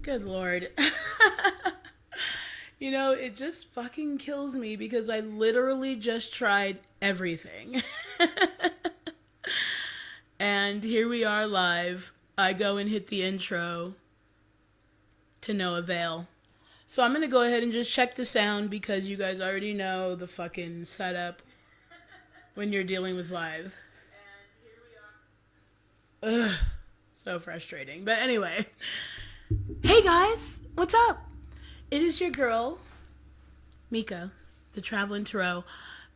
Good Lord. It just fucking kills me because I literally just tried everything. And here we are live. I go and hit the intro to no avail. So I'm going to go ahead and just check the sound because you guys already know the fucking setup when you're dealing with live. Ugh, so frustrating. But anyway, hey guys, what's up? It is your girl, Mika, the Traveling Tarot,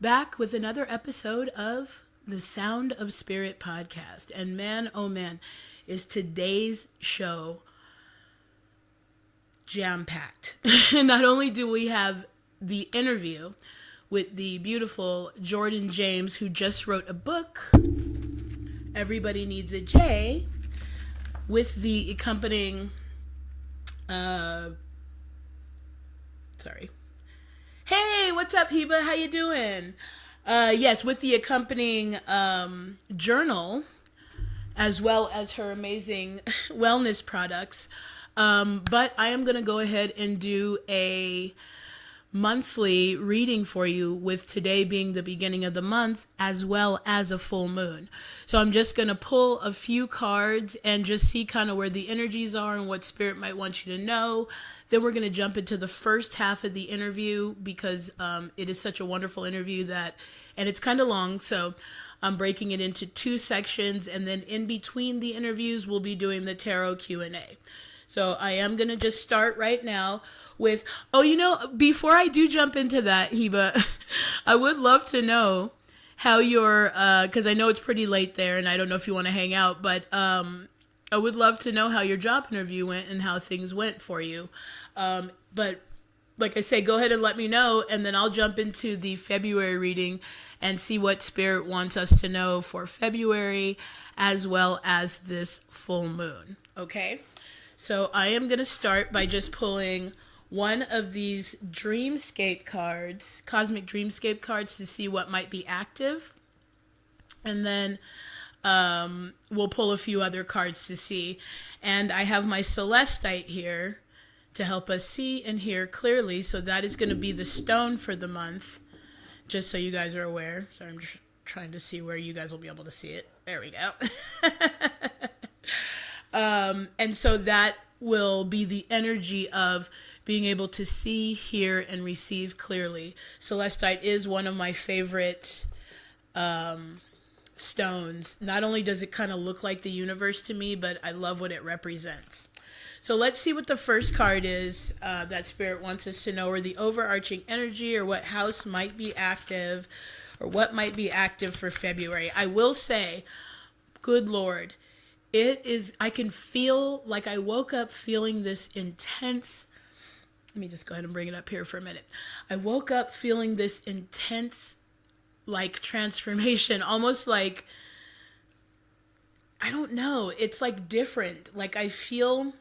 back with another episode of the Sound of Spirit podcast. And man, oh man, is today's show jam-packed. Not only do we have the interview with the beautiful Jordynn James, who just wrote a book, Everybody Needs a J, with the accompanying, Hey, what's up, Heba? How you doing? Yes, with the accompanying journal, as well as her amazing wellness products. But I am going to go ahead and do a monthly reading for you, with today being the beginning of the month as well as a full moon. So I'm just going to pull a few cards and just see kind of where the energies are and what spirit might want you to know. Then we're going to jump into the first half of the interview because it is such a wonderful interview and it's kind of long. So I'm breaking it into two sections, and then in between the interviews, we'll be doing the tarot Q&A. So I am going to just start right now with, before I do jump into that, Heba, I would love to know how because I know it's pretty late there and I don't know if you want to hang out, but I would love to know how your job interview went and how things went for you. But like I say, go ahead and let me know, and then I'll jump into the February reading and see what Spirit wants us to know for February as well as this full moon. Okay? So I am going to start by just pulling one of these dreamscape cards, cosmic dreamscape cards, to see what might be active. And then we'll pull a few other cards to see. And I have my celestite here to help us see and hear clearly. So that is going to be the stone for the month, just so you guys are aware. So I'm just trying to see where you guys will be able to see it. There we go. And so that will be the energy of being able to see, hear, and receive clearly. Celestite is one of my favorite stones. Not only does it kind of look like the universe to me, but I love what it represents. So let's see what the first card is that Spirit wants us to know, or the overarching energy, or what house might be active, or what might be active for February. I will say, good Lord, I can feel like I woke up feeling this intense. Let me just go ahead and bring it up here for a minute. I woke up feeling this intense, like, transformation, almost like, I don't know, it's like different. Like I feel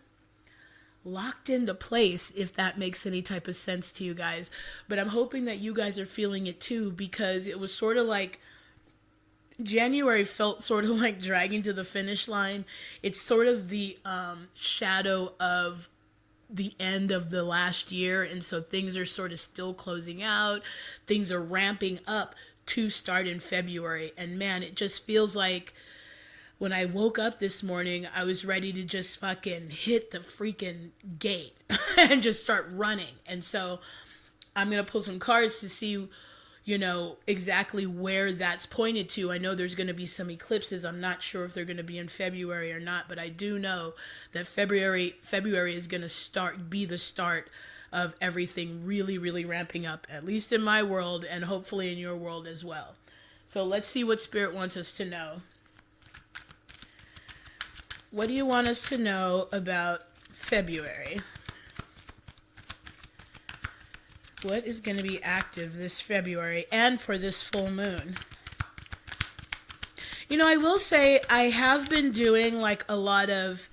locked into place, if that makes any type of sense to you guys. But I'm hoping that you guys are feeling it too, because it was sort of like, January felt sort of like dragging to the finish line. It's sort of the shadow of the end of the last year, and so things are sort of still closing out. Things are ramping up to start in February, and man, it just feels like when I woke up this morning, I was ready to just fucking hit the freaking gate and just start running. And so I'm going to pull some cards to see exactly where that's pointed to. I know there's going to be some eclipses. I'm not sure if they're going to be in February or not, but I do know that February is going to be the start of everything really, really ramping up, at least in my world, and hopefully in your world as well. So let's see what Spirit wants us to know. What do you want us to know about February? What is going to be active this February and for this full moon? I will say I have been doing like a lot of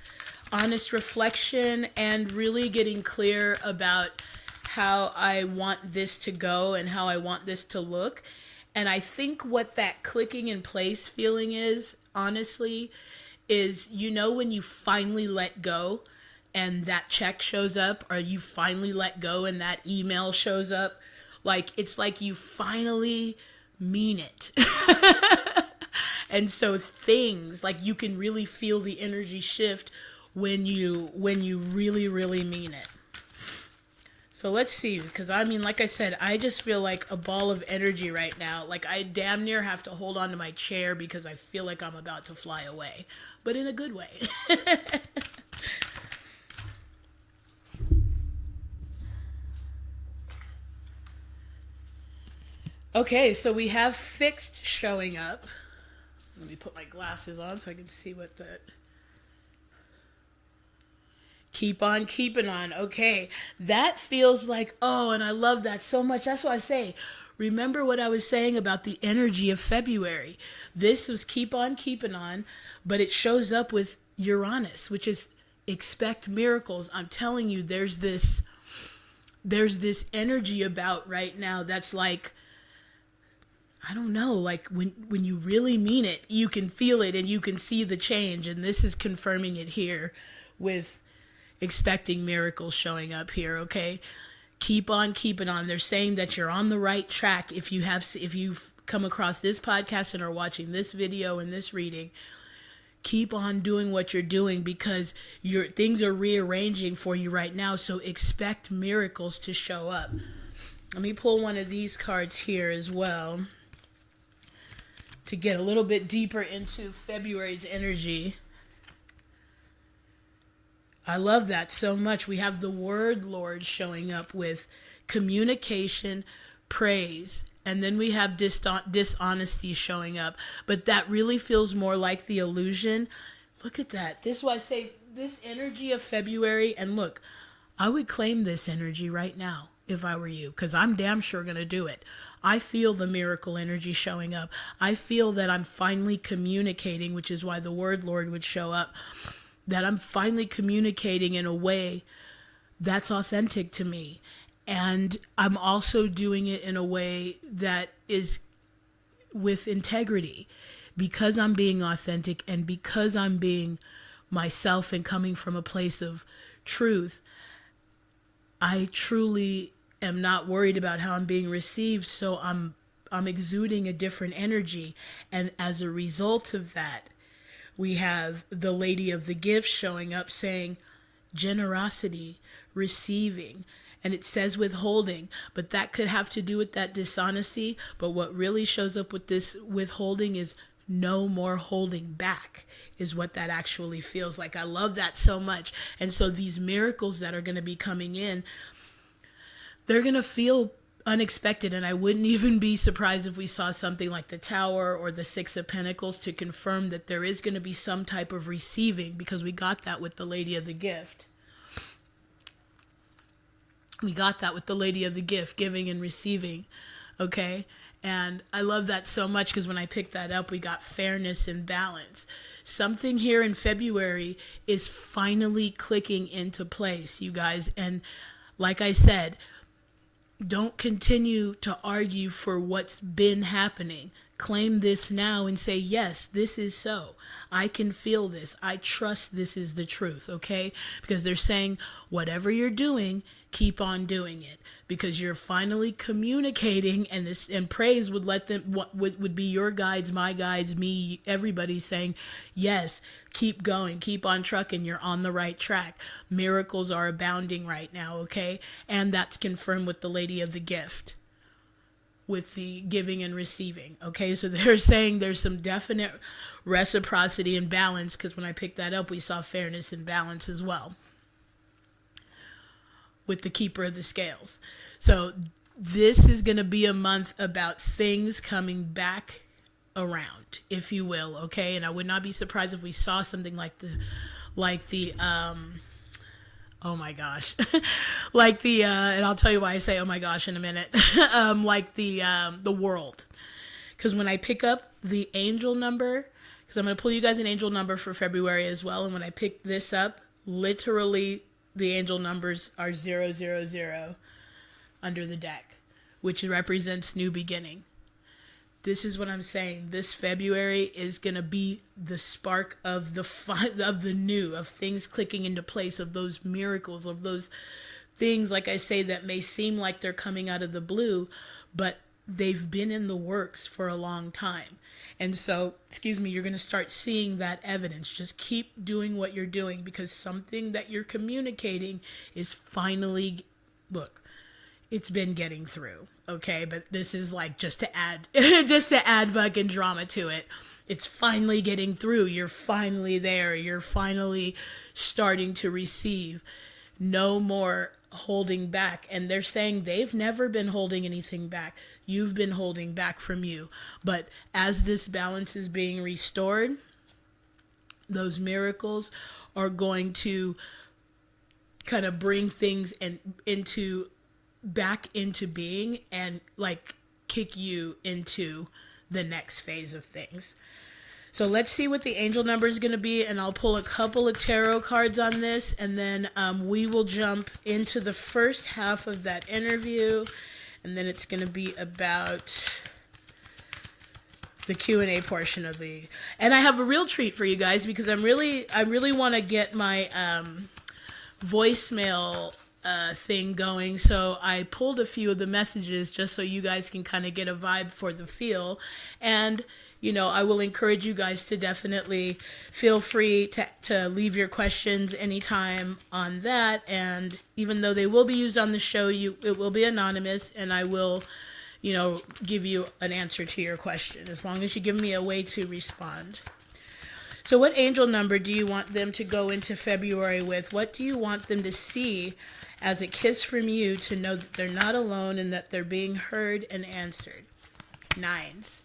honest reflection and really getting clear about how I want this to go and how I want this to look. And I think what that clicking in place feeling is, honestly, is when you finally let go and that check shows up, or you finally let go and that email shows up. Like, it's like you finally mean it. And so things like, you can really feel the energy shift when you really, really mean it. So let's see, because I mean, like I said, I just feel like a ball of energy right now. Like, I damn near have to hold on to my chair because I feel like I'm about to fly away, but in a good way. Okay, so we have fixed showing up. Let me put my glasses on so I can see what that... Keep on keeping on. Okay, that feels like, oh, and I love that so much. That's why I say, remember what I was saying about the energy of February. This was keep on keeping on, but it shows up with Uranus, which is expect miracles. I'm telling you, there's this energy about right now that's like, I don't know, like when you really mean it, you can feel it and you can see the change. And this is confirming it here with expecting miracles showing up here. Okay, keep on keeping on. They're saying that you're on the right track. If you've come across this podcast and are watching this video and this reading, keep on doing what you're doing, because your things are rearranging for you right now. So expect miracles to show up. Let me pull one of these cards here as well to get a little bit deeper into February's energy. I love that so much. We have the word Lord showing up with communication, praise, and then we have dishonesty showing up. But that really feels more like the illusion. Look at that. This is why I say this energy of February, and look, I would claim this energy right now if I were you, because I'm damn sure going to do it. I feel the miracle energy showing up. I feel that I'm finally communicating, which is why the word Lord would show up, that I'm finally communicating in a way that's authentic to me. And I'm also doing it in a way that is with integrity, because I'm being authentic and because I'm being myself and coming from a place of truth. I truly am not worried about how I'm being received, so I'm exuding a different energy. And as a result of that, we have the Lady of the Gift showing up saying generosity, receiving, and it says withholding, but that could have to do with that dishonesty. But what really shows up with this withholding is no more holding back, is what that actually feels like. I love that so much. And so these miracles that are going to be coming in, they're going to feel unexpected. And I wouldn't even be surprised if we saw something like the Tower or the Six of Pentacles to confirm that there is going to be some type of receiving, because we got that with the Lady of the Gift. We got that with the Lady of the Gift, giving and receiving. Okay. And I love that so much, because when I picked that up, we got fairness and balance. Something here in February is finally clicking into place, you guys. And like I said, don't continue to argue for what's been happening. Claim this now and say, yes, this is so. I can feel this. I trust this is the truth, okay? Because they're saying, whatever you're doing, keep on doing it, because you're finally communicating, and this, and praise would let them, what would be your guides, my guides, me, everybody saying, yes, keep going, keep on trucking, you're on the right track. Miracles are abounding right now, okay? And that's confirmed with the Lady of the Gift, with the giving and receiving. Okay, so they're saying there's some definite reciprocity and balance, because when I picked that up, we saw fairness and balance as well with the Keeper of the Scales. So this is going to be a month about things coming back around, if you will. Okay, and I would not be surprised if we saw something like the oh my gosh, like the, and I'll tell you why I say oh my gosh in a minute, like the World. Because when I pick up the angel number, because I'm going to pull you guys an angel number for February as well, and when I pick this up, literally the angel numbers are 000 under the deck, which represents new beginning. this is what I'm saying. This February is going to be the spark of the fun, of the new, of things clicking into place, of those miracles, of those things, like I say, that may seem like they're coming out of the blue, but they've been in the works for a long time. And so, you're going to start seeing that evidence. Just keep doing what you're doing, because something that you're communicating is finally, look, it's been getting through. Okay, but this is like just to add fucking drama to it. It's finally getting through. You're finally there. You're finally starting to receive. No more holding back. And they're saying they've never been holding anything back. You've been holding back from you. But as this balance is being restored, those miracles are going to kind of bring things back into being, and like kick you into the next phase of things. So let's see what the angel number is going to be, and I'll pull a couple of tarot cards on this, and then we will jump into the first half of that interview, and then it's going to be about the Q&A portion of and I have a real treat for you guys, because I really want to get my voicemail thing going. So I pulled a few of the messages just so you guys can kind of get a vibe for the feel. And, I will encourage you guys to definitely feel free to leave your questions anytime on that. And even though they will be used on the show, it will be anonymous, and I will, give you an answer to your question, as long as you give me a way to respond. So what angel number do you want them to go into February with? What do you want them to see as a kiss from you to know that they're not alone and that they're being heard and answered? 9s.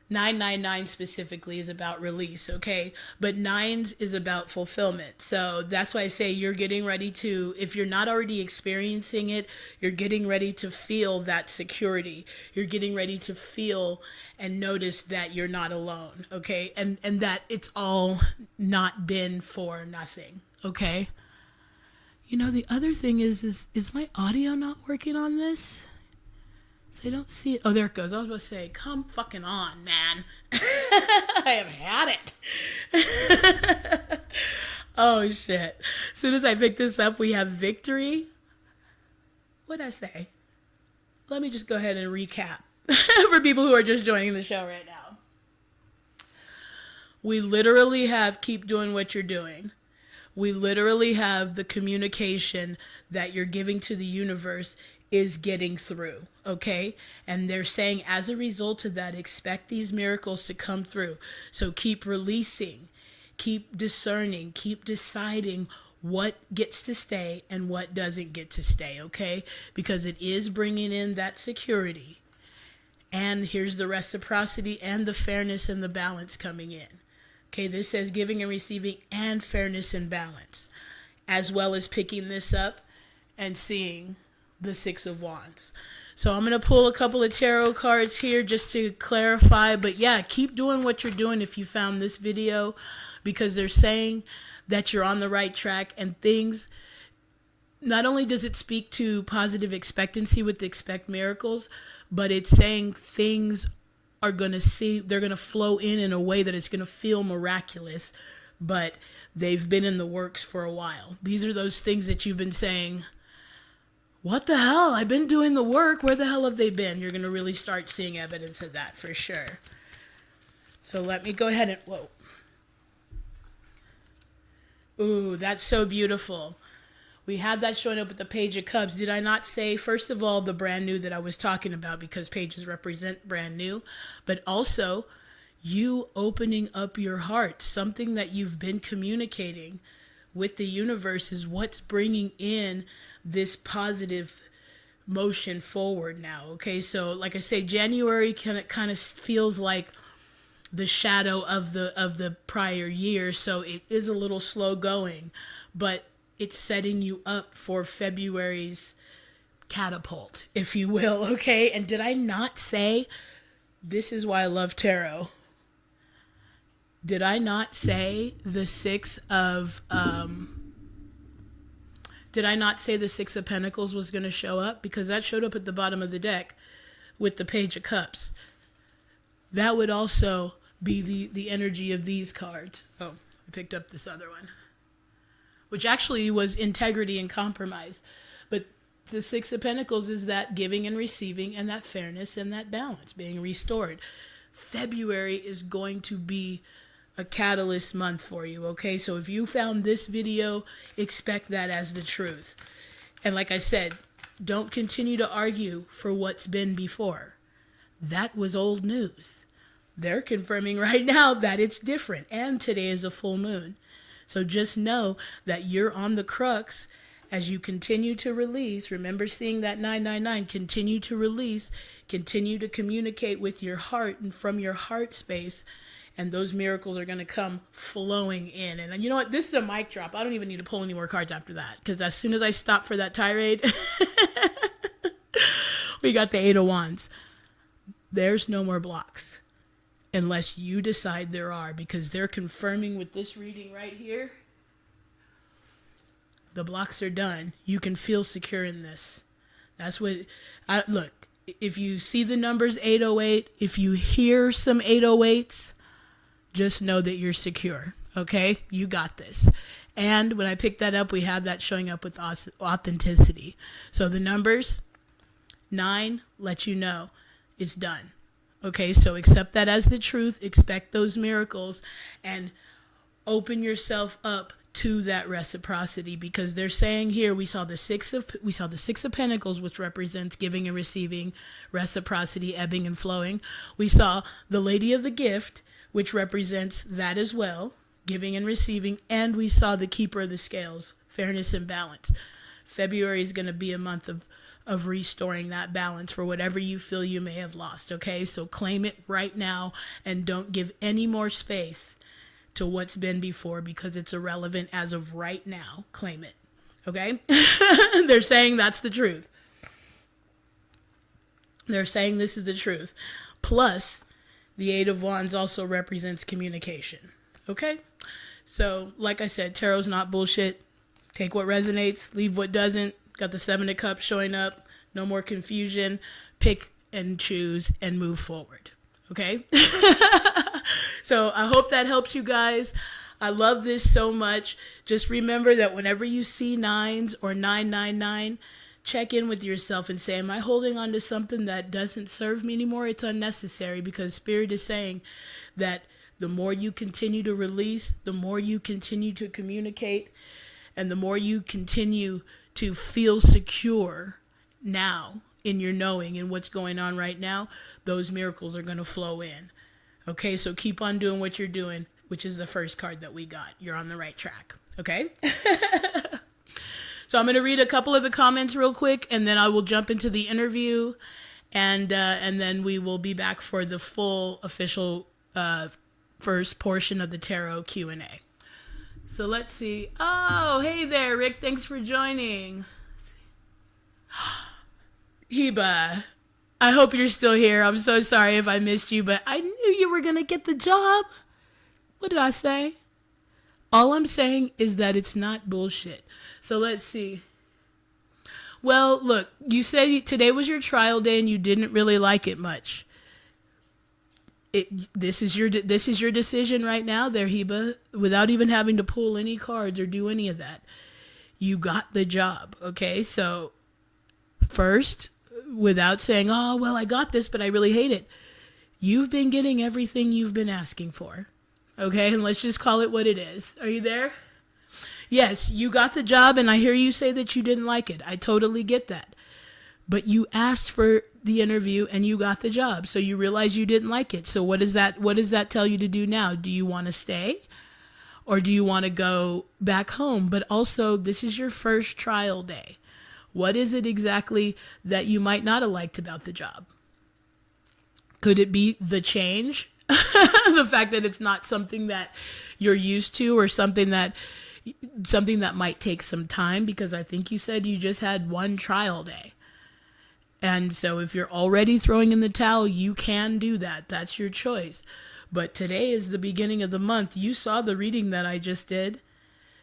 999 specifically is about release, okay? But 9s is about fulfillment. So that's why I say you're getting ready to, if you're not already experiencing it, you're getting ready to feel that security. You're getting ready to feel and notice that you're not alone, okay? And that it's all not been for nothing, okay? The other thing is my audio not working on this? So I don't see it. Oh, there it goes. I was about to say, come fucking on, man. I have had it. Oh, shit. As soon as I pick this up, we have victory. What'd I say? Let me just go ahead and recap for people who are just joining the show right now. We literally have keep doing what you're doing. We literally have the communication that you're giving to the universe is getting through, okay? And they're saying as a result of that, expect these miracles to come through. So keep releasing, keep discerning, keep deciding what gets to stay and what doesn't get to stay, okay? Because it is bringing in that security. And here's the reciprocity and the fairness and the balance coming in. Okay, this says giving and receiving and fairness and balance, as well as picking this up and seeing the 6 of Wands. So I'm going to pull a couple of tarot cards here just to clarify. But yeah, keep doing what you're doing if you found this video, because they're saying that you're on the right track, and things, not only does it speak to positive expectancy with the expect miracles, but it's saying things are going to they're going to flow in a way that it's going to feel miraculous, but they've been in the works for a while. These are those things that you've been saying, what the hell? I've been doing the work. Where the hell have they been? You're going to really start seeing evidence of that for sure. So let me go ahead and, whoa. Ooh, that's so beautiful. We had that showing up at the Page of Cups. Did I not say, first of all, the brand new that I was talking about, because pages represent brand new, but also you opening up your heart. Something that you've been communicating with the universe is what's bringing in this positive motion forward now. Okay, so like I say, January kind of feels like the shadow of the prior year, so it is a little slow going, but it's setting you up for February's catapult, if you will, okay? And did I not say, this is why I love tarot? Did I not say the 6 of, did I not say the 6 of Pentacles was going to show up? Because that showed up at the bottom of the deck with the Page of Cups. that would also be the energy of these cards. Oh, I picked up this other one, which actually was integrity and compromise. But the Six of Pentacles is that giving and receiving, and that fairness and that balance being restored. February is going to be a catalyst month for you, okay? So if you found this video, expect that as the truth. And like I said, don't continue to argue for what's been before. That was old news. They're confirming right now that it's different, and today is a full moon. So just know that you're on the crux as you continue to release. Remember seeing that 999, continue to release, continue to communicate with your heart and from your heart space, and those miracles are going to come flowing in. And you know what? This is a mic drop. I don't even need to pull any more cards after that, because as soon as I stop for that tirade, we got the Eight of Wands. There's no more blocks unless you decide there are, because they're confirming with this reading right here. The blocks are done. You can feel secure in this. That's what, look, if you see the numbers 808, if you hear some 808s, just know that you're secure, okay? You got this. And when I picked that up, we have that showing up with authenticity. So the numbers, 9, let you know it's done. Okay, so accept that as the truth, expect those miracles, and open yourself up to that reciprocity, because they're saying here, we saw the Six of Pentacles, which represents giving and receiving, reciprocity, ebbing and flowing. We saw the Lady of the Gift, which represents that as well, giving and receiving, and we saw the Keeper of the Scales, fairness and balance. February is going to be a month of restoring that balance for whatever you feel you may have lost, okay? So claim it right now, and don't give any more space to what's been before, because it's irrelevant as of right now. Claim it, okay? They're saying that's the truth. They're saying this is the truth. Plus, the Eight of Wands also represents communication, okay? So, like I said, tarot's not bullshit. Take what resonates, leave what doesn't. Got the Seven of Cups showing up. No more confusion. Pick and choose and move forward, okay? So I hope that helps you guys. I love this so much. Just remember that whenever you see 9s or 999, check in with yourself and say, am I holding on to something that doesn't serve me anymore? It's unnecessary, because Spirit is saying that the more you continue to release, the more you continue to communicate, and the more you continue to feel secure now in your knowing and what's going on right now, those miracles are going to flow in. Okay, so keep on doing what you're doing, which is the first card that we got. You're on the right track, okay? So I'm going to read a couple of the comments real quick, and then I will jump into the interview, and then we will be back for the full official first portion of the tarot Q&A. So let's see. Oh, hey there, Rick. Thanks for joining. Heba, I hope you're still here. I'm so sorry if I missed you, but I knew you were going to get the job. What did I say? All I'm saying is that it's not bullshit. So let's see. Well, look, you said today was your trial day and you didn't really like it much. This is your decision right now there, Heba, without even having to pull any cards or do any of that. You got the job, okay? So first, without saying, oh, well, I got this, but I really hate it. You've been getting everything you've been asking for, okay? And let's just call it what it is. Are you there? Yes, you got the job, and I hear you say that you didn't like it. I totally get that. But you asked for the interview and you got the job. So you realize you didn't like it. So what does that tell you to do now? Do you want to stay or do you want to go back home? But also, this is your first trial day. What is it exactly that you might not have liked about the job? Could it be the change? The fact that it's not something that you're used to, or something that might take some time, because I think you said you just had one trial day. And so if you're already throwing in the towel, you can do that. That's your choice. But today is the beginning of the month. You saw the reading that I just did.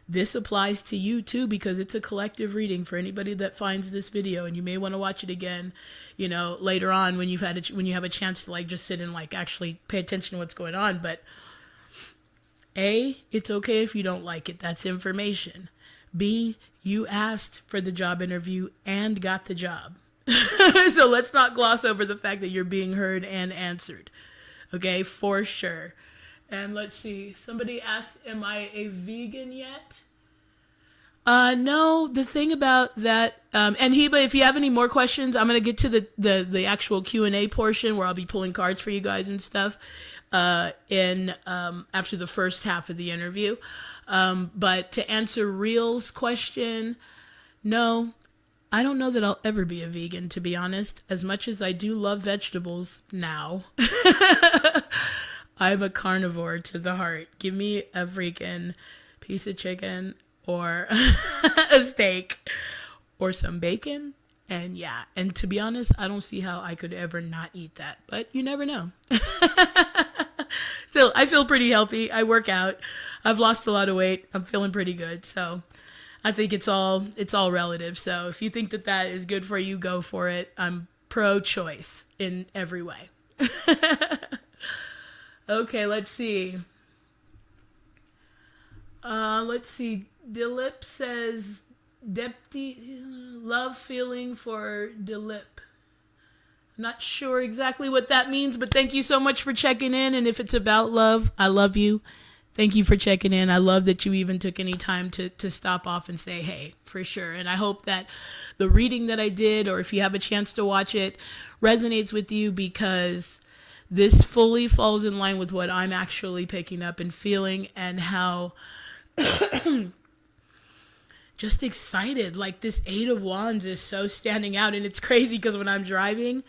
this applies to you too, because it's a collective reading for anybody that finds this video, and you may want to watch it again, you know, later on when when you have a chance to like just sit and like actually pay attention to what's going on. But A, it's okay if you don't like it. That's information. B, you asked for the job interview and got the job. So let's not gloss over the fact that you're being heard and answered. Okay, for sure. And let's see. Somebody asked, am I a vegan yet? No, the thing about that, and Heba, if you have any more questions, I'm going to get to the actual Q&A portion where I'll be pulling cards for you guys and stuff, after the first half of the interview. But to answer Real's question, no, I don't know that I'll ever be a vegan, to be honest. As much as I do love vegetables now, I'm a carnivore to the heart. Give me a freaking piece of chicken or a steak or some bacon. And yeah, and to be honest, I don't see how I could ever not eat that, but you never know. Still, I feel pretty healthy. I work out. I've lost a lot of weight. I'm feeling pretty good. So I think it's all relative. So if you think that is good for you, go for it. I'm pro-choice in every way. Okay, let's see. Dilip says, love feeling for Dilip. Not sure exactly what that means, but thank you so much for checking in. And if it's about love, I love you. Thank you for checking in. I love that you even took any time to stop off and say, hey, for sure. And I hope that the reading that I did, or if you have a chance to watch it, resonates with you, because this fully falls in line with what I'm actually picking up and feeling, and how just excited. Like this 8 of Wands is so standing out. And it's crazy because when I'm driving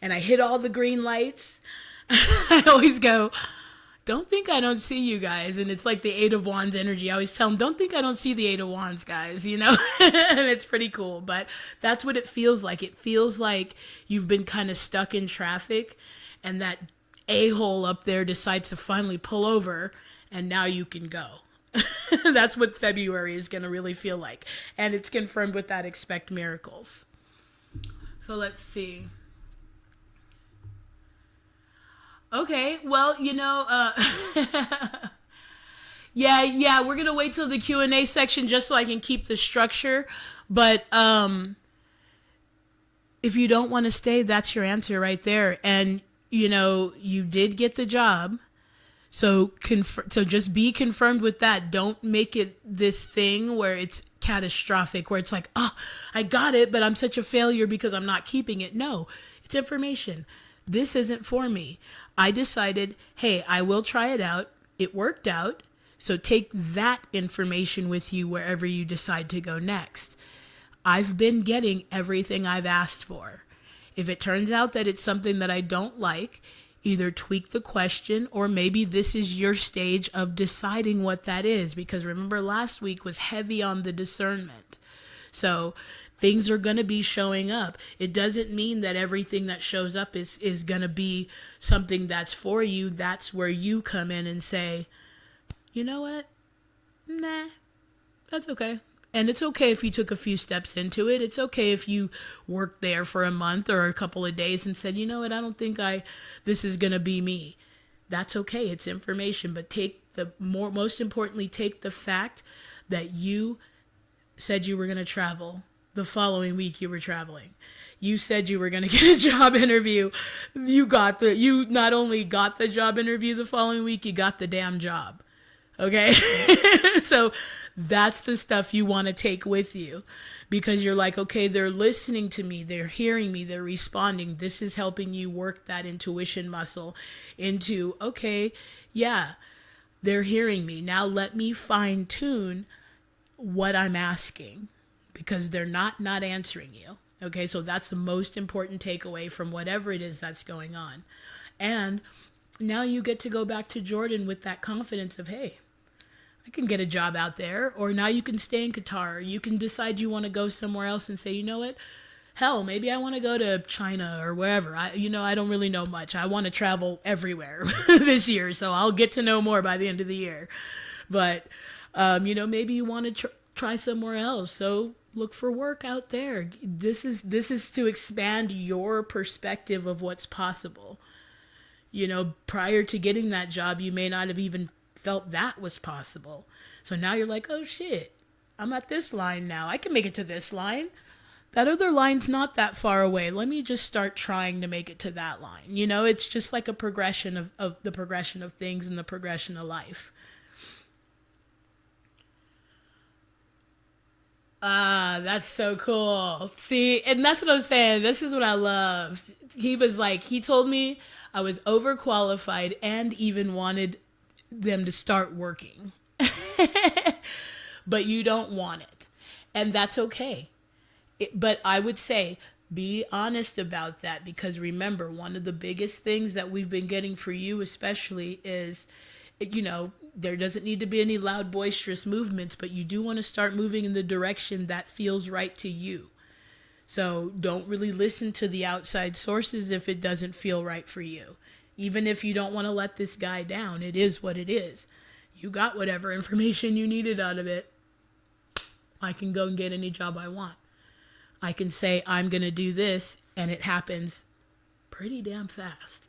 and I hit all the green lights, I always go, don't think I don't see you guys. And it's like the 8 of Wands energy. I always tell them, don't think I don't see the 8 of Wands, guys, you know? And it's pretty cool. But that's what it feels like. It feels like you've been kind of stuck in traffic, and that a-hole up there decides to finally pull over, and now you can go. That's what February is going to really feel like. And it's confirmed with that expect miracles. So let's see. Okay, well, you know, yeah, we're going to wait till the Q&A section just so I can keep the structure. But if you don't want to stay, that's your answer right there. And you know, you did get the job. So just be confirmed with that. Don't make it this thing where it's catastrophic, where it's like, oh, I got it, but I'm such a failure because I'm not keeping it. No, it's information. This isn't for me. I decided, hey, I will try it out. It worked out. So take that information with you wherever you decide to go next. I've been getting everything I've asked for. If it turns out that it's something that I don't like, either tweak the question, or maybe this is your stage of deciding what that is. Because remember, last week was heavy on the discernment. So things are going to be showing up. It doesn't mean that everything that shows up is going to be something that's for you. That's where you come in and say, you know what? Nah, that's okay. And it's okay if you took a few steps into it. It's okay if you worked there for a month or a couple of days and said, you know what, I don't think this is going to be me. That's okay. It's information. But most importantly, take the fact that you said you were going to travel. The following week you were traveling. You said you were going to get a job interview. You not only got the job interview the following week, you got the damn job. Okay? So that's the stuff you want to take with you, because you're like, okay, they're listening to me, they're hearing me, they're responding. This is helping you work that intuition muscle into, okay, yeah, they're hearing me. Now let me fine tune what I'm asking, because they're not answering you. Okay, so that's the most important takeaway from whatever it is that's going on. And now you get to go back to Jordynn with that confidence of, hey, I can get a job out there. Or now you can stay in Qatar. Or you can decide you want to go somewhere else and say, you know what? Hell, maybe I want to go to China or wherever. I don't really know much. I want to travel everywhere this year. So I'll get to know more by the end of the year. But Maybe you want to try somewhere else. So look for work out there. This is to expand your perspective of what's possible. Prior to getting that job, you may not have even felt that was possible. So now you're like, oh shit, I'm at this line now. I can make it to this line. That other line's not that far away. Let me just start trying to make it to that line. It's just like a progression of the progression of things and the progression of life. Ah, that's so cool. See, and that's what I'm saying. This is what I love. He told me I was overqualified and even wanted them to start working. But you don't want it. And that's okay. But I would say be honest about that, because remember, one of the biggest things that we've been getting for you especially is, there doesn't need to be any loud, boisterous movements, but you do want to start moving in the direction that feels right to you. So don't really listen to the outside sources if it doesn't feel right for you. Even if you don't want to let this guy down, it is what it is. You got whatever information you needed out of it. I can go and get any job I want. I can say I'm going to do this, and it happens pretty damn fast.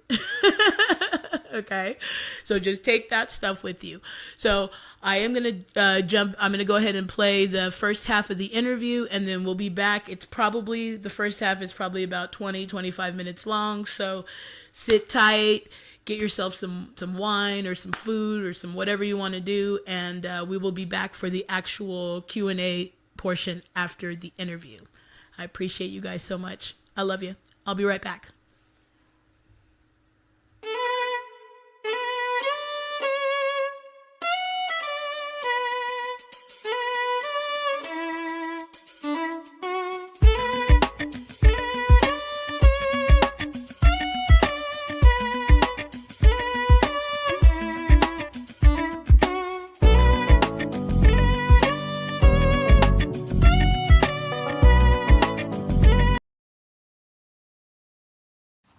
Okay? So just take that stuff with you. So I am going to I'm going to go ahead and play the first half of the interview, and then we'll be back. The first half is probably about 20-25 minutes long. So sit tight, get yourself some wine or some food or some whatever you want to do, and we will be back for the actual Q&A portion after the interview. I appreciate you guys so much. I love you. I'll be right back.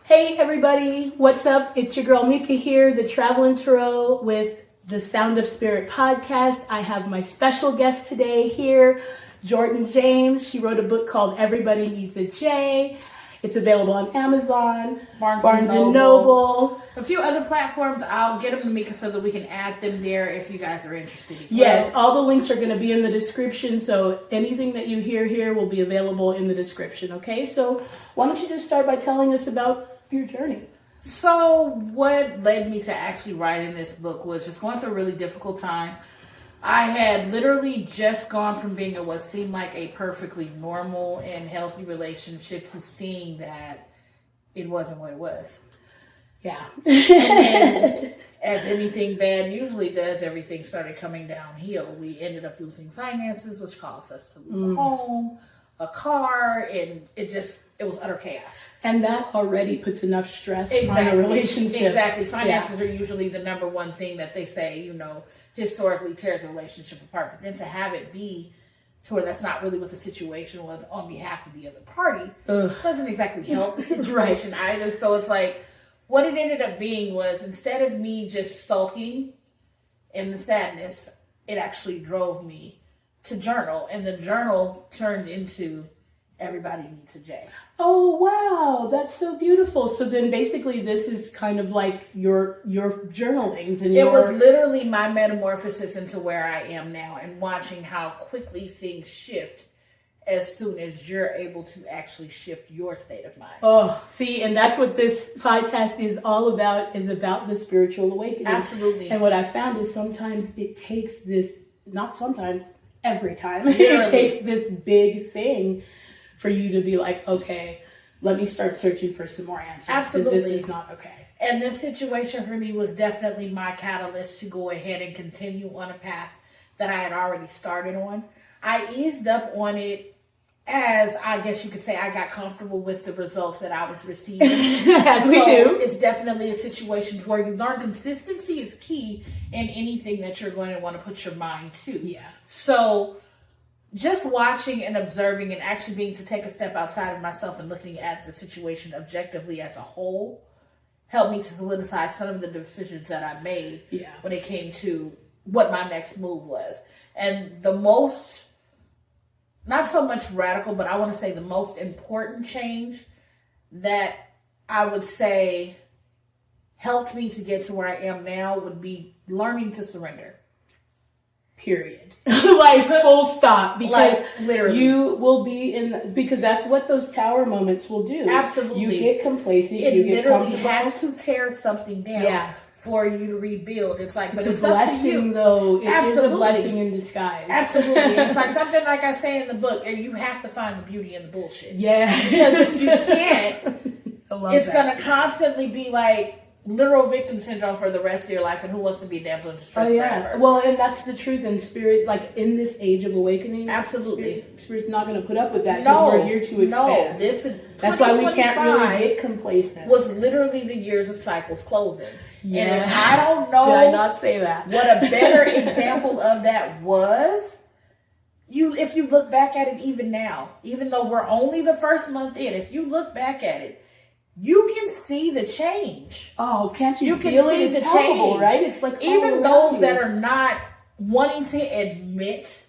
Hey everybody, what's up? It's your girl Mika here, the Traveling Tarot with the Sound of Spirit podcast. I have my special guest today here, Jordynn James. She wrote a book called Everybody Needs a J. It's available on Amazon, Barnes and Noble. A few other platforms. I'll get them to Mika so that we can add them there if you guys are interested as well. Yes, all the links are going to be in the description, so anything that you hear here will be available in the description, okay? So why don't you just start by telling us about your journey? So what led me to actually writing this book was just going through a really difficult time. I had literally just gone from being in what seemed like a perfectly normal and healthy relationship to seeing that it wasn't what it was. Yeah. And then, as anything bad usually does, everything started coming downhill. We ended up losing finances, which caused us to lose a home, a car, and it was utter chaos. And that already puts enough stress on a relationship. Exactly. Finances are usually the number one thing that they say, historically tears a relationship apart. But then to have it be to where that's not really what the situation was on behalf of the other party doesn't exactly help the situation either. So it's like, what it ended up being was, instead of me just sulking in the sadness, it actually drove me to journal. And the journal turned into Everybody Needs a J. Oh, wow. That's so beautiful. So then basically this is kind of like your journalings. And it was literally my metamorphosis into where I am now, and watching how quickly things shift as soon as you're able to actually shift your state of mind. Oh, see, and that's what this podcast is all about, is about the spiritual awakening. Absolutely. And what I found is sometimes it takes this, not sometimes, every time, literally. It takes this big thing for you to be like, okay, let me start searching for some more answers. Absolutely. This is not okay. And this situation for me was definitely my catalyst to go ahead and continue on a path that I had already started on. I eased up on it as, I guess you could say, I got comfortable with the results that I was receiving. As we do. It's definitely a situation where you learn consistency is key in anything that you're going to want to put your mind to. Yeah. So just watching and observing and actually being to take a step outside of myself and looking at the situation objectively as a whole helped me to solidify some of the decisions that I made when it came to what my next move was. And the most, not so much radical, but I want to say the most important change that I would say helped me to get to where I am now would be learning to surrender. Period. Like full stop. Because like, literally. you will be because that's what those tower moments will do. Absolutely. You get complacent. It you get literally comfortable. has to tear something down for you to rebuild. It's like, but it's it's a blessing, up to you. Though. It Absolutely. is a blessing in disguise. Absolutely. It's like something like I say in the book, and you have to find the beauty in the bullshit. Yeah. Because if you can't, it's that. going to constantly be like literal victim syndrome for the rest of your life, and who wants to be damsel in distress forever? Well, and that's the truth. And spirit, like in this age of awakening, absolutely, spirit's not going to put up with that because we're here to expand. That's why we can't really get complacent. Was literally the years of cycles closing. Yeah. And if I don't know, did I not say that? What a better example of that was. If you look back at it even now, even though we're only the first month in, if you look back at it, you can see the change. Oh, can't you can feel see it? It's the palpable, change, right? It's like even those that are not wanting to admit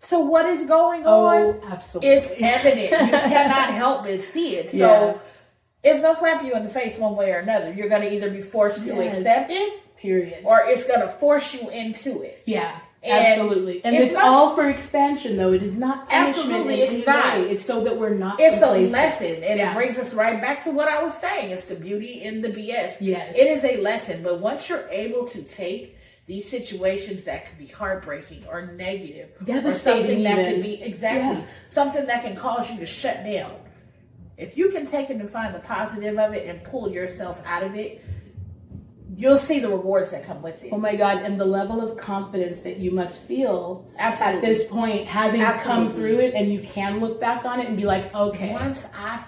to what is going on. Absolutely. It's evident. You cannot help but see it. So it's gonna slap you in the face one way or another. You're gonna either be forced to accept it, period, or it's gonna force you into it. Yeah. And absolutely. And it's all for expansion, though. It is not punishment. Absolutely, it's not. It's so that we're not It's complacent. a lesson. And it brings us right back to what I was saying. It's the beauty in the BS. Yes. It is a lesson. But once you're able to take these situations that could be heartbreaking or negative, devastating, or something that could be something that can cause you to shut down. If you can take it and find the positive of it and pull yourself out of it, you'll see the rewards that come with it. Oh my God. And the level of confidence that you must feel at this point, having come through it, and you can look back on it and be like, okay. Once I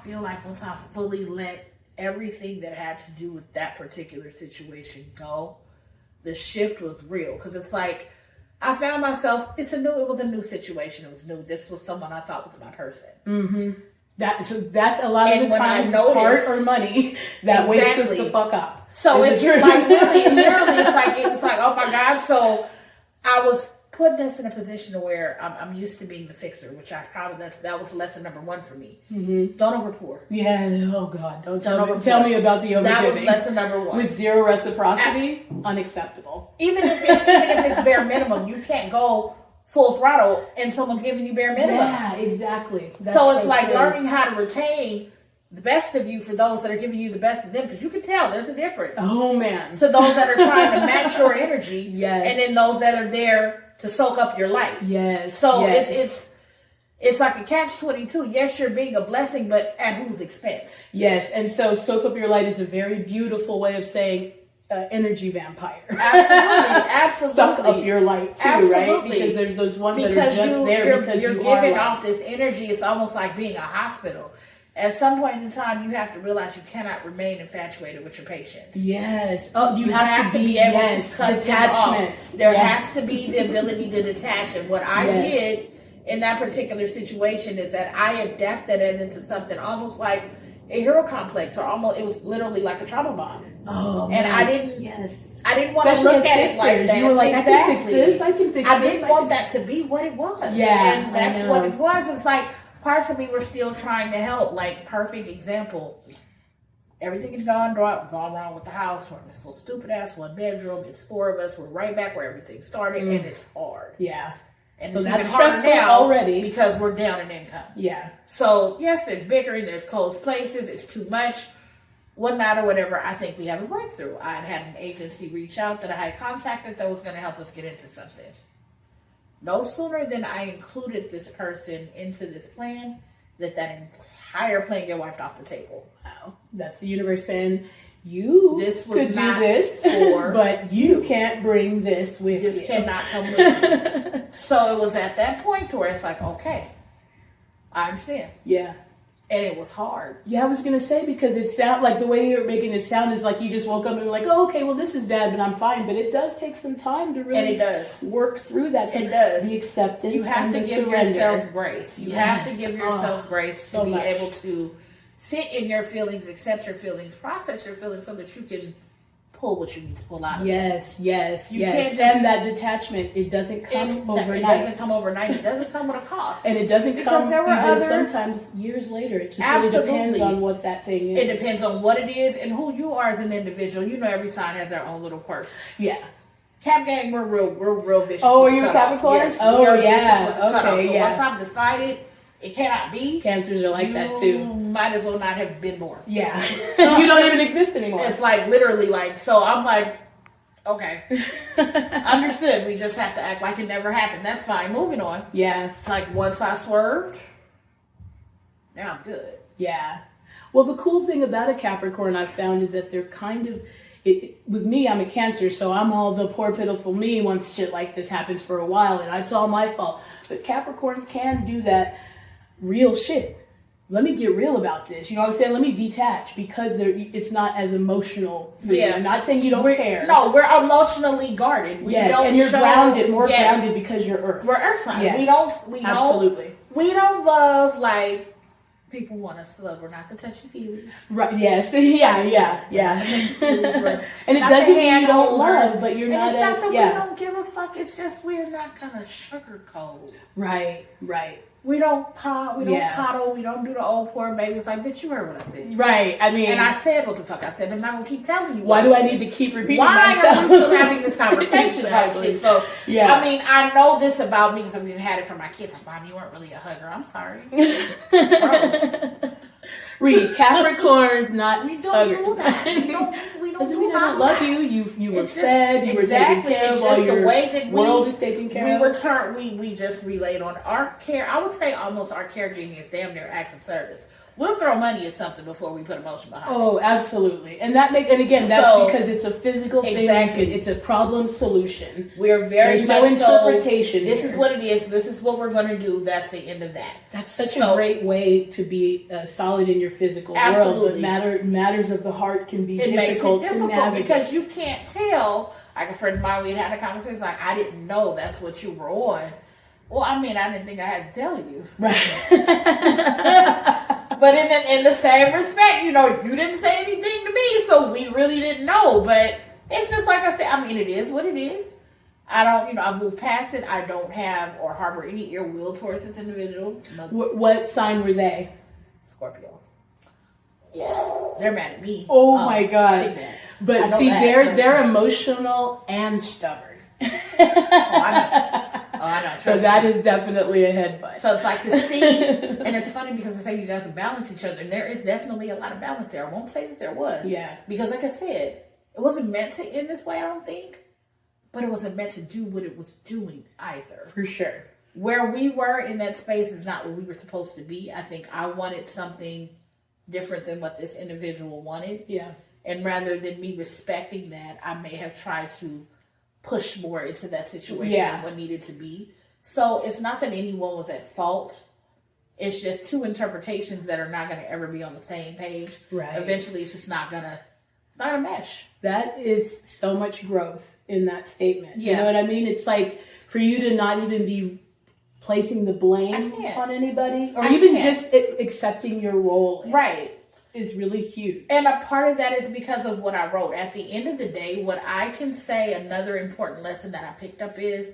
fully let everything that had to do with that particular situation go, the shift was real. Because it's like, I found myself, it was a new situation. It was new. This was someone I thought was my person. Mm-hmm. That's a lot of the times heart or money that wakes us the fuck up. So it's like literally, it's like, oh my God. So I was putting us in a position where I'm used to being the fixer, which that was lesson number one for me. Mm-hmm. Don't overpour. Yeah. Oh God. Don't tell me about the overgiving. That was lesson number one. With zero reciprocity, unacceptable. Even if it's bare minimum, you can't go full throttle and someone's giving you bare minimum. Yeah, exactly. So it's like learning how to retain the best of you for those that are giving you the best of them, because you can tell there's a difference. Oh man. To those that are trying to match your energy, yes, and then those that are there to soak up your light. Yes. So it's like a catch-22. Yes, you're being a blessing, but at whose expense? Yes, and so soak up your light is a very beautiful way of saying energy vampire. Absolutely. Suck up your light too, right? Because there's those ones that are just there because you're giving off this energy. It's almost like being a hospital. At some point in time, you have to realize you cannot remain infatuated with your patients. Yes. Oh, you have to be able to cut detachment. Them off. There has to be the ability to detach. And what I did in that particular situation is that I adapted it into something almost like a hero complex, or almost, it was literally like a trauma bond. Oh, and man. I didn't want Especially to look at it like that. You were like, I can fix this. I can fix this. I didn't want that to be what it was. Yeah, and that's what it was. It's like, parts of me were still trying to help. Like, perfect example. Everything had gone wrong with the house. We're in this little stupid ass one bedroom. It's four of us. We're right back where everything started, and it's hard. Yeah. And so it's that's even harder now already because we're down in income. Yeah. So yes, there's bickering. There's closed places. It's too much. Whatnot or whatever. I think we have a breakthrough. I had an agency reach out that I had contacted that was going to help us get into something. No sooner than I included this person into this plan, that entire plan get wiped off the table. Wow. That's the universe saying, you could do this, but you can't bring this with you. This cannot come with you. So it was at that point where it's like, okay, I understand. Yeah. And it was hard. Yeah, I was going to say, because it sounds like the way you're making it sound is like you just woke up and were like, oh, okay, well, this is bad, but I'm fine. But it does take some time to really work through that. So it does. The acceptance. You have to give yourself grace. You have to give yourself grace to be able to sit in your feelings, accept your feelings, process your feelings so that you can pull what you need to pull out of it. Yes. You can't just, and that detachment, it doesn't come overnight. It doesn't come overnight. It doesn't come with a cost. And it doesn't come there were even sometimes years later. It just really depends on what that thing is. It depends on what it is and who you are as an individual. You know, every sign has their own little quirks. Yeah. Cap gang, we're real vicious. Oh, are you a Capricorn? Yes, oh, yeah. Okay, so yeah. once I've decided it cannot be, Cancers are like that too. You might as well not have been born. Yeah. You don't even exist anymore. It's like literally like, so I'm like, okay. Understood. We just have to act like it never happened. That's fine. Moving on. Yeah. It's like once I swerved, now I'm good. Yeah. Well, the cool thing about a Capricorn I've found is that they're kind of, with me, I'm a Cancer, so I'm all the poor pitiful me once shit like this happens for a while, and it's all my fault. But Capricorns can do that real shit. Let me get real about this. You know what I'm saying? Let me detach because it's not as emotional. Yeah. I'm not saying you don't care. No, we're emotionally guarded. Yes, and you're grounded, grounded because you're Earth. We're Earth signs. Yes. Absolutely. We don't love like people want us to love. We're not the touchy feelies. Right. Yes. Yeah. And it not doesn't mean you don't love, but you're not as we don't give a fuck. It's just we're not gonna sugarcoat. Right. We don't pop, we don't coddle, we don't do the old poor baby. It's like, bitch, you heard what I said. Right, I mean. And I said what the fuck I said. I'm not going to keep telling you. Why do I need to keep repeating myself? Why are we still having this conversation type shit? So, yeah. I mean, I know this about me because I've had it from my kids. Like, Mom, you weren't really a hugger. I'm sorry. Gross. Read, Capricorns, not we don't do that. We don't doesn't do mean I don't love you. You were fed. You were taken care of. While your world is taken care of. We just relayed on our care. I would say almost our caregiving is damn near acts of service. We'll throw money at something before we put emotion behind it. Oh, absolutely. And again, that's because it's a physical thing. Exactly. It's a problem solution. We're very There's no interpretation. This is what it is. This is what we're going to do. That's the end of that. That's such a great way to be solid in your physical absolutely. world. But matters of the heart can be difficult to navigate. Because you can't tell. Like a friend of mine, we had a conversation. Like, I didn't know that's what you were on. Well, I mean, I didn't think I had to tell you. Right. But in the same respect, you didn't say anything to me, so we really didn't know. But it's just like I said, I mean, it is what it is. I don't, I've moved past it. I don't have or harbor any ill will towards this individual. What sign were they? Scorpio. Yeah. They're mad at me. Oh my God. But see, they're emotional and stubborn. I know. So that is definitely a headbutt. So it's like to see, and it's funny because I say you guys will balance each other, and there is definitely a lot of balance there. I won't say that there was. Yeah. Because like I said, it wasn't meant to end this way, I don't think, but it wasn't meant to do what it was doing either. For sure. Where we were in that space is not where we were supposed to be. I think I wanted something different than what this individual wanted. Yeah. And rather than me respecting that, I may have tried to push more into that situation than what needed to be. So it's not that anyone was at fault. It's just two interpretations that are not going to ever be on the same page. Right. Eventually, it's just not gonna mesh. That is so much growth in that statement. Yeah. You know what I mean? It's like for you to not even be placing the blame on anybody, or even just accepting your role. Right. Is really huge. And a part of that is because of what I wrote. At the end of the day, what I can say, another important lesson that I picked up is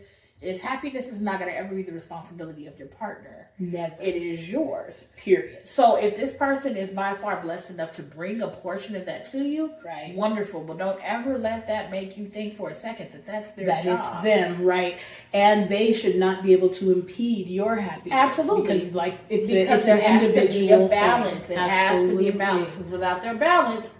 happiness is not going to ever be the responsibility of your partner. Never. It is yours. Period. So if this person is by far blessed enough to bring a portion of that to you, right, wonderful. But don't ever let that make you think for a second that that's their job. That it's them, right? And they should not be able to impede your happiness. Absolutely. Because it's there an has individual to be a balance. thing. It has to be a balance. Because without their balance,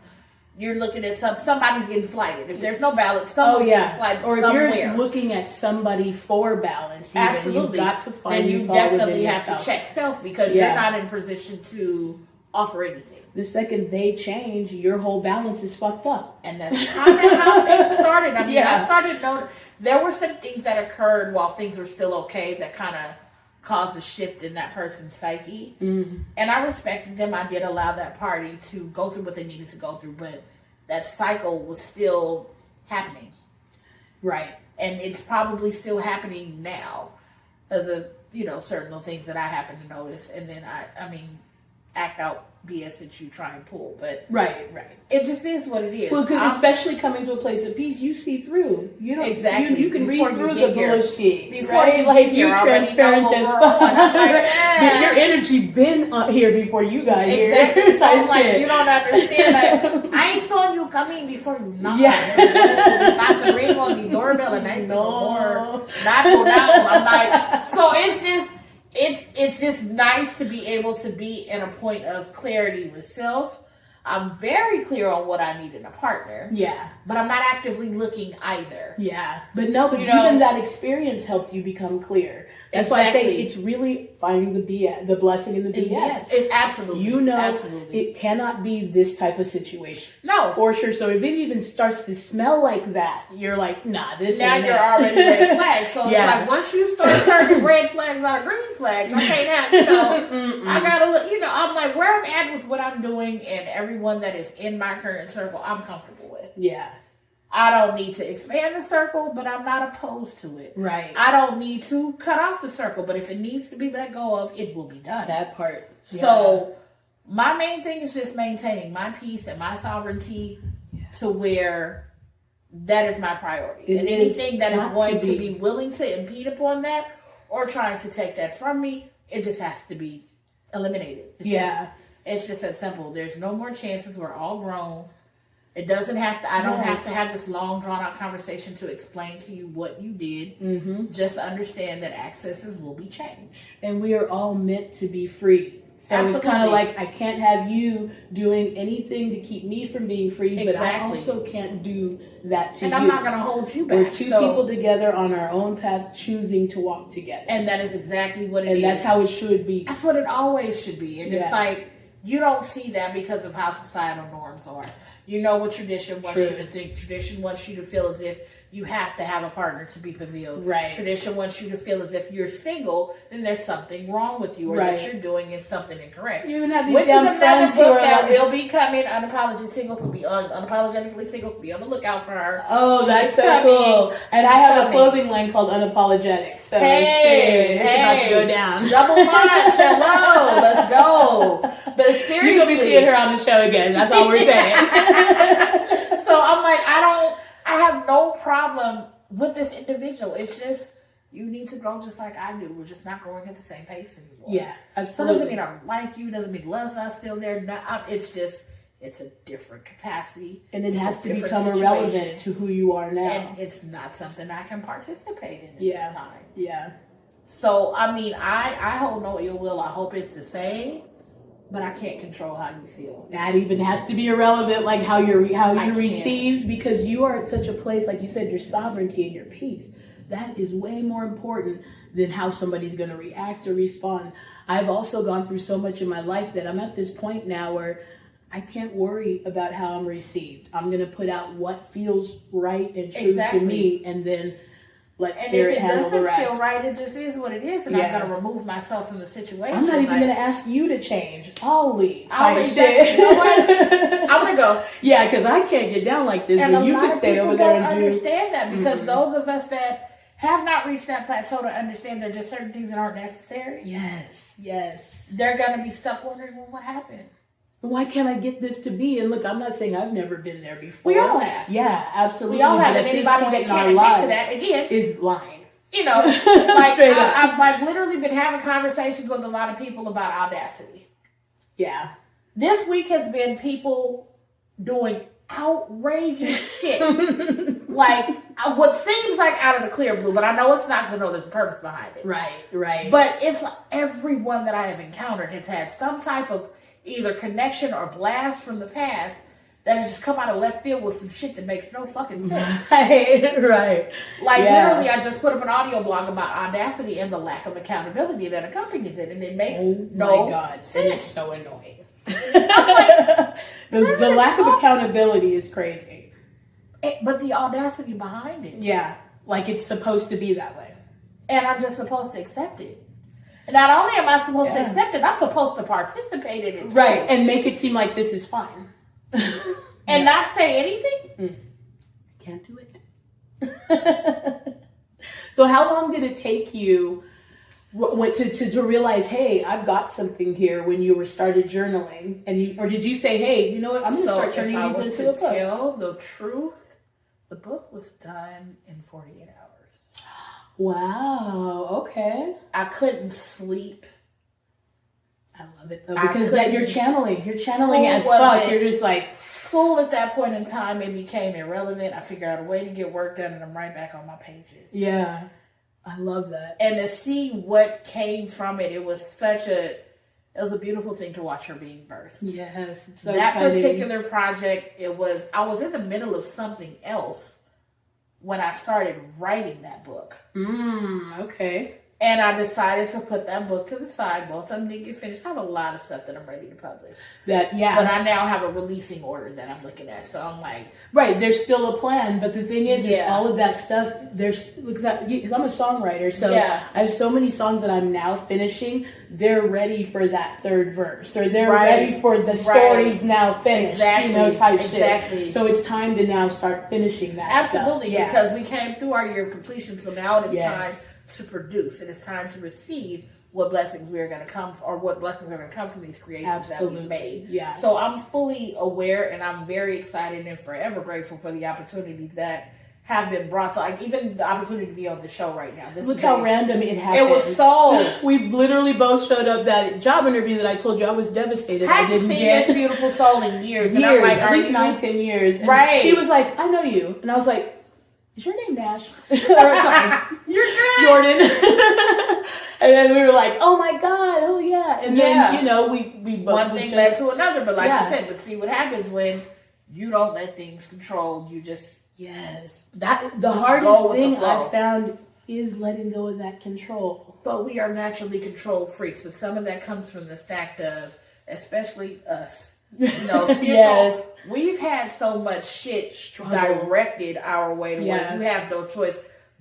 you're looking at somebody's getting slighted. If there's no balance, someone's getting slighted or if somewhere. You're looking at somebody for balance, absolutely, you've got to find. Then you definitely have to check self because you're not in position to offer anything. The second they change, your whole balance is fucked up. And that's kind of how things started. I mean, I started noting there were some things that occurred while things were still okay that kind of caused a shift in that person's psyche. Mm-hmm. And I respected them. I did allow that party to go through what they needed to go through, but that cycle was still happening. Right. And it's probably still happening now as a, certain little things that I happen to notice. And then I mean, act out BS that you try and pull. But right. it just is what it is. Well, because especially coming to a place of peace, you see through. You don't exactly. You can Before read you through get the here. bullshit. Before right? you Like get here, you I already transparent know, as girl, fuck. and I'm like, yeah. Your energy been here before you got exactly. here. So I'm like, Shit. you don't understand that. I ain't saw you coming before you knock. Yeah. Not the ring on the doorbell and I said no more. Not go down. I'm like, so it's just nice to be able to be in a point of clarity with self. I'm very clear on what I need in a partner. Yeah. But I'm not actively looking either. Yeah. But even that experience helped you become clear. That's why I say it's really finding the blessing in the BS. Yes, it absolutely. Absolutely. It cannot be this type of situation. No. For sure. So if it even starts to smell like that, you're like, nah, this now ain't you're it. already red flags. So it's like once you start turning red flags out of green flags, I can't have, I gotta look, I'm like, where I'm at with what I'm doing and everyone that is in my current circle, I'm comfortable with. Yeah. I don't need to expand the circle, but I'm not opposed to it. Right. I don't need to cut off the circle, but if it needs to be let go of, it will be done. That part. Yeah. So my main thing is just maintaining my peace and my sovereignty to where that is my priority. And anything that is going to be willing to impede upon that or trying to take that from me, it just has to be eliminated. It's just that simple. There's no more chances. We're all grown. It doesn't have to, I don't have to have this long drawn out conversation to explain to you what you did. Mm-hmm. Just understand that accesses will be changed. And we are all meant to be free. So it's kind of like, I can't have you doing anything to keep me from being free, but I also can't do that to you. And I'm not going to hold you back. We're two people together on our own path, choosing to walk together. And that is exactly what it is. And that's how it should be. That's what it always should be. And it's like, you don't see that because of how societal norms are. You know what tradition wants you to think. Tradition wants you to feel as if you have to have a partner to be fulfilled. Right. Tradition wants you to feel as if you're single, then there's something wrong with you, or that you're doing is something incorrect. You even have these Which is another book that will be coming. Unapologetically Single, be on the lookout for her. Oh, that's so cool. And I have a clothing line called Unapologetic. So it's about to go down. Double lunch. Hello. Let's go. But seriously, you're gonna be seeing her on the show again. That's all we're saying. So I'm like, I have no problem with this individual. It's just, you need to grow just like I do. We're just not growing at the same pace anymore. Yeah, absolutely. So it doesn't mean I don't like you. Doesn't mean love's not still there. It's just, it's a different capacity. And it has to become irrelevant to who you are now. And it's not something I can participate in at this time. Yeah. So, I mean, I hold no ill will. I hope it's the same. But I can't control how you feel. That even has to be irrelevant, like how you're received, because you are at such a place, like you said, your sovereignty and your peace. That is way more important than how somebody's going to react or respond. I've also gone through so much in my life that I'm at this point now where I can't worry about how I'm received. I'm going to put out what feels right and true to me, and then let spirit handle the rest. And if it doesn't feel right, it just is what it is, and I'm going to remove myself from the situation. I'm not even going to ask you to change. I'll leave. You know what? I'm going to go. Yeah, because I can't get down like this, and you can stay over there and do. I understand that, because those of us that have not reached that plateau to understand there are just certain things that aren't necessary. Yes. They're going to be stuck wondering, well, what happened? Why can't I get this to be? And look, I'm not saying I've never been there before. We all have. Yeah, absolutely. We all have. And anybody that can't admit to that, again, is lying. Like, I've like literally been having conversations with a lot of people about audacity. Yeah. This week has been people doing outrageous shit. Like, what seems like out of the clear blue, but I know it's not, because I know there's a purpose behind it. Right. But it's like everyone that I have encountered has had some type of either connection or blast from the past that has just come out of left field with some shit that makes no fucking sense. Right. Like, literally, I just put up an audio blog about audacity and the lack of accountability that accompanies it, and it makes no sense. And it's so annoying. The lack of accountability is crazy. But the audacity behind it. Yeah. Like, it's supposed to be that way. And I'm just supposed to accept it. And not only am I supposed to accept it, I'm supposed to participate in it too. Right, and make it seem like this is fine. And not say anything? Can't do it. So how long did it take you To realize, hey, I've got something here when you started journaling, or did you say, hey, you know what, I'm going to start turning these into a book? Tell the truth, the book was done in 48 hours. Wow. Okay. I couldn't sleep. I love it though, because that you're channeling as fuck. You're just like, school at that point in time, it became irrelevant. I figured out a way to get work done, and I'm right back on my pages. Yeah. I love that. And to see what came from it, it was a beautiful thing to watch her being birthed. Yes. It's so that exciting. particular project, I was in the middle of something else when I started writing that book. Okay. And I decided to put that book to the side. Both of them didn't get finished. I have a lot of stuff that I'm ready to publish. But I now have a releasing order that I'm looking at. So I'm like... Right, there's still a plan. But the thing is all of that stuff, because I'm a songwriter. So I have so many songs that I'm now finishing. They're ready for that third verse. Or they're ready for the stories now finished. Exactly. Type shit. So it's time to now start finishing that Absolutely. stuff. Because we came through our year of completion. So now it's time to produce. It is time to receive what blessings we are going to come, or what blessings are going to come from these creations that we made. Yeah. So I'm fully aware, and I'm very excited and forever grateful for the opportunities that have been brought to, like, even the opportunity to be on the show right now. Look how random it happened. It was so... We literally both showed up that job interview that I told you I was devastated. I hadn't seen this beautiful soul in years. And I'm like, at least 9-10 years. And right. She was like, I know you. And I was like, is your name Nash? You're good. Jordynn. And then we were like, oh my God, oh yeah. And then, we both... One thing led to another, but like I said, but see what happens when you don't let things control, you just... Yes. The hardest thing I found is letting go of that control. But we are naturally control freaks, but some of that comes from the fact of, especially us, yes. We've had so much shit directed our way to where you have no choice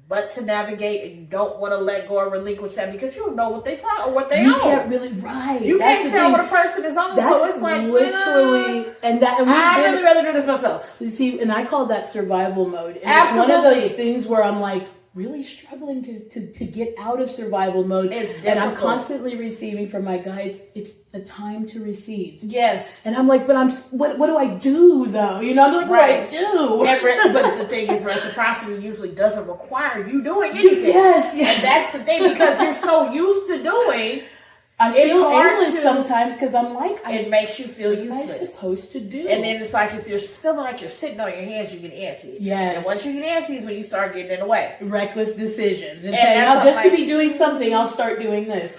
but to navigate, and you don't want to let go or relinquish that because you don't know what they thought or what they own. You can't really, right. You can't tell what a person is on, so it's like, literally, I'd really rather do this myself. See, and I call that survival mode. And Absolutely. It's one of those things where I'm like, really struggling to get out of survival mode. It's difficult. And I'm constantly receiving from my guides, it's the time to receive. Yes. And I'm like, but what do I do though? I'm like, what do I do? But the thing is, reciprocity usually doesn't require you doing anything. Yes. And that's the thing, because you're so used to doing. I feel aimless sometimes because I'm like, it makes you feel useless. What am I supposed to do? And then it's like, if you're feeling like you're sitting on your hands, you get antsy. Yes. And once you get antsy is when you start getting in the way. Reckless decisions. And saying, just to be doing something, I'll start doing this.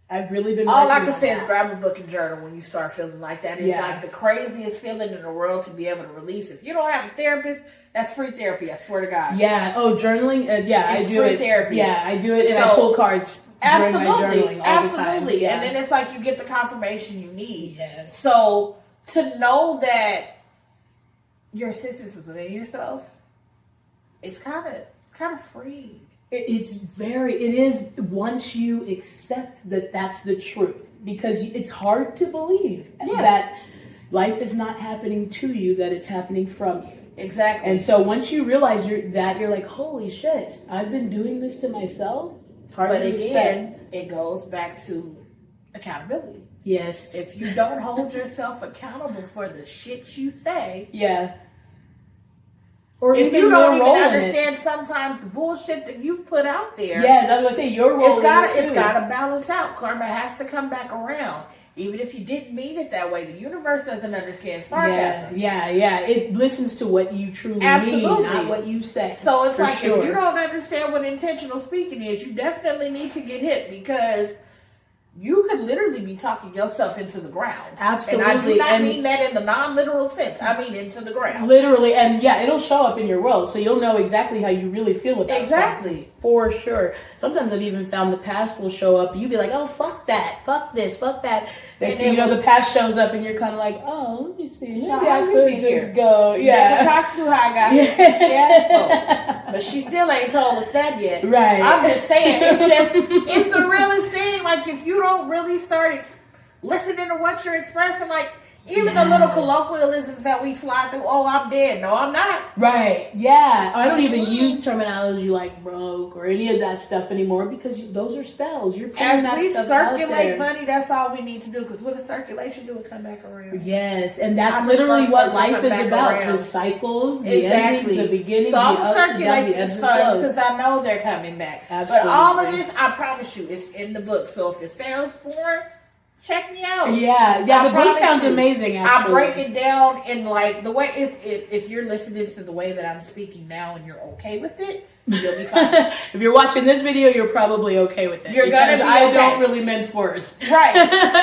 I've really been all I can say is grab a book and journal when you start feeling like that. It's like the craziest feeling in the world to be able to release. If you don't have a therapist, that's free therapy, I swear to God. Yeah. Oh, journaling? I do it. Free therapy. Yeah, I do it, and I pull cards. Absolutely. Absolutely. Yeah. And then it's like you get the confirmation you need. Yes. So to know that your assistance is within yourself, it's kind of freeing. It is once you accept that that's the truth, because it's hard to believe that life is not happening to you, that it's happening from you. Exactly. And so once you realize you're like, holy shit, I've been doing this to myself. It's hard but to again, it goes back to accountability. Yes. If you don't hold yourself accountable for the shit you say. Yeah. Or if you don't even understand sometimes the bullshit that you've put out there. Yeah, that's what I say. Your role it's gotta balance out. Karma has to come back around. Even if you didn't mean it that way, the universe doesn't understand sarcasm. Yeah. It listens to what you truly mean, not what you say. So it's like, if you don't understand what intentional speaking is, you definitely need to get hit, because you could literally be talking yourself into the ground. Absolutely. And I do not mean that in the non-literal sense. I mean into the ground. Literally. And it'll show up in your world. So you'll know exactly how you really feel about something. For sure. Sometimes I've even found the past will show up and you'll be like, oh, fuck that. Fuck this. Fuck that. Next thing you know, the past shows up and you're kind of like, oh, let me see. Maybe I could just go. Yeah. Talk to how I got here. But she still ain't told us that yet. Right. I'm just saying, it's the realest thing. Like, if you don't really start listening to what you're expressing, like, Even the little colloquialisms that we slide through. Oh, I'm dead. No, I'm not. Right. Yeah. I don't even use terminology like broke or any of that stuff anymore because those are spells. You're putting As that we stuff out there. circulate money, that's all we need to do. Because what does circulation do? It come back around. Yes, and that's I literally prefer what to life come is back about. around. The cycles, the Exactly. endings, the beginnings, So I'm the gonna ups and circulate downs, the these ebbs and funds flows. because I know they're coming back. Absolutely. But all of this, I promise you, it's in the book. So if it sounds foreign, check me out. Yeah, I the book promise sounds you, amazing, I actually. break it down in like the way if you're listening to the way that I'm speaking now and you're okay with it, you'll be fine. If you're watching this video, you're probably okay with it. You're gonna be I okay. don't really mince words. Right.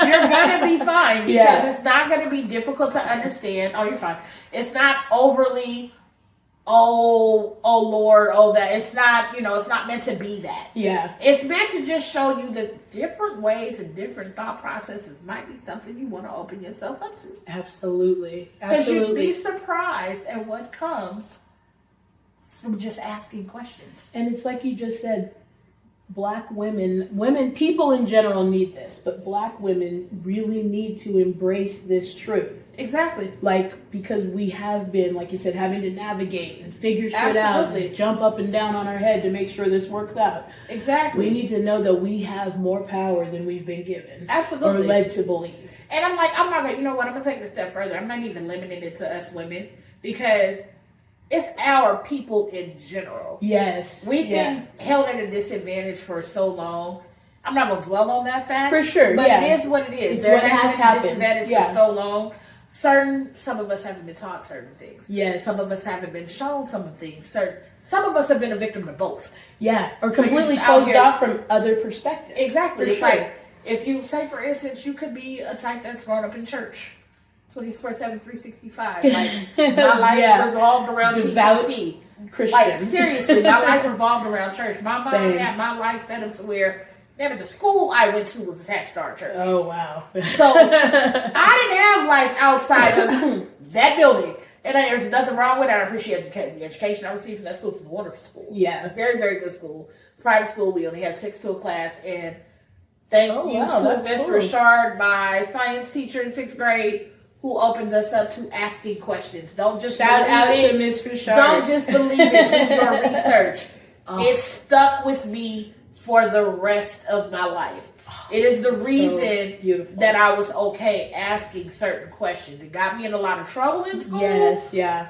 You're gonna be fine because Yeah. it's not gonna be difficult to understand. Oh, you're fine. It's not overly oh Lord, oh that. It's not, it's not meant to be that. Yeah. It's meant to just show you that different ways and different thought processes might be something you want to open yourself up to. Absolutely. Because you'd Absolutely. be surprised at what comes from just asking questions. And it's like you just said, Black women, people in general need this, but Black women really need to embrace this truth. Exactly. Like, because we have been, like you said, having to navigate and figure shit out Absolutely. and jump up and down on our head to make sure this works out. Exactly. We need to know that we have more power than we've been given. Absolutely. Or led to believe. And I'm like, I'm not gonna, you know what, I'm gonna take it a step further. I'm not even limiting it to us women because it's our people in general. Yes. We've been held at a disadvantage for so long. I'm not gonna dwell on that fact. For sure, But yeah. it is what it is. It's There what has has been happened. disadvantage Yeah. for so long. Some of us haven't been taught certain things. Yes. Some of us haven't been shown some things. Some of us have been a victim of both. Yeah. Or So you're completely just out closed here- off from other perspectives. Exactly. For It's sure. like, if you say, for instance, you could be a type that's grown up in church. 24/7, 365. Like, my life Yeah. revolved around Devout CCT. Christian. Like, seriously, my life revolved around church. My mom Same. had my life set up to where, never the school I went to was attached to our church. Oh, wow. So, I didn't have life outside of that building. And there's nothing wrong with it. I appreciate the education I received from that school. It's a wonderful school. Yeah. A very, very good school. It's a private school. We only had 6 to a class. And thank you wow, to that's Miss cool. Richard, my science teacher in 6th grade, who opened us up to asking questions. Don't just Shout out believe to it. Miss Richard. Don't just believe it. Do your research. Oh. It stuck with me for the rest of my life. It is the reason beautiful. that I was okay asking certain questions. It got me in a lot of trouble in school. Yes, yeah.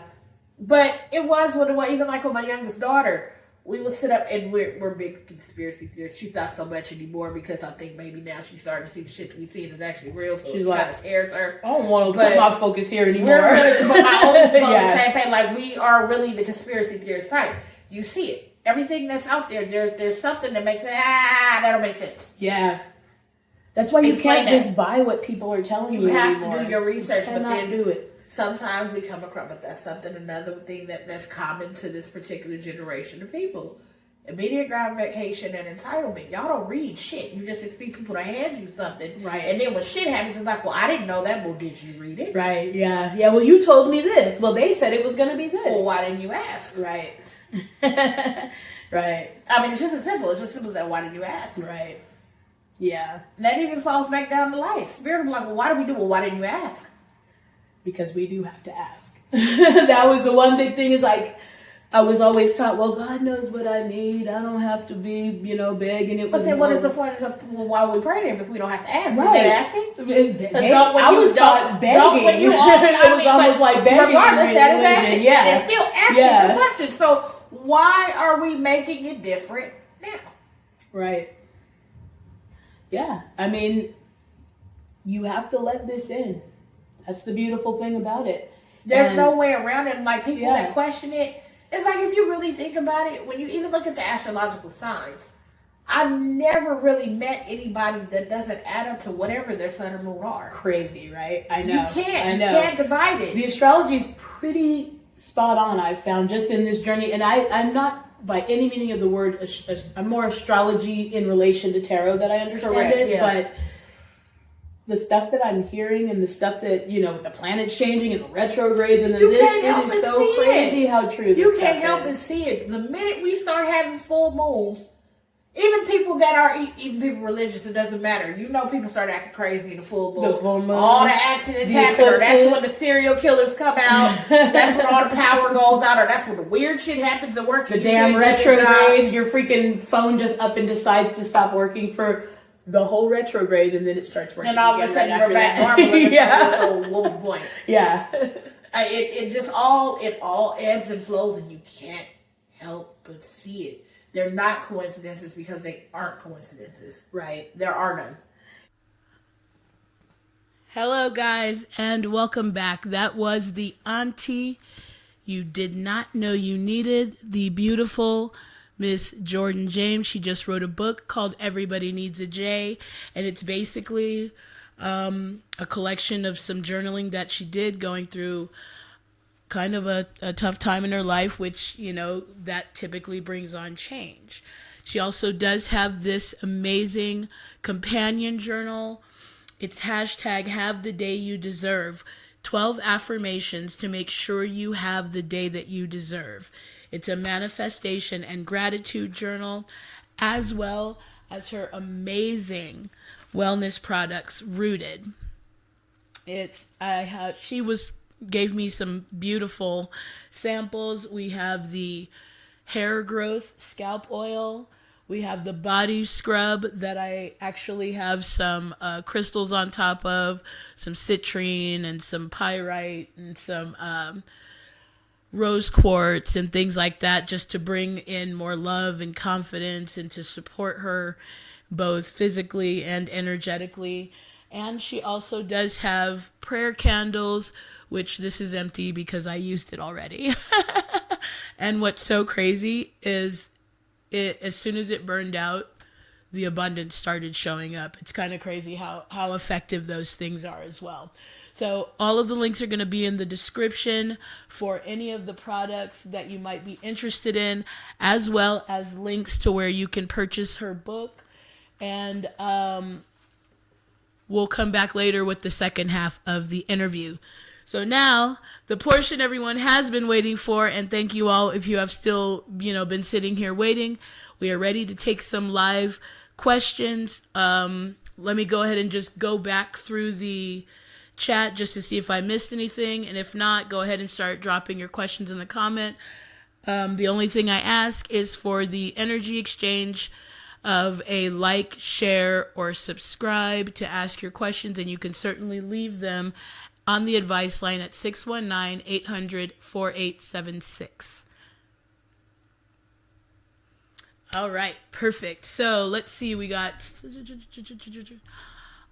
But it was what it was. Even like with my youngest daughter, we would sit up and we're big conspiracy theorists. She's not so much anymore because I think maybe now she's starting to see the shit that we see is actually real. So She's it like, kind of scares her. I don't want to But put my focus here anymore. We're really, but my oldest is on Yeah. the same page. Like, we are really the conspiracy theorist type. You see it. Everything that's out there, there's something that makes it, that don't make sense. Yeah. That's why you Explain can't that. just buy what people are telling you You have anymore. to do your research, You but cannot then do it. sometimes we come across, but that's another thing that's common to this particular generation of people. Immediate gratification and entitlement. Y'all don't read shit. You just expect people to hand you something. Right. And then when shit happens, it's like, well, I didn't know that. Well, did you read it? Right, yeah. Yeah, well, you told me this. Well, they said it was going to be this. Well, why didn't you ask? Right. Right. I mean, it's just as simple. It's just simple as that. Why did you ask? Right. Yeah. And that even falls back down to life. Spirit will be like, well, why did we do it? Well, why didn't you ask? Because we do have to ask. That was the one big thing is like, I was always taught, well, God knows what I need. I don't have to be, begging. It But was then what more- is the point of, well, why would we pray to him if we don't have to ask? Right. Is that asking? Hey, Don't when I you was don't- taught begging. don't when you all- It I was mean, almost but like begging. regardless, that is religion. asking. Yeah. It's still asking Yeah. the question. So why are we making it different now? Right. Yeah. I mean, you have to let this in. That's the beautiful thing about it. There's And- no way around it. Like, people Yeah. that question it, it's like, if you really think about it, when you even look at the astrological signs, I've never really met anybody that doesn't add up to whatever their sun or moon are. Crazy, right? I know. You can't. I You know. can't divide it. The astrology is pretty spot on, I've found, just in this journey. And I'm not, by any meaning of the word, I'm more astrology in relation to tarot that I understand Correct, it. yeah. But the stuff that I'm hearing and the stuff that, with the planets changing and the retrogrades and You this, can't help it but is so see crazy it. how true this You stuff can't help is. but see it. The minute we start having full moons, Even people that are, even people religious, it doesn't matter. You know, people start acting crazy in the full moon. The full moon. All the accidents happen, or that's when the serial killers come out. That's when all the power goes out, or that's when the weird shit happens at work. The damn retrograde, your freaking phone just up and decides to stop working for the whole retrograde, and then it starts working. And all of a sudden you're back normal. And yeah. So what was the point? Yeah. It just all ebbs and flows, and you can't help but see it. They're not coincidences because they aren't coincidences. Right. There are none. Hello, guys, and welcome back. That was the auntie you did not know you needed, the beautiful Miss Jordynn James. She just wrote a book called Everybody Needs a J, and it's basically a collection of some journaling that she did going through kind of a tough time in her life, which, you know, that typically brings on change. She also does have this amazing companion journal. It's hashtag have the day you deserve. 12 affirmations to make sure you have the day that you deserve. It's a manifestation and gratitude journal, as well as her amazing wellness products, Rooted. Gave me some beautiful samples. We have the hair growth scalp oil. We have the body scrub that I actually have some crystals on top of, some citrine and some pyrite and some rose quartz and things like that, just to bring in more love and confidence and to support her both physically and energetically. And she also does have prayer candles, which this is empty because I used it already. And what's so crazy is as soon as it burned out, the abundance started showing up. It's kind of crazy how effective those things are as well. So all of the links are going to be in the description for any of the products that you might be interested in, as well as links to where you can purchase her book. And we'll come back later with the second half of the interview. So now, the portion everyone has been waiting for, and thank you all if you have still, been sitting here waiting. We are ready to take some live questions. Let me go ahead and just go back through the chat just to see if I missed anything. And if not, go ahead and start dropping your questions in the comment. The only thing I ask is for the energy exchange of a like, share, or subscribe to ask your questions, and you can certainly leave them on the advice line at 619-800-4876. All right, perfect. So let's see, we got...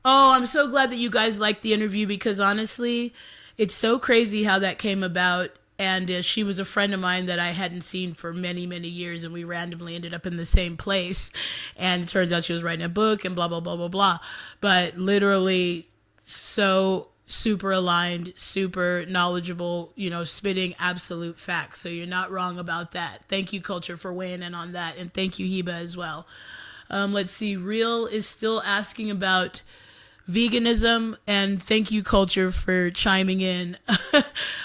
Oh, I'm so glad that you guys liked the interview, because honestly, it's so crazy how that came about. And she was a friend of mine that I hadn't seen for many, many years, and we randomly ended up in the same place. And it turns out she was writing a book and blah, blah, blah, blah, blah. But literally so super aligned, super knowledgeable, spitting absolute facts. So you're not wrong about that. Thank you, Culture, for weighing in on that. And thank you, Heba, as well. Let's see. Real is still asking about veganism, and thank you, Culture, for chiming in.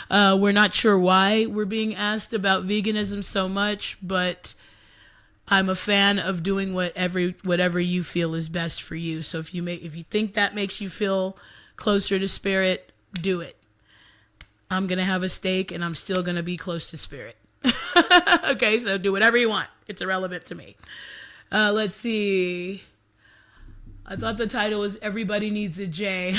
We're not sure why we're being asked about veganism so much, but I'm a fan of doing whatever you feel is best for you. So if you think that makes you feel closer to spirit, do it. I'm gonna have a steak, and I'm still gonna be close to spirit. Okay, so do whatever you want. It's irrelevant to me. Let's see. I thought the title was Everybody Needs a J.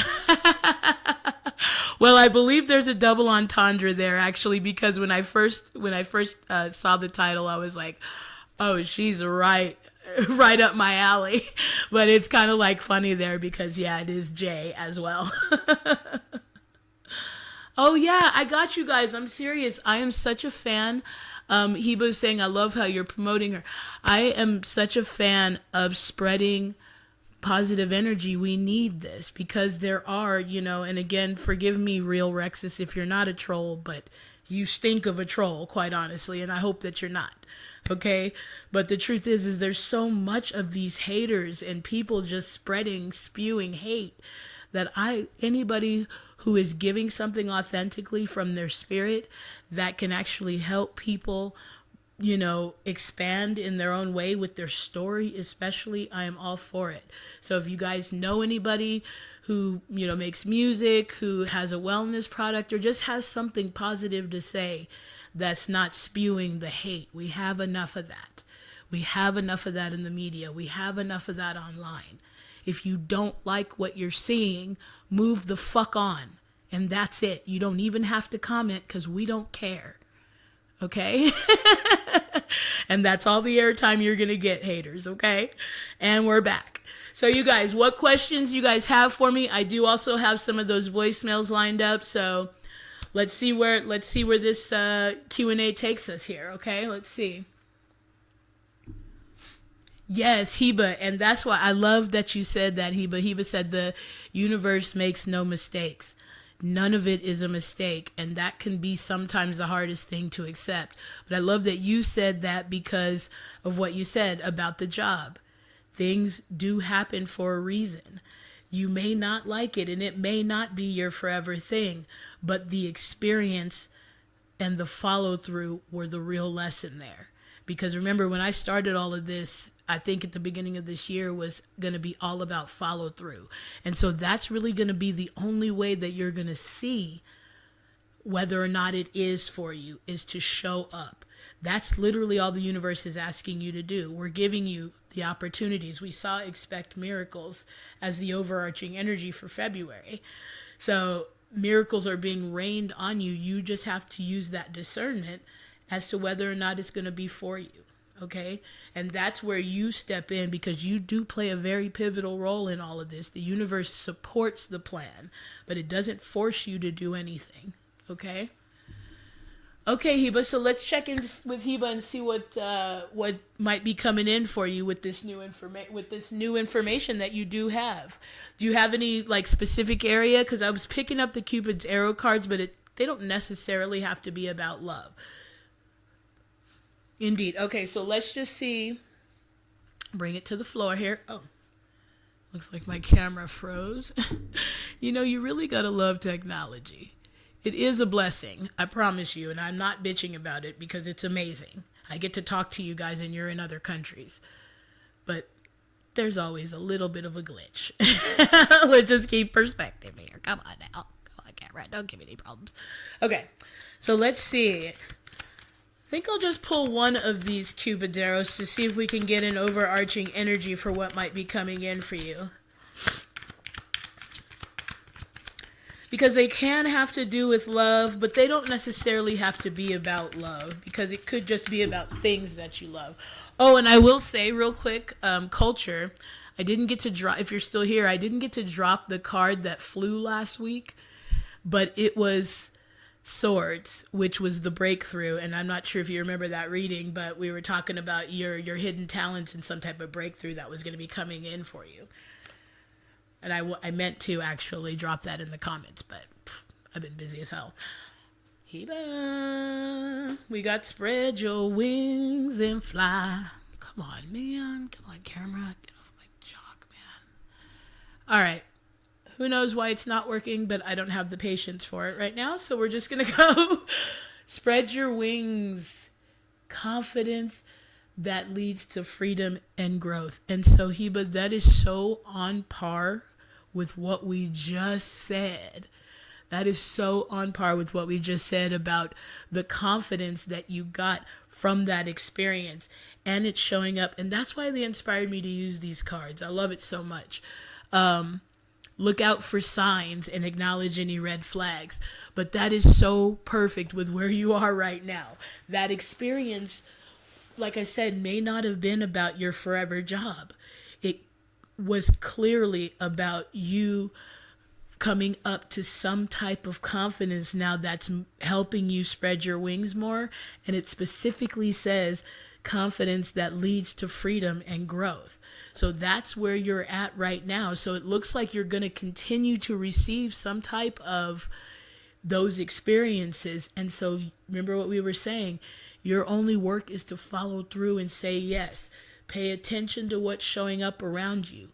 Well, I believe there's a double entendre there, actually, because when I first saw the title, I was like, oh, she's right up my alley. But it's kind of like funny there because, yeah, it is J as well. Oh, yeah, I got you guys. I'm serious. I am such a fan. Heba's saying, I love how you're promoting her. I am such a fan of spreading positive energy. We need this because there are, and again, forgive me, Real Rexus, if you're not a troll, but you stink of a troll, quite honestly, and I hope that you're not. Okay? But the truth is there's so much of these haters and people just spewing hate that anybody who is giving something authentically from their spirit that can actually help people expand in their own way with their story, especially, I am all for it. So if you guys know anybody who, makes music, who has a wellness product, or just has something positive to say that's not spewing the hate, we have enough of that. We have enough of that in the media. We have enough of that online. If you don't like what you're seeing, move the fuck on. And that's it. You don't even have to comment because we don't care. Okay? And that's all the airtime you're going to get, haters, okay? And we're back. So you guys, what questions you guys have for me? I do also have some of those voicemails lined up, so let's see where this Q&A takes us here, okay? Let's see. Yes, Heba, and that's why I love that you said that, Heba. Heba said the universe makes no mistakes. None of it is a mistake, and that can be sometimes the hardest thing to accept. But I love that you said that because of what you said about the job. Things do happen for a reason. You may not like it, and it may not be your forever thing, but the experience and the follow-through were the real lesson there. Because remember, when I started all of this, I think at the beginning of this year was going to be all about follow through. And so that's really going to be the only way that you're going to see whether or not it is for you, is to show up. That's literally all the universe is asking you to do. We're giving you the opportunities. We saw expect miracles as the overarching energy for February. So miracles are being rained on you. You just have to use that discernment as to whether or not it's going to be for you, okay? And that's where you step in, because you do play a very pivotal role in all of this. The universe supports the plan, but it doesn't force you to do anything, okay? Okay, Heba, so let's check in with Heba and see what might be coming in for you with this new information that you do have. Do you have any specific area? Because I was picking up the Cupid's arrow cards, but they don't necessarily have to be about love. Indeed. Okay, so let's just see. Bring it to the floor here. Oh, looks like my camera froze. You really got to love technology. It is a blessing, I promise you, and I'm not bitching about it because it's amazing. I get to talk to you guys and you're in other countries. But there's always a little bit of a glitch. Let's just keep perspective here. Come on now. Come on, camera. Don't give me any problems. Okay, so let's see. I think I'll just pull one of these Cupid's arrows to see if we can get an overarching energy for what might be coming in for you. Because they can have to do with love, but they don't necessarily have to be about love, because it could just be about things that you love. Oh, and I will say real quick, culture, I didn't get to drop, if you're still here, I didn't get to drop the card that flew last week, but it was Swords, which was the breakthrough. And I'm not sure if you remember that reading, but we were talking about your hidden talents and some type of breakthrough that was going to be coming in for you. And I meant to actually drop that in the comments, but I've been busy as hell. Heba, we got spread your wings and fly. Come on, man. Come on, camera. Get off my jock, man. All right. Who knows why it's not working, but I don't have the patience for it right now. So we're just going to go spread your wings. Confidence that leads to freedom and growth. And so, Heba, that is so on par with what we just said. That is so on par with what we just said about the confidence that you got from that experience. And it's showing up. And that's why they inspired me to use these cards. I love it so much. Look out for signs and acknowledge any red flags. But that is so perfect with where you are right now. That experience, like I said, may not have been about your forever job. It was clearly about you coming up to some type of confidence now that's helping you spread your wings more. And it specifically says confidence that leads to freedom and growth. So that's where you're at right now. So it looks like you're going to continue to receive some type of those experiences. And so remember what we were saying, your only work is to follow through and say yes. Pay attention to what's showing up around you.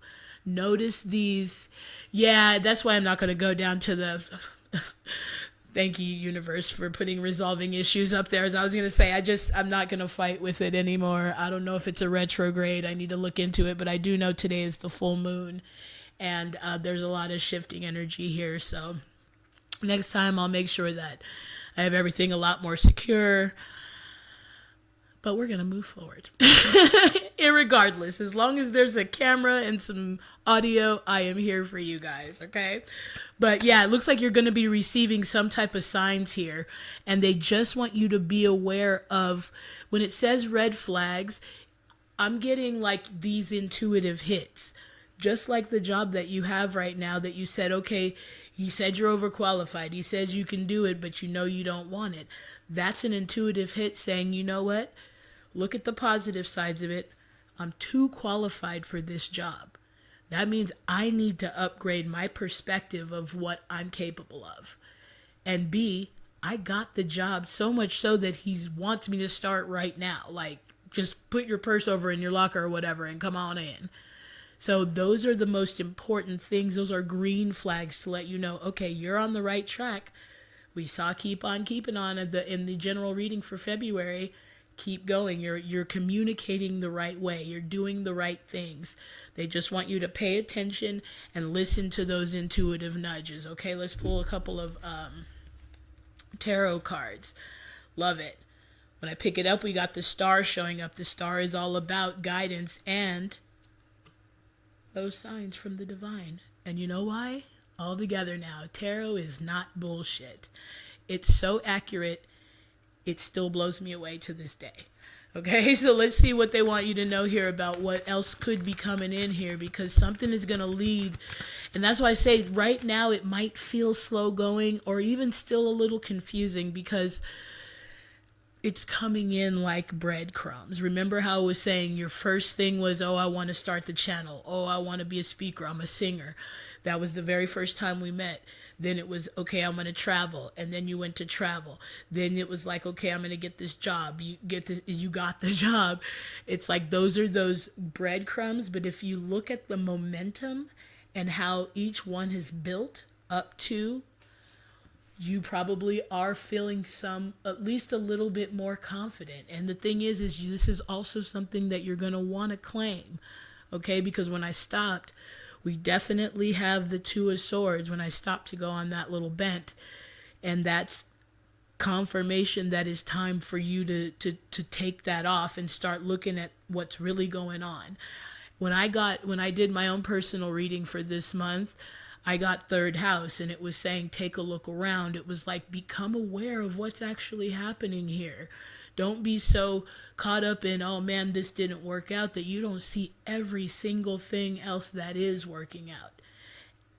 Notice these. Yeah, that's why I'm not going to go down to Thank you, universe, for putting resolving issues up there. As I was going to say, I'm not going to fight with it anymore. I don't know if it's a retrograde. I need to look into it, but I do know today is the full moon, and there's a lot of shifting energy here. So next time I'll make sure that I have everything a lot more secure. But we're going to move forward. Irregardless, as long as there's a camera and some audio, I am here for you guys, okay? But yeah, it looks like you're going to be receiving some type of signs here. And they just want you to be aware of, when it says red flags, I'm getting like these intuitive hits. Just like the job that you have right now that you said, okay, he said you're overqualified. He says you can do it, but you know you don't want it. That's an intuitive hit saying, you know what? Look at the positive sides of it. I'm too qualified for this job. That means I need to upgrade my perspective of what I'm capable of. And B, I got the job so much so that he wants me to start right now. Like, just put your purse over in your locker or whatever and come on in. So those are the most important things. Those are green flags to let you know, okay, you're on the right track. We saw keep on keeping on in the general reading for February. Keep going. You're communicating the right way. You're doing the right things. They just want you to pay attention and listen to those intuitive nudges. Okay, let's pull a couple of tarot cards. Love it. When I pick it up, we got the star showing up. The star is all about guidance and those signs from the divine. And you know why? All together now. Tarot is not bullshit. It's so accurate. It still blows me away to this day. Okay, so let's see what they want you to know here about what else could be coming in here, because something is going to lead. And that's why I say right now it might feel slow going or even still a little confusing because it's coming in like breadcrumbs. Remember how I was saying your first thing was, oh, I want to start the channel. Oh, I want to be a speaker. I'm a singer. That was the very first time we met. Then it was, okay, I'm going to travel. And then you went to travel. Then it was like, okay, I'm going to get this job. You got the job. It's like those are those breadcrumbs. But if you look at the momentum and how each one has built up to, you probably are feeling at least a little bit more confident. And the thing is this is also something that you're going to want to claim. Okay, because when I stopped, we definitely have the Two of Swords when I stopped to go on that little bent. And that's confirmation that it's time for you to take that off and start looking at what's really going on. When I did my own personal reading for this month, I got third house and it was saying, take a look around. It was like, become aware of what's actually happening here. Don't be so caught up in, oh man, this didn't work out, that you don't see every single thing else that is working out.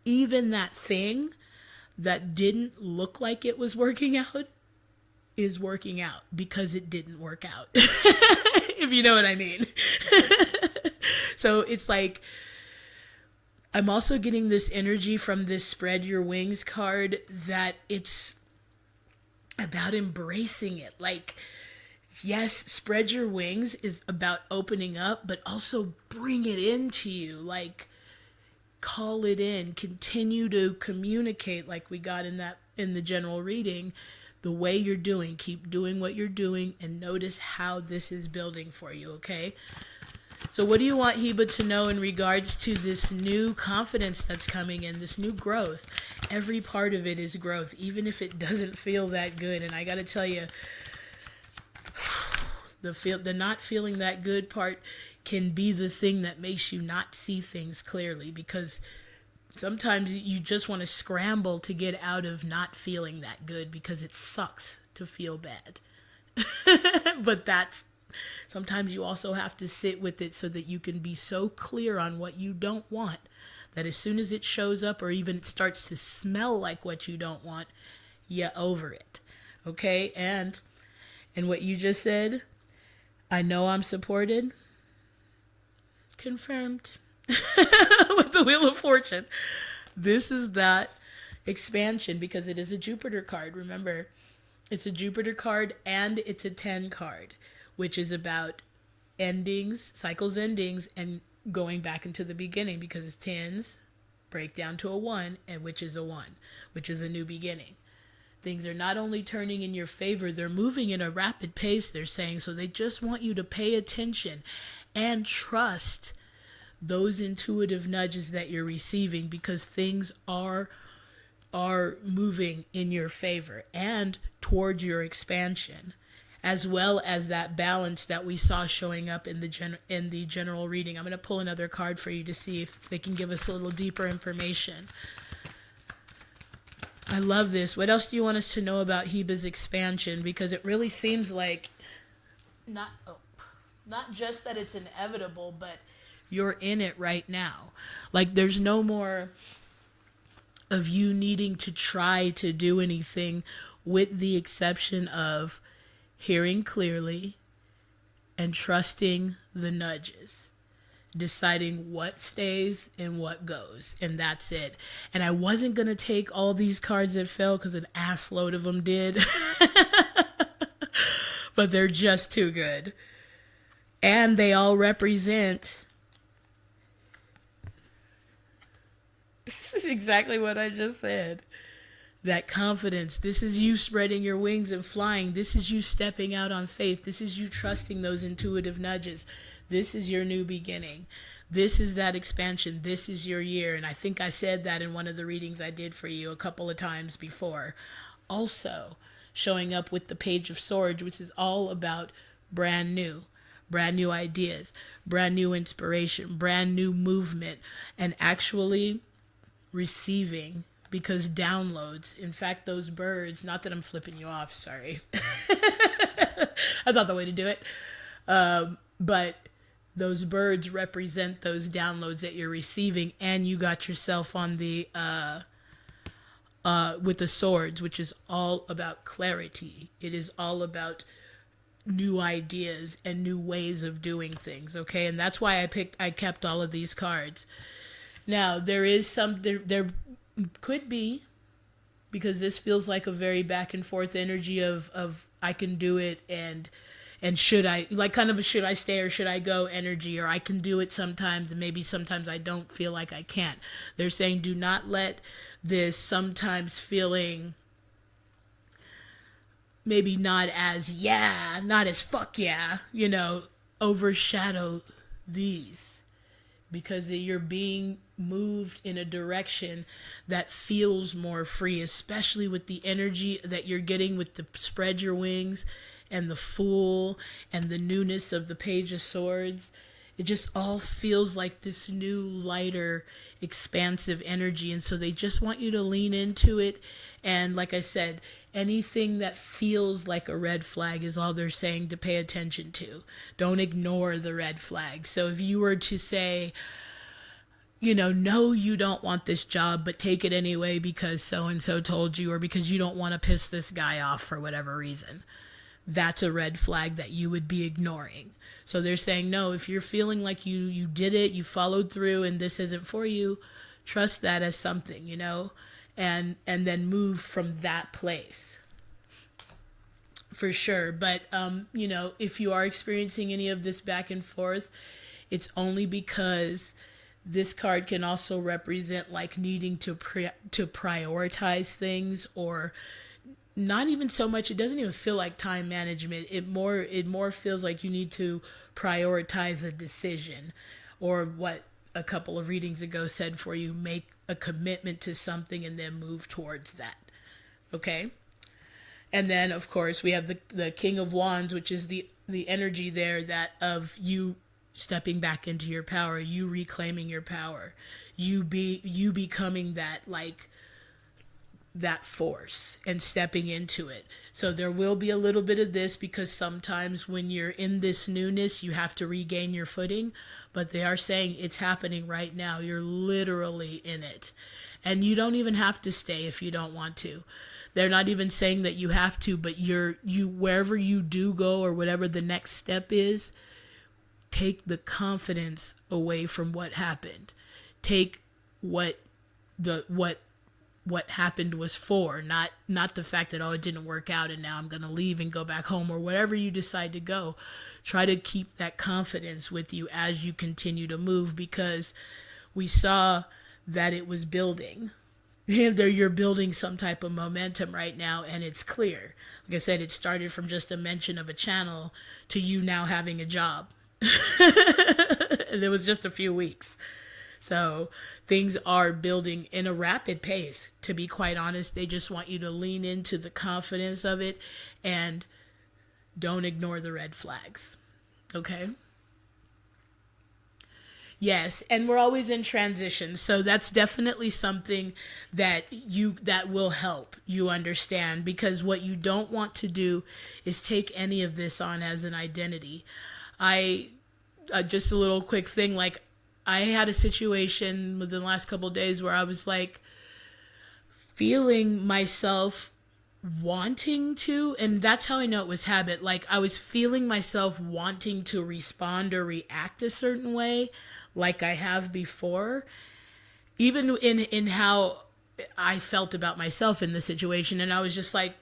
Even that thing that didn't look like it was working out is working out because it didn't work out. If you know what I mean. So it's like, I'm also getting this energy from this Spread Your Wings card that it's about embracing it. Like, yes, Spread Your Wings is about opening up, but also bring it into you. Like, call it in. Continue to communicate like we got in the general reading. The way you're doing. Keep doing what you're doing and notice how this is building for you, okay? So what do you want Heba to know in regards to this new confidence that's coming in, this new growth? Every part of it is growth, even if it doesn't feel that good. And I got to tell you, the not feeling that good part can be the thing that makes you not see things clearly, because sometimes you just want to scramble to get out of not feeling that good because it sucks to feel bad. But sometimes you also have to sit with it so that you can be so clear on what you don't want that as soon as it shows up or even it starts to smell like what you don't want, you're over it. Okay? And what you just said, I know I'm supported. Confirmed. With the Wheel of Fortune. This is that expansion because it is a Jupiter card. Remember, it's a Jupiter card and it's a 10 card, which is about endings, cycles endings, and going back into the beginning, because it's 10s break down to a 1, and which is a 1, which is a new beginning. things are not only turning in your favor, they're moving in a rapid pace, they're saying. So they just want you to pay attention and trust those intuitive nudges that you're receiving, because things are moving in your favor and towards your expansion, as well as that balance that we saw showing up in the general reading. I'm going to pull another card for you to see if they can give us a little deeper information. I love this. What else do you want us to know about Heba's expansion? Because it really seems like not just that it's inevitable, but you're in it right now. Like there's no more of you needing to try to do anything, with the exception of hearing clearly and trusting the nudges, deciding what stays and what goes, and that's it. And I wasn't going to take all these cards that fell because an ass load of them did. But they're just too good. And they all represent... This is exactly what I just said. That confidence. This is you spreading your wings and flying. This is you stepping out on faith. This is you trusting those intuitive nudges. This is your new beginning. This is that expansion. This is your year. And I think I said that in one of the readings I did for you a couple of times before. Also, showing up with the Page of Swords, which is all about brand new ideas, brand new inspiration, brand new movement, and actually receiving, because downloads, in fact, those birds, not that I'm flipping you off, sorry. That's not the way to do it. But those birds represent those downloads that you're receiving, and you got yourself on the, with the swords, which is all about clarity. It is all about new ideas and new ways of doing things, okay? And that's why I kept all of these cards. Now, there could be, because this feels like a very back and forth energy of I can do it and should I, like kind of a should I stay or should I go energy, or I can do it sometimes and maybe sometimes I don't feel like I can't. They're saying do not let this sometimes feeling maybe not as fuck yeah, overshadow these, because you're being moved in a direction that feels more free, especially with the energy that you're getting with the spread your wings and the Fool and the newness of the Page of Swords. It just all feels like this new, lighter, expansive energy. And so they just want you to lean into it. And like I said, anything that feels like a red flag is all they're saying to pay attention to. Don't ignore the red flag. So if you were to say, no, you don't want this job, but take it anyway because so-and-so told you, or because you don't want to piss this guy off for whatever reason, that's a red flag that you would be ignoring. So they're saying, no, if you're feeling like you did it, you followed through, and this isn't for you, trust that as something, and then move from that place. For sure. But, if you are experiencing any of this back and forth, it's only because this card can also represent like needing to prioritize things, or not even so much. It doesn't even feel like time management. It more feels like you need to prioritize a decision, or what a couple of readings ago said for you, make a commitment to something and then move towards that. Okay. And then of course we have the King of Wands, which is the energy there that of you stepping back into your power, you reclaiming your power, you becoming that force and stepping into it. So there will be a little bit of this, because sometimes when you're in this newness, you have to regain your footing, but they are saying it's happening right now. You're literally in it, and you don't even have to stay if you don't want to. They're not even saying that you have to, but you wherever you do go, or whatever the next step is, take the confidence away from what happened. Take what happened was for, not the fact that, it didn't work out and now I'm going to leave and go back home, or wherever you decide to go. Try to keep that confidence with you as you continue to move, because we saw that it was building. You're building some type of momentum right now, and it's clear. Like I said, it started from just a mention of a channel to you now having a job. And it was just a few weeks. So things are building in a rapid pace. To be quite honest, they just want you to lean into the confidence of it and don't ignore the red flags. Okay? Yes, and we're always in transition, so that's definitely something that will help you understand, because what you don't want to do is take any of this on as an identity. Just a little quick thing, like I had a situation within the last couple of days where I was like feeling myself wanting to, and that's how I know it was habit. Like I was feeling myself wanting to respond or react a certain way like I have before, even in how I felt about myself in the situation. And I was just like,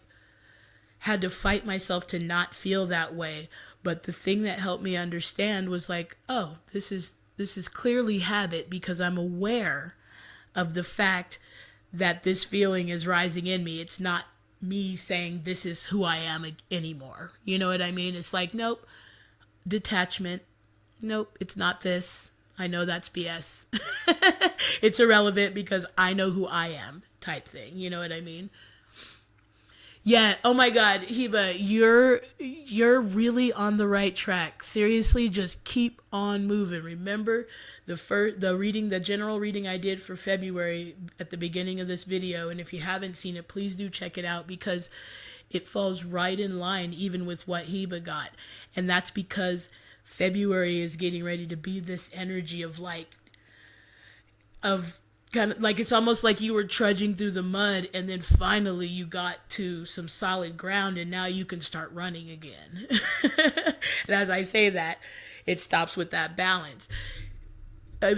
had to fight myself to not feel that way. But the thing that helped me understand was like, oh, this is clearly habit, because I'm aware of the fact that this feeling is rising in me. It's not me saying this is who I am anymore. You know what I mean? It's like, nope, detachment. Nope, it's not this. I know that's BS. It's irrelevant because I know who I am type thing. You know what I mean? Yeah. Oh my God, Heba, you're really on the right track. Seriously, just keep on moving. Remember the general reading I did for February at the beginning of this video, and if you haven't seen it, please do check it out, because it falls right in line even with what Heba got. And that's because February is getting ready to be this energy of kind of like, it's almost like you were trudging through the mud and then finally you got to some solid ground and now you can start running again. And as I say that, it stops with that balance.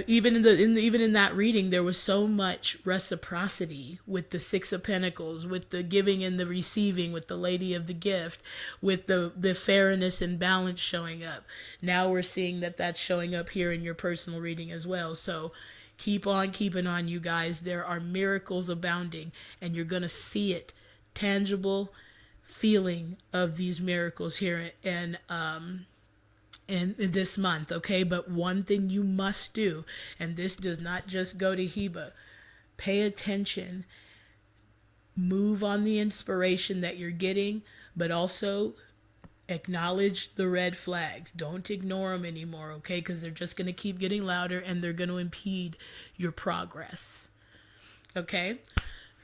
Even in that reading, there was so much reciprocity with the Six of Pentacles, with the giving and the receiving, with the Lady of the Gift, with the fairness and balance showing up. Now we're seeing that that's showing up here in your personal reading as well. So keep on keeping on, you guys. There are miracles abounding, and you're going to see it, tangible feeling of these miracles here in this month, okay? But one thing you must do, and this does not just go to Heba, pay attention, move on the inspiration that you're getting, but also acknowledge the red flags. Don't ignore them anymore, okay? Because they're just going to keep getting louder and they're going to impede your progress, okay?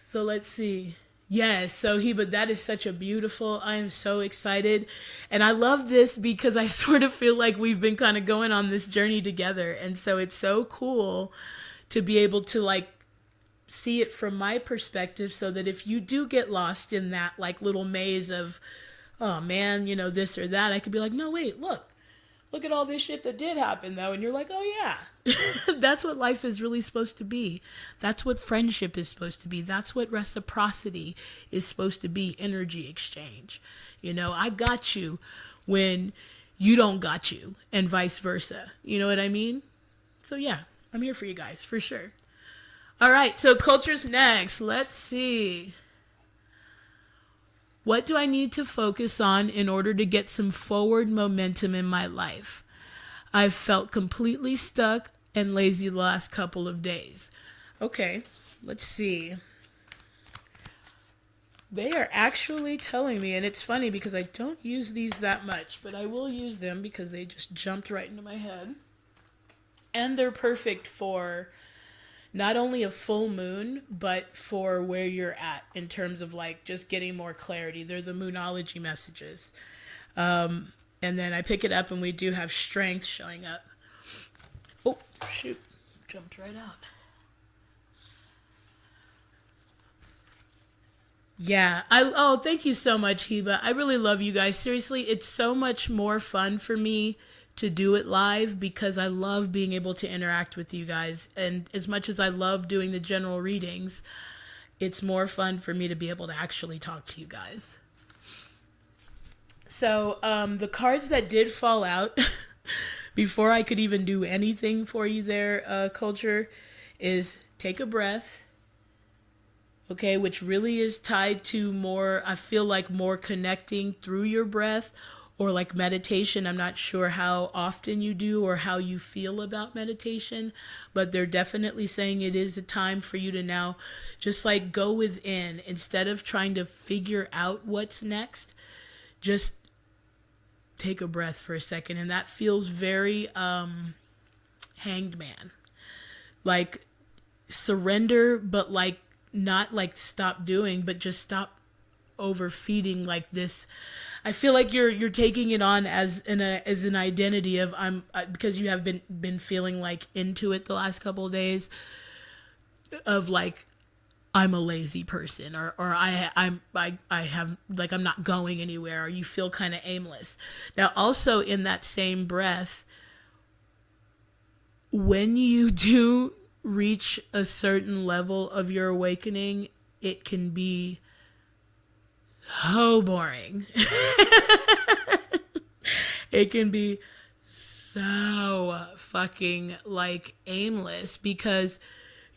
So let's see. Yes, so Heba, that is such a beautiful, I am so excited. And I love this because I sort of feel like we've been kind of going on this journey together. And so it's so cool to be able to like see it from my perspective, so that if you do get lost in that like little maze of, oh man, you know, this or that, I could be like, no, wait, look at all this shit that did happen though. And you're like, oh yeah, that's what life is really supposed to be. That's what friendship is supposed to be. That's what reciprocity is supposed to be, energy exchange. You know, I got you when you don't got you, and vice versa. You know what I mean? So yeah, I'm here for you guys for sure. All right, so culture's next. Let's see. What do I need to focus on in order to get some forward momentum in my life? I've felt completely stuck and lazy the last couple of days. Okay, let's see. They are actually telling me, and it's funny because I don't use these that much, but I will use them because they just jumped right into my head. And they're perfect for not only a full moon, but for where you're at in terms of like just getting more clarity. They're the moonology messages. And then I pick it up and we do have strength showing up. Oh, shoot. Jumped right out. Yeah. Thank you so much, Heba. I really love you guys. Seriously, it's so much more fun for me to do it live because I love being able to interact with you guys. And as much as I love doing the general readings, it's more fun for me to be able to actually talk to you guys. So the cards that did fall out before I could even do anything for you there, culture, is take a breath, okay, which really is tied to more, I feel like more connecting through your breath or like meditation. I'm not sure how often you do or how you feel about meditation, but they're definitely saying it is a time for you to now just like go within instead of trying to figure out what's next. Just take a breath for a second. And that feels very hanged man. Like surrender, but like not like stop doing, but just stop overfeeding like this. I feel like you're taking it on as an identity of because you have been feeling like into it the last couple of days of like I'm a lazy person, or I have like I'm not going anywhere, or you feel kind of aimless. Now also in that same breath, when you do reach a certain level of your awakening, it can be so boring. It can be so fucking like aimless because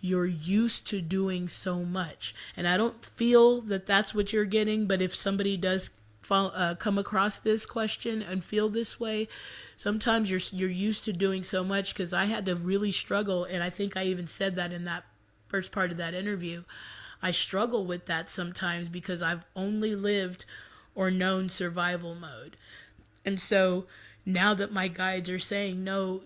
you're used to doing so much. And I don't feel that that's what you're getting, but if somebody does come across this question and feel this way, sometimes you're used to doing so much, because I had to really struggle, and I think I even said that in that first part of that interview. I struggle with that sometimes because I've only lived or known survival mode. And so now that my guides are saying, no,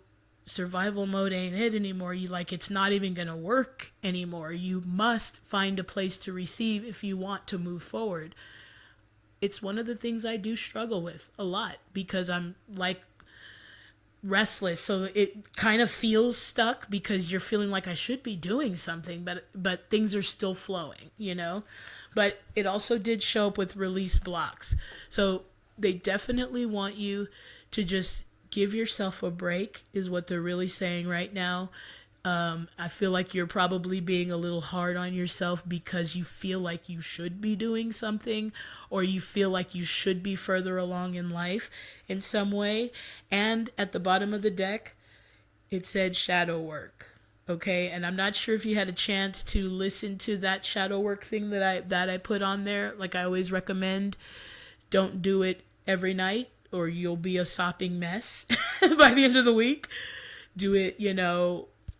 survival mode ain't it anymore, you like, it's not even going to work anymore. You must find a place to receive if you want to move forward. It's one of the things I do struggle with a lot because I'm like restless. So it kind of feels stuck because you're feeling like I should be doing something, but things are still flowing, you know? But it also did show up with release blocks. So they definitely want you to just give yourself a break is what they're really saying right now. I feel like you're probably being a little hard on yourself because you feel like you should be doing something, or you feel like you should be further along in life in some way. And at the bottom of the deck, it said shadow work. Okay, and I'm not sure if you had a chance to listen to that shadow work thing that I put on there. Like I always recommend, don't do it every night or you'll be a sopping mess by the end of the week. Do it,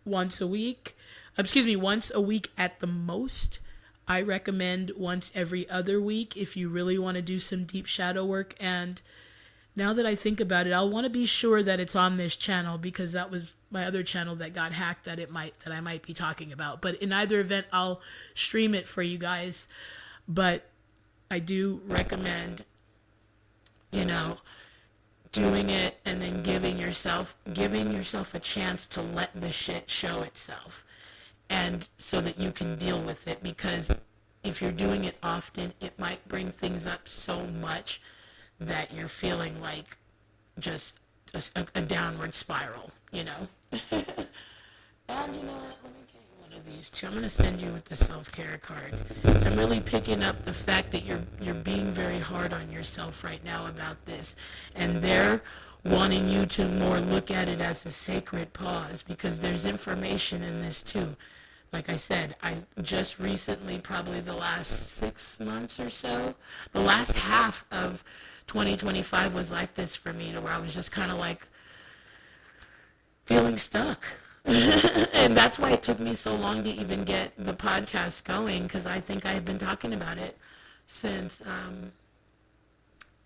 once a week. Once a week at the most. I recommend once every other week if you really want to do some deep shadow work. And now that I think about it, I'll want to be sure that it's on this channel, because that was my other channel that got hacked that I might be talking about. But in either event, I'll stream it for you guys. But I do recommend, doing it and then giving yourself a chance to let the shit show itself, and so that you can deal with it. Because if you're doing it often, it might bring things up so much that you're feeling like just a downward spiral, And you know what? Let me get you one of these two. I'm going to send you with the self-care card. So I'm really picking up the fact that you're being very hard on yourself right now about this. And they're wanting you to more look at it as a sacred pause, because there's information in this too. Like I said, I just recently, probably the last 6 months or so, the last half of 2025 was like this for me, to where I was just kind of like feeling stuck. And that's why it took me so long to even get the podcast going, because I think I have been talking about it since,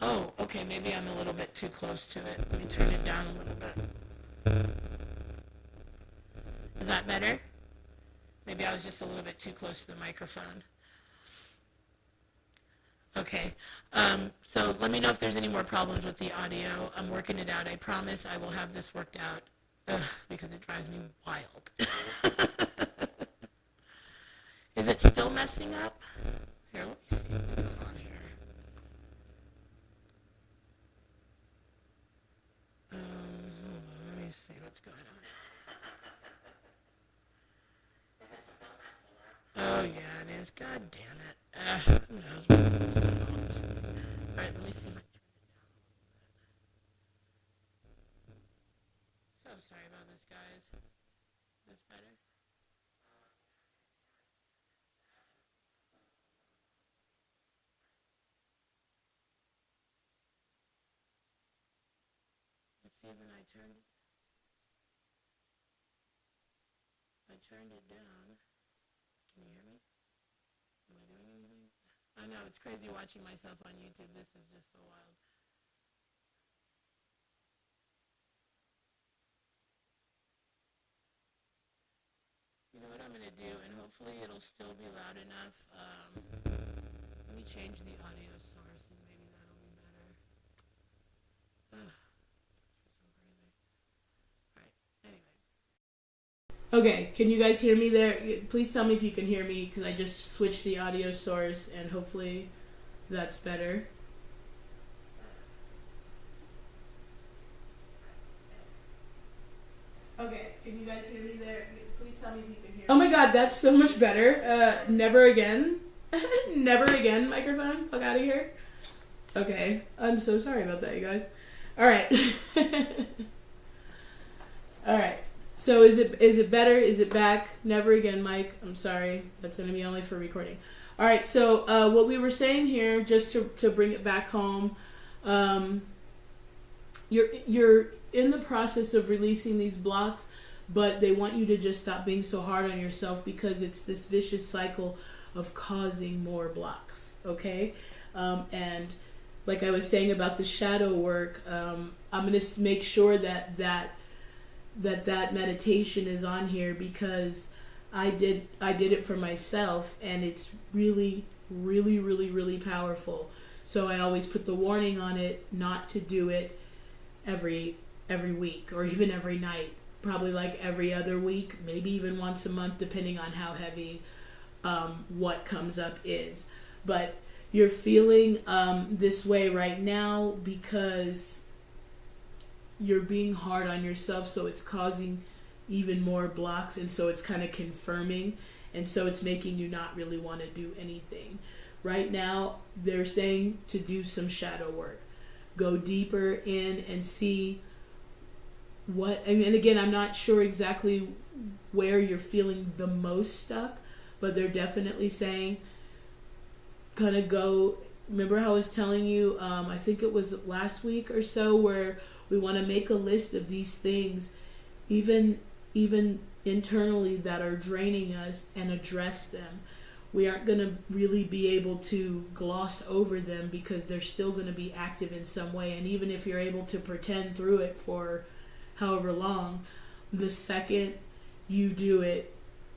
oh, okay, maybe I'm a little bit too close to it. Let me turn it down a little bit. Is that better? Maybe I was just a little bit too close to the microphone. Okay, so let me know if there's any more problems with the audio. I'm working it out. I promise I will have this worked out. Because it drives me wild. Is it still messing up? Here, let me see what's going on here. Let me see what's going on. Is it still messing up? Oh yeah, it is. God damn it. Who knows what's going on with this thing. Alright, let me see my... So sorry about this, guys. Is this better? even I turned it down. Can you hear me? Am I doing anything? I know, it's crazy watching myself on YouTube. This is just so wild. You know what I'm going to do, and hopefully it'll still be loud enough. Let me change the audio source, and maybe that'll be better. Ugh, so crazy. Alright, anyway. Okay, can you guys hear me there? Please tell me if you can hear me, because I just switched the audio source, and hopefully that's better. Okay, can you guys hear me there? Please tell me if you can hear me. Oh my god, that's so much better. Never again. Never again, microphone. Fuck out of here. Okay, I'm so sorry about that, you guys. Alright. Alright. So is it better? Is it back? Never again, Mike. I'm sorry. That's going to be only for recording. All right. So what we were saying here, just to bring it back home, you're in the process of releasing these blocks, but they want you to just stop being so hard on yourself because it's this vicious cycle of causing more blocks. Okay, and like I was saying about the shadow work, I'm going to make sure that meditation is on here because I did it for myself, and it's really, really, really, really powerful. So I always put the warning on it not to do it every week or even every night. Probably like every other week, maybe even once a month, depending on how heavy what comes up is. But you're feeling this way right now because you're being hard on yourself, so it's causing even more blocks, and so it's kind of confirming, and so it's making you not really want to do anything. Right now, they're saying to do some shadow work. Go deeper in and see what, and again, I'm not sure exactly where you're feeling the most stuck, but they're definitely saying kind of go. Remember how I was telling you, I think it was last week or so, where we want to make a list of these things, even internally, that are draining us, and address them. We aren't going to really be able to gloss over them because they're still going to be active in some way. And even if you're able to pretend through it for however long, the second you do it,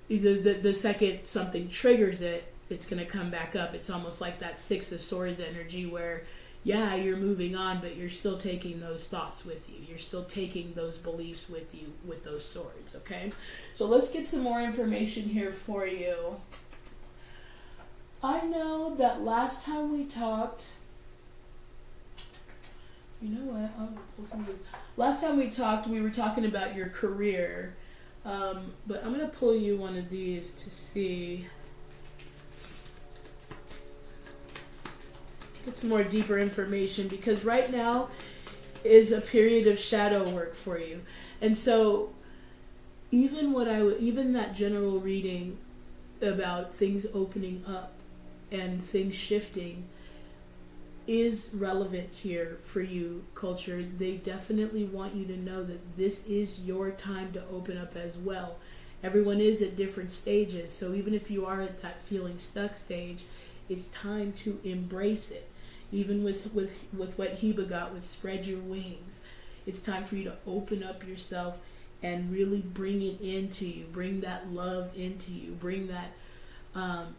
the second something triggers it, it's going to come back up. It's almost like that Six of Swords energy where, yeah, you're moving on, but you're still taking those thoughts with you. You're still taking those beliefs with you with those swords, okay? So let's get some more information here for you. I know that last time we talked, you know what? I'll pull some of this. Last time we talked, we were talking about your career, but I'm going to pull you one of these to see. Get some more deeper information, because right now is a period of shadow work for you. And so even that general reading about things opening up and things shifting is relevant here for you, culture. They definitely want you to know that this is your time to open up as well. Everyone is at different stages, so even if you are at that feeling stuck stage, it's time to embrace it. Even with what Heba got with spread your wings, it's time for you to open up yourself and really bring it into you. Bring that love into you. Bring that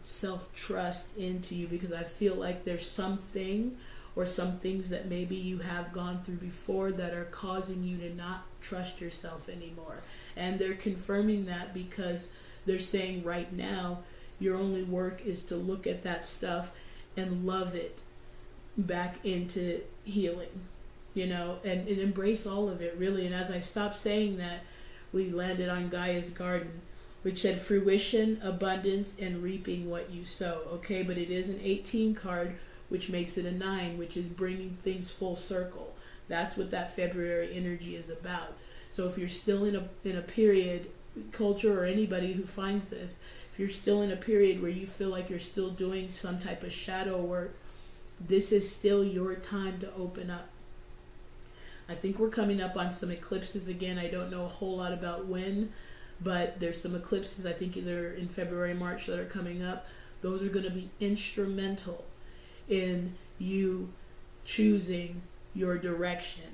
self-trust into you, because I feel like there's something or some things that maybe you have gone through before that are causing you to not trust yourself anymore. And they're confirming that because they're saying right now your only work is to look at that stuff and love it back into healing, and embrace all of it, really. And as I stopped saying that, we landed on Gaia's garden, which said fruition, abundance, and reaping what you sow. Okay, but it is an 18 card, which makes it a 9, which is bringing things full circle. That's what that February energy is about. So if you're still in a period, culture or anybody who finds this, if you're still in a period where you feel like you're still doing some type of shadow work, this is still your time to open up. I think we're coming up on some eclipses again. I don't know a whole lot about when, but there's some eclipses, I think either in February, March, that are coming up. Those are going to be instrumental in you choosing your direction.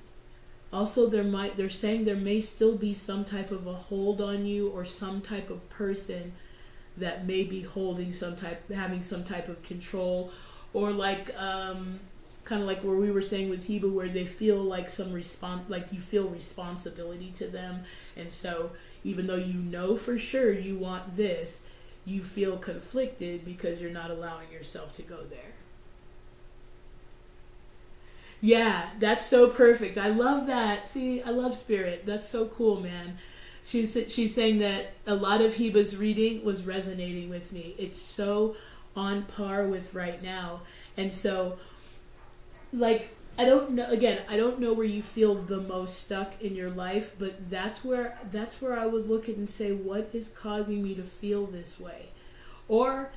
Also, they're saying there may still be some type of a hold on you, or some type of person that may be having some type of control, or like kind of like where we were saying with Heba, where they feel like like you feel responsibility to them, and so even though you know for sure you want this, you feel conflicted because you're not allowing yourself to go there. Yeah, that's so perfect. I love that. See, I love Spirit. That's so cool, man. She's saying that a lot of Heba's reading was resonating with me. It's so on par with right now. And so, like, I don't know where you feel the most stuck in your life, but that's where I would look at and say, what is causing me to feel this way? Or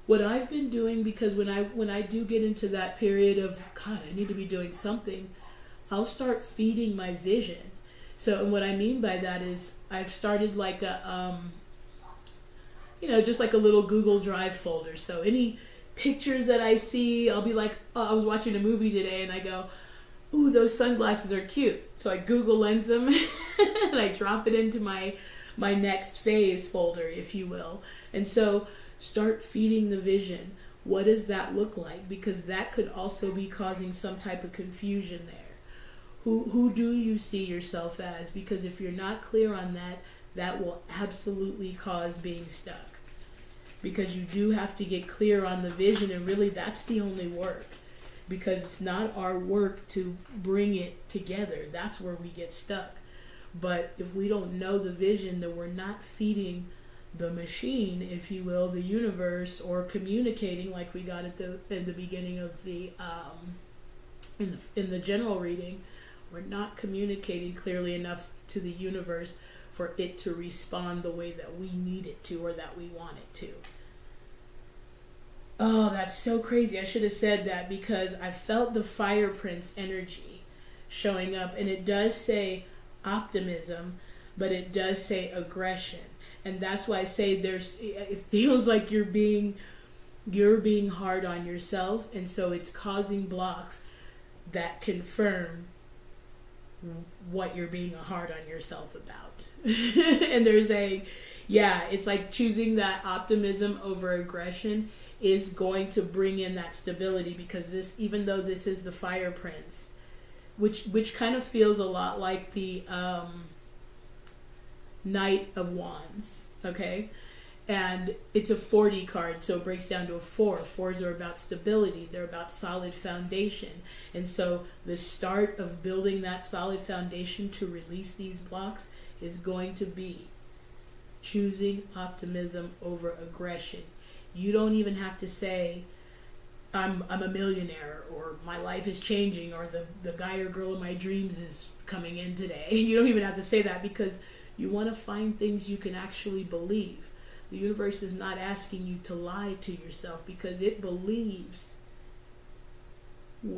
what I've been doing, because when I do get into that period of, God, I need to be doing something, I'll start feeding my vision. So, and what I mean by that is I've started like a, just like a little Google Drive folder. So any pictures that I see, I'll be like, oh, I was watching a movie today and I go, ooh, those sunglasses are cute. So I Google Lens them and I drop it into my next phase folder, if you will. And so start feeding the vision. What does that look like? Because that could also be causing some type of confusion there. Who do you see yourself as? Because if you're not clear on that, that will absolutely cause being stuck. Because you do have to get clear on the vision, and really that's the only work. Because it's not our work to bring it together. That's where we get stuck. But if we don't know the vision, then we're not feeding the machine, if you will, the universe, or communicating like we got at in the beginning of the in the general reading. We're not communicating clearly enough to the universe for it to respond the way that we need it to, or that we want it to. Oh, that's so crazy. I should have said that, because I felt the Fire Prince energy showing up, and it does say optimism, but it does say aggression. And that's why I say it feels like you're being hard on yourself, and so it's causing blocks that confirm what you're being hard on yourself about. And it's like choosing that optimism over aggression is going to bring in that stability, because this, even though this is the Fire Prince, which kind of feels a lot like the Knight of Wands, okay? And it's a 40 card, so it breaks down to a 4. 4s are about stability. They're about solid foundation. And so the start of building that solid foundation to release these blocks is going to be choosing optimism over aggression. You don't even have to say, I'm a millionaire, or my life is changing, or the guy or girl of my dreams is coming in today. You don't even have to say that, because you want to find things you can actually believe. The universe is not asking you to lie to yourself, because it believes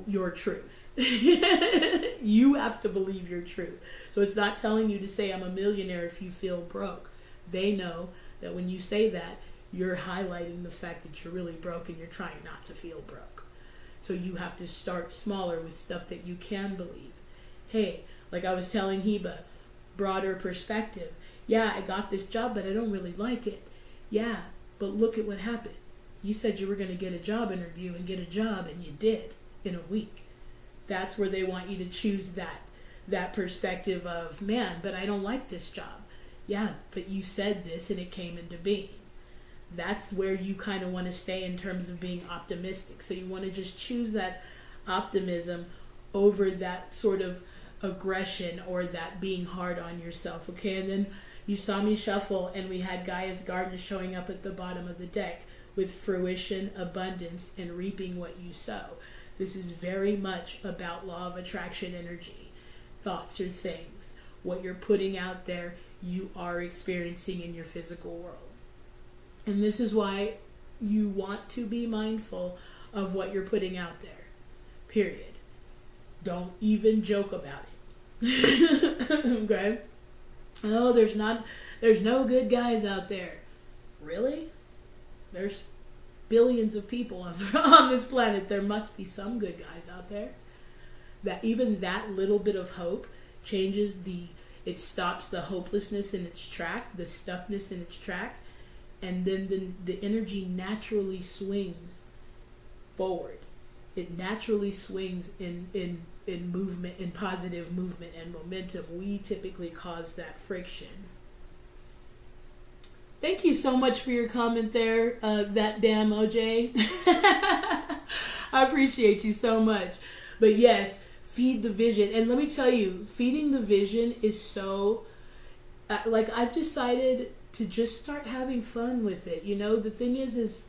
your truth. You have to believe your truth. So it's not telling you to say, I'm a millionaire, if you feel broke. They know that when you say that, you're highlighting the fact that you're really broke, and you're trying not to feel broke. So you have to start smaller with stuff that you can believe. Hey, like I was telling Heba, broader perspective. Yeah, I got this job, but I don't really like it. Yeah, but look at what happened. You said you were going to get a job interview and get a job, and you did in a week. That's where they want you to choose that perspective of, man, but I don't like this job. Yeah, but you said this and it came into being. That's where you kind of want to stay in terms of being optimistic. So you want to just choose that optimism over that sort of aggression or that being hard on yourself. Okay, and then you saw me shuffle, and we had Gaia's Garden showing up at the bottom of the deck with fruition, abundance, and reaping what you sow. This is very much about law of attraction energy. Thoughts are things. What you're putting out there, you are experiencing in your physical world. And this is why you want to be mindful of what you're putting out there. Period. Don't even joke about it. Okay. Oh, there's no good guys out there. Really? There's billions of people on this planet. There must be some good guys out there. That even that little bit of hope changes it stops the hopelessness in its track, the stuckness in its track, and then the energy naturally swings forward. It naturally swings in movement, in positive movement and momentum. We typically cause that friction. Thank you so much for your comment there, that damn OJ. I appreciate you so much. But yes, feed the vision. And let me tell you, feeding the vision is so, I've decided to just start having fun with it. You know, the thing is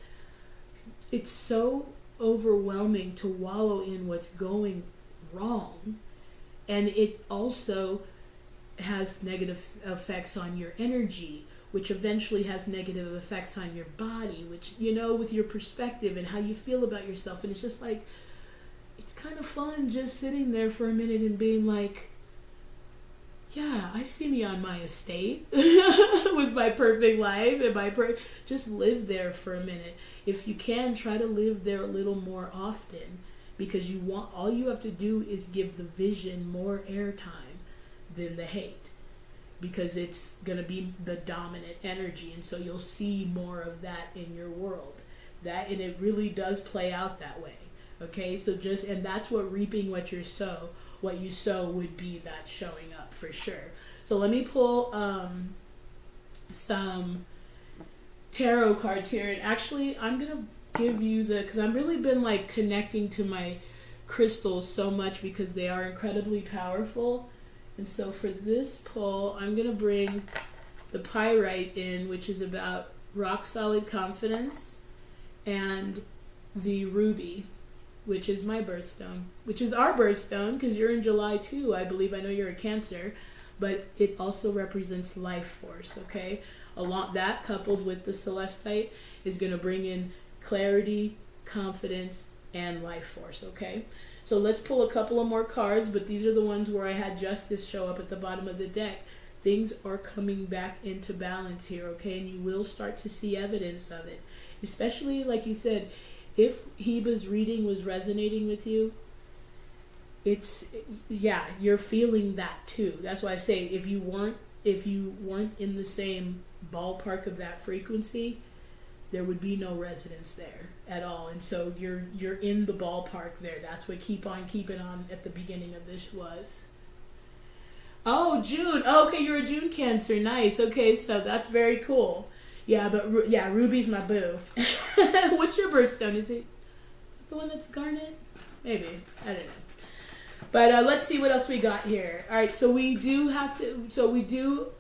it's so overwhelming to wallow in what's going wrong. And it also has negative effects on your energy, which eventually has negative effects on your body, which, you know, with your perspective and how you feel about yourself. And it's just like, it's kind of fun just sitting there for a minute and being like, yeah, I see me on my estate with my perfect life and just live there for a minute. If you can, try to live there a little more often, because all you have to do is give the vision more airtime than the hate, because it's going to be the dominant energy, and so you'll see more of that in your world. And it really does play out that way. Okay, so and that's what reaping what you sow would be, that showing up for sure. So let me pull some tarot cards here, and actually I'm gonna give you because I've really been like connecting to my crystals so much because they are incredibly powerful. And so for this pull, I'm gonna bring the pyrite in, which is about rock solid confidence, and the ruby, which is my birthstone, which is our birthstone, because you're in July too, I believe. I know you're a Cancer, but it also represents life force, okay? Along that, coupled with the celestite, is going to bring in clarity, confidence, and life force, okay? So let's pull a couple of more cards, but these are the ones where I had justice show up at the bottom of the deck. Things are coming back into balance here, okay? And you will start to see evidence of it, especially, like you said, if Heba's reading was resonating with you, you're feeling that too. That's why I say if you weren't in the same ballpark of that frequency, there would be no resonance there at all. And so you're in the ballpark there. That's what keep on keeping on at the beginning of this was. Oh, June. Oh, okay, you're a June Cancer. Nice. Okay, so that's very cool. Yeah, but Ruby's my boo. What's your birthstone? Is it the one that's garnet? Maybe. I don't know. But let's see what else we got here. All right, so we do,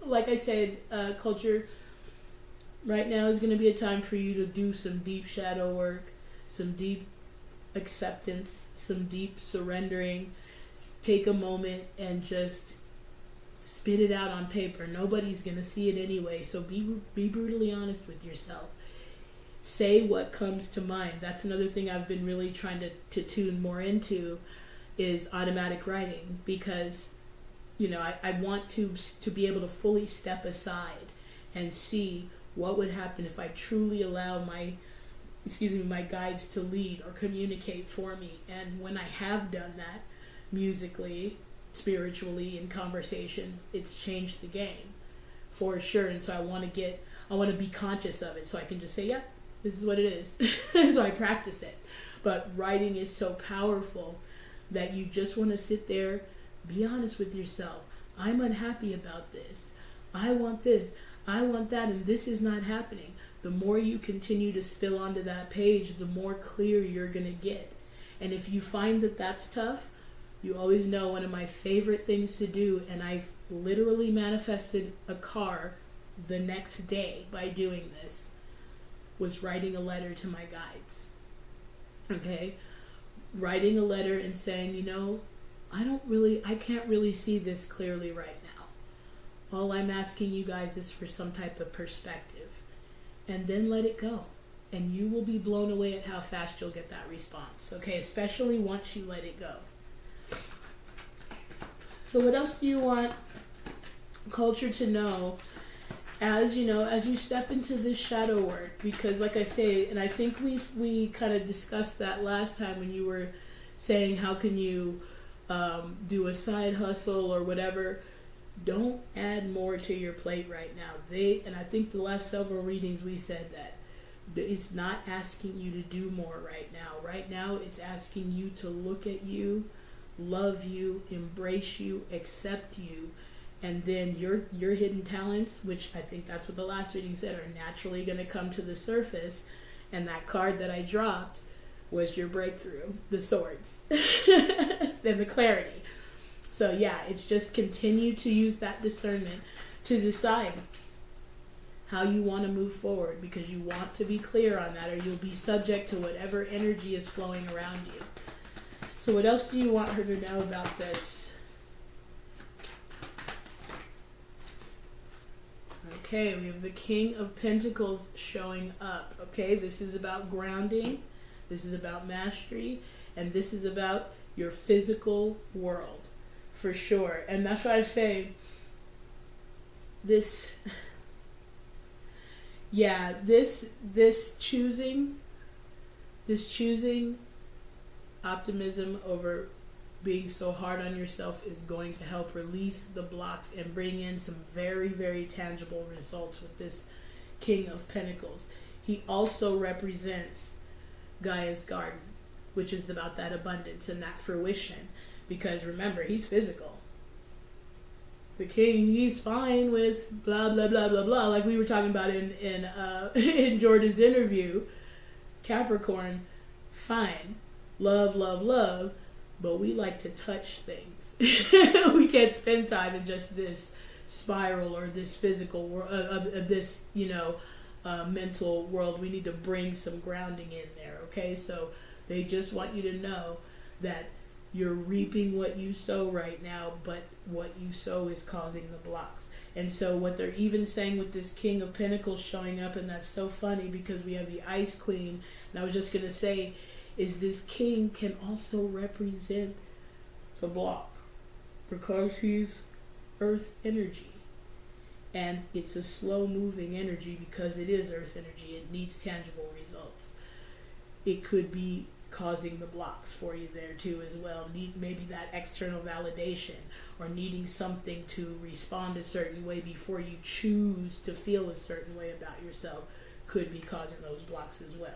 like I said, culture, right now is going to be a time for you to do some deep shadow work, some deep acceptance, some deep surrendering. Take a moment and just spit it out on paper. Nobody's going to see it anyway, so be brutally honest with yourself. Say what comes to mind. That's another thing I've been really trying to tune more into, is automatic writing, because I want to be able to fully step aside and see what would happen if I truly allow my guides to lead or communicate for me. And when I have done that musically, spiritually, in conversations, it's changed the game for sure. And so I want to be conscious of it, so I can just say, yeah, this is what it is. So I practice it. But writing is so powerful that you just want to sit there, be honest with yourself. I'm unhappy about this. I want this. I want that, and this is not happening. The more you continue to spill onto that page, the more clear you're going to get. And if you find that that's tough, you always know one of my favorite things to do, and I've literally manifested a car the next day by doing this, was writing a letter to my guides. Okay? Writing a letter and saying, I can't really see this clearly right now. All I'm asking you guys is for some type of perspective. And then let it go. And you will be blown away at how fast you'll get that response. Okay? Especially once you let it go. So what else do you want culture to know as you step into this shadow work? Because like I say, and I think we kind of discussed that last time when you were saying how can you do a side hustle or whatever. Don't add more to your plate right now. And I think the last several readings we said that it's not asking you to do more right now. Right now it's asking you to look at you, love you, embrace you, accept you, and then your hidden talents, which I think that's what the last reading said, are naturally going to come to the surface. And that card that I dropped was your breakthrough, the swords, then the clarity. So yeah, it's just continue to use that discernment to decide how you want to move forward, because you want to be clear on that, or you'll be subject to whatever energy is flowing around you. So what else do you want her to know about this? Okay, we have the King of Pentacles showing up. Okay, this is about grounding, this is about mastery, and this is about your physical world, for sure. And that's why I say this choosing optimism over being so hard on yourself is going to help release the blocks and bring in some very, very tangible results with this King of Pentacles. He also represents Gaia's garden, which is about that abundance and that fruition. Because remember, he's physical. The king, he's fine with blah, blah, blah, blah, blah. Like we were talking about in Jordynn's interview. Capricorn, fine. Love, love, love. But we like to touch things. We can't spend time in just this spiral or this physical world, this, mental world. We need to bring some grounding in there, okay? So they just want you to know that you're reaping what you sow right now, but what you sow is causing the blocks. And so what they're even saying with this King of Pentacles showing up, and that's so funny because we have the Ice Queen, and I was just going to say, is this king can also represent the block because he's earth energy. And it's a slow moving energy because it is earth energy. It needs tangible results. It could be causing the blocks for you there too as well. Maybe that external validation or needing something to respond a certain way before you choose to feel a certain way about yourself could be causing those blocks as well.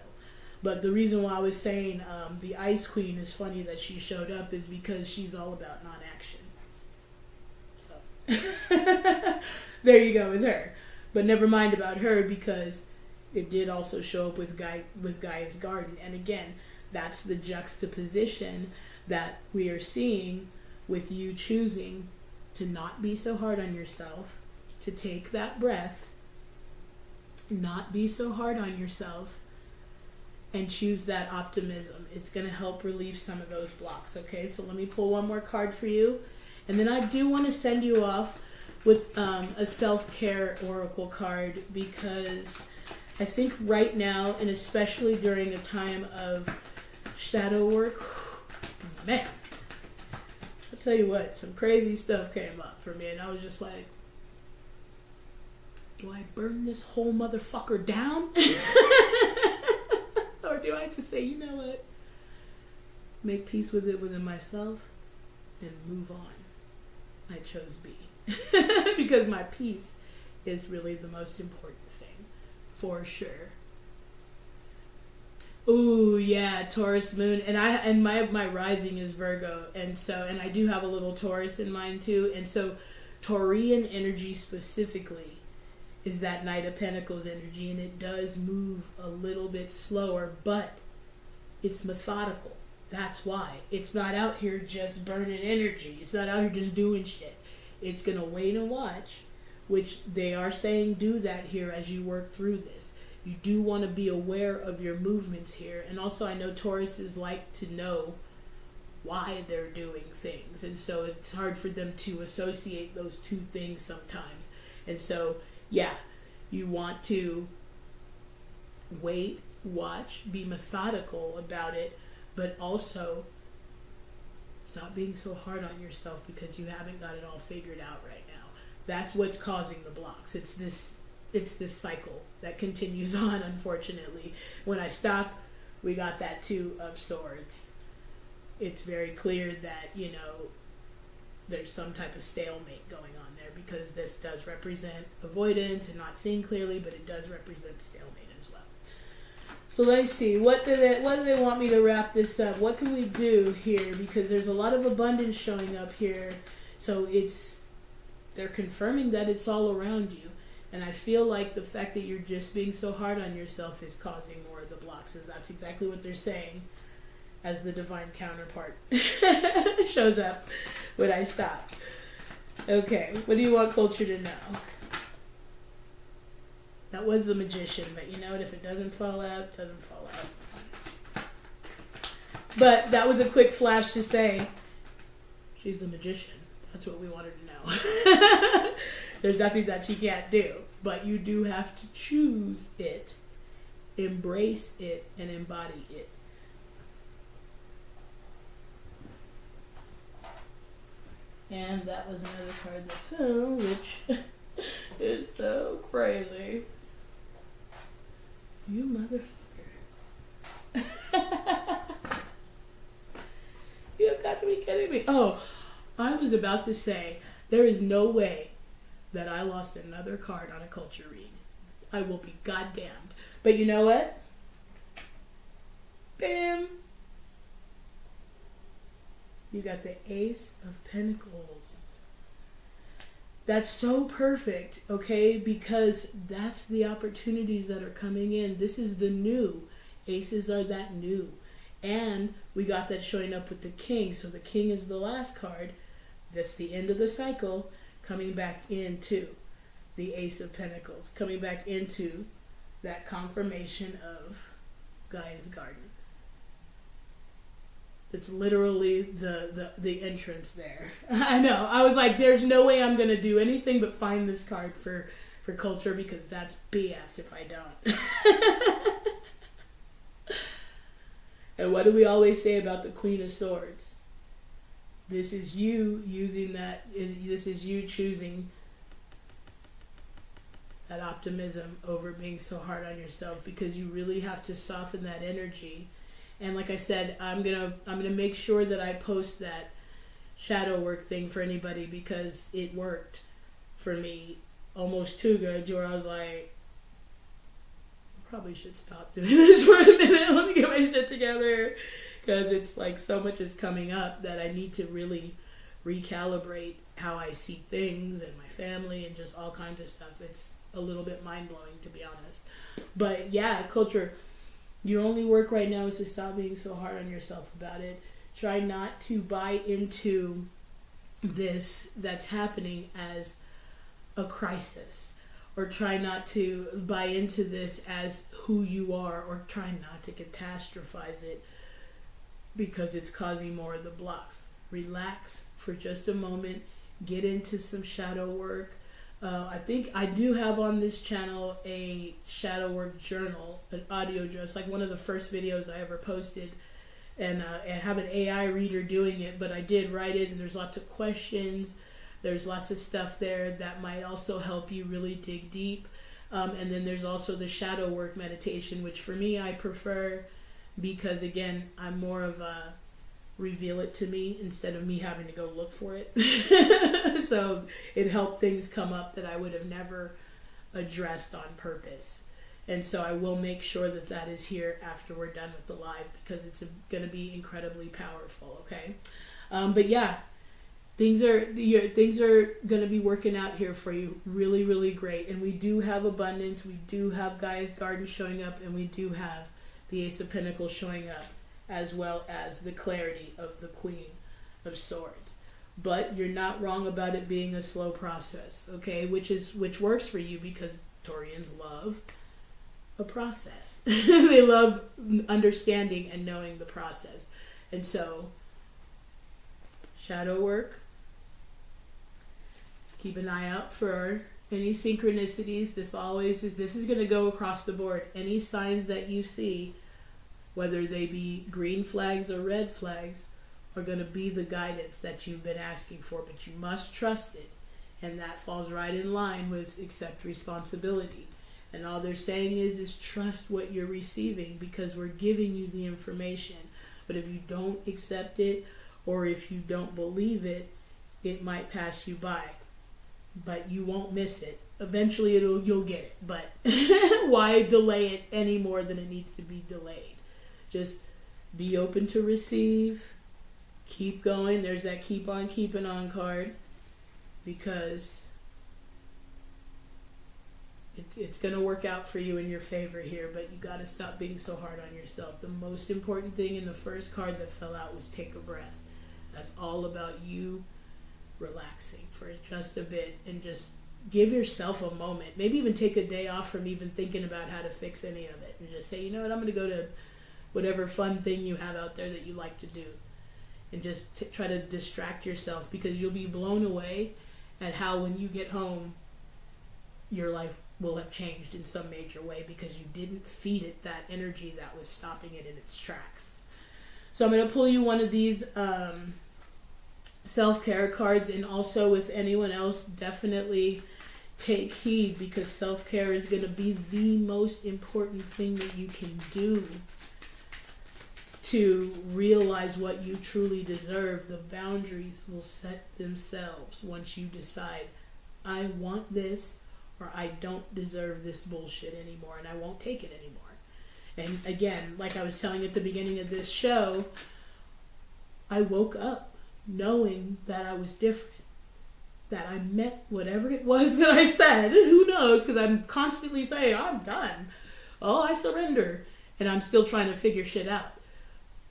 But the reason why I was saying the Ice Queen is funny that she showed up is because she's all about non-action. So there you go with her. But never mind about her, because it did also show up with Gaia's garden. And again, that's the juxtaposition that we are seeing with you choosing to not be so hard on yourself, to take that breath, not be so hard on yourself, and choose that optimism. It's going to help relieve some of those blocks, okay? So let me pull one more card for you. And then I do want to send you off with a self-care oracle card, because I think right now, and especially during a time of shadow work, man, I'll tell you what, some crazy stuff came up for me, and I was just like, do I burn this whole motherfucker down? Or do I just say, you know what, make peace with it within myself and move on? I chose B. Because my peace is really the most important thing, for sure. Ooh, yeah, Taurus moon, and my rising is Virgo, and I do have a little Taurus in mine too, and so Taurian energy specifically is that Knight of Pentacles energy, and it does move a little bit slower, but it's methodical. That's why. It's not out here just burning energy. It's not out here just doing shit. It's going to wait and watch, which they are saying do that here as you work through this. You do want to be aware of your movements here. And also I know Tauruses like to know why they're doing things. And so it's hard for them to associate those two things sometimes. And so, yeah, you want to wait, watch, be methodical about it, but also Stop being so hard on yourself because you haven't got it all figured out right now. That's what's causing the blocks. It's this cycle that continues on, unfortunately. When I stop, we got that Two of Swords. It's very clear that, there's some type of stalemate going on there, because this does represent avoidance and not seeing clearly, but it does represent stalemate as well. So let's see, what do they want me to wrap this up? What can we do here? Because there's a lot of abundance showing up here. So they're confirming that it's all around you. And I feel like the fact that you're just being so hard on yourself is causing more of the blocks. And that's exactly what they're saying as the divine counterpart shows up when I stop. Okay, what do you want culture to know? That was the Magician, but you know what? If it doesn't fall out, it doesn't fall out. But that was a quick flash to say, she's the Magician. That's what we wanted to know. There's nothing that she can't do, but you do have to choose it, embrace it, and embody it. And that was another card that fell, which is so crazy. You motherfucker. You have got to be kidding me. Oh, I was about to say, there is no way that I lost another card on a culture read. I will be goddamned. But you know what? Bam! You got the Ace of Pentacles. That's so perfect, okay? Because that's the opportunities that are coming in. This is the new. Aces are that new. And we got that showing up with the King. So the King is the last card. That's the end of the cycle. Coming back into the Ace of Pentacles. Coming back into that confirmation of Gaia's Garden. It's literally the entrance there. I know. I was like, there's no way I'm going to do anything but find this card for culture, because that's BS if I don't. And what do we always say about the Queen of Swords? This is you using that. This is you choosing that optimism over being so hard on yourself, because you really have to soften that energy. And like I said, I'm gonna make sure that I post that shadow work thing for anybody, because it worked for me almost too good, where I was like, I probably should stop doing this for a minute. Let me get my shit together, because it's like so much is coming up that I need to really recalibrate how I see things and my family and just all kinds of stuff. It's a little bit mind-blowing, to be honest. But yeah, culture, your only work right now is to stop being so hard on yourself about it. Try not to buy into this that's happening as a crisis, or try not to buy into this as who you are, or try not to catastrophize it because it's causing more of the blocks. Relax for just a moment. Get into some shadow work. I think I do have on this channel a shadow work journal, an audio journal. It's like one of the first videos I ever posted, and I have an AI reader doing it, but I did write it, and there's lots of questions. There's lots of stuff there that might also help you really dig deep. And then there's also the shadow work meditation, which for me I prefer, because again, I'm more of a reveal it to me instead of me having to go look for it. So it helped things come up that I would have never addressed on purpose. And so I will make sure that that is here after we're done with the live, because it's going to be incredibly powerful, okay? But yeah, things are going to be working out here for you really, really great. And we do have abundance. We do have Gaia's Garden showing up, and we do have the Ace of Pentacles showing up, as well as the clarity of the Queen of Swords. But you're not wrong about it being a slow process, okay? Which works for you, because Taurians love a process. They love understanding and knowing the process. And so, shadow work. Keep an eye out for any synchronicities. This is going to go across the board. Any signs that you see, whether they be green flags or red flags, are going to be the guidance that you've been asking for, but you must trust it. And that falls right in line with accept responsibility. And all they're saying is trust what you're receiving, because we're giving you the information. But if you don't accept it, or if you don't believe it, it might pass you by. But you won't miss it. Eventually you'll get it. But why delay it any more than it needs to be delayed? Just be open to receive. Keep going. There's that keep on keeping on card, because it's going to work out for you in your favor here, but you got to stop being so hard on yourself. The most important thing in the first card that fell out was take a breath. That's all about you relaxing for just a bit and just give yourself a moment. Maybe even take a day off from even thinking about how to fix any of it, and just say, you know what, I'm going to go to whatever fun thing you have out there that you like to do, and just try to distract yourself, because you'll be blown away at how when you get home your life will have changed in some major way, because you didn't feed it that energy that was stopping it in its tracks. So I'm going to pull you one of these self-care cards, and also with anyone else, definitely take heed, because self-care is going to be the most important thing that you can do to realize what you truly deserve. The boundaries will set themselves once you decide, I want this, or I don't deserve this bullshit anymore, and I won't take it anymore. And again, like I was telling at the beginning of this show, I woke up knowing that I was different, that I meant whatever it was that I said. Who knows, because I'm constantly saying, I'm done. Oh, I surrender. And I'm still trying to figure shit out.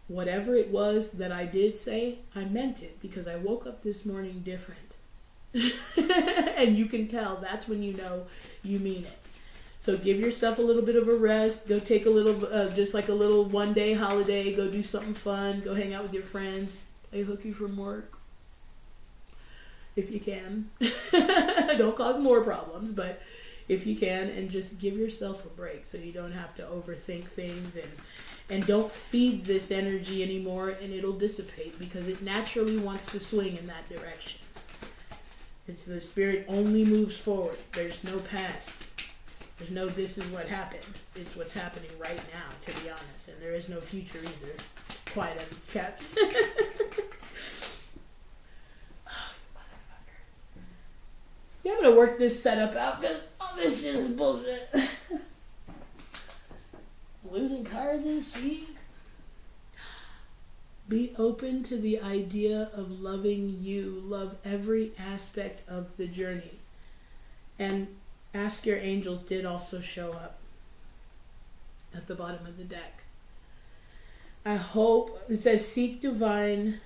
Whatever it was that I did say, I meant it, because I woke up this morning different. And you can tell, that's when you know you mean it. So give yourself a little bit of a rest. Go take a little, just like a little one-day holiday. Go do something fun. Go hang out with your friends. Play hooky from work, if you can. Don't cause more problems, but if you can, and just give yourself a break so you don't have to overthink things, and don't feed this energy anymore, and it'll dissipate, because it naturally wants to swing in that direction. It's the spirit only moves forward. There's no past. There's no this is what happened. It's what's happening right now, to be honest. And there is no future either. It's quiet as it's kept. Oh, you motherfucker. Yeah, I'm gonna work this setup out, because all this shit is bullshit. Losing cards and shit. Be open to the idea of loving you. Love every aspect of the journey. And ask your angels did also show up at the bottom of the deck. I hope, it says seek the divine.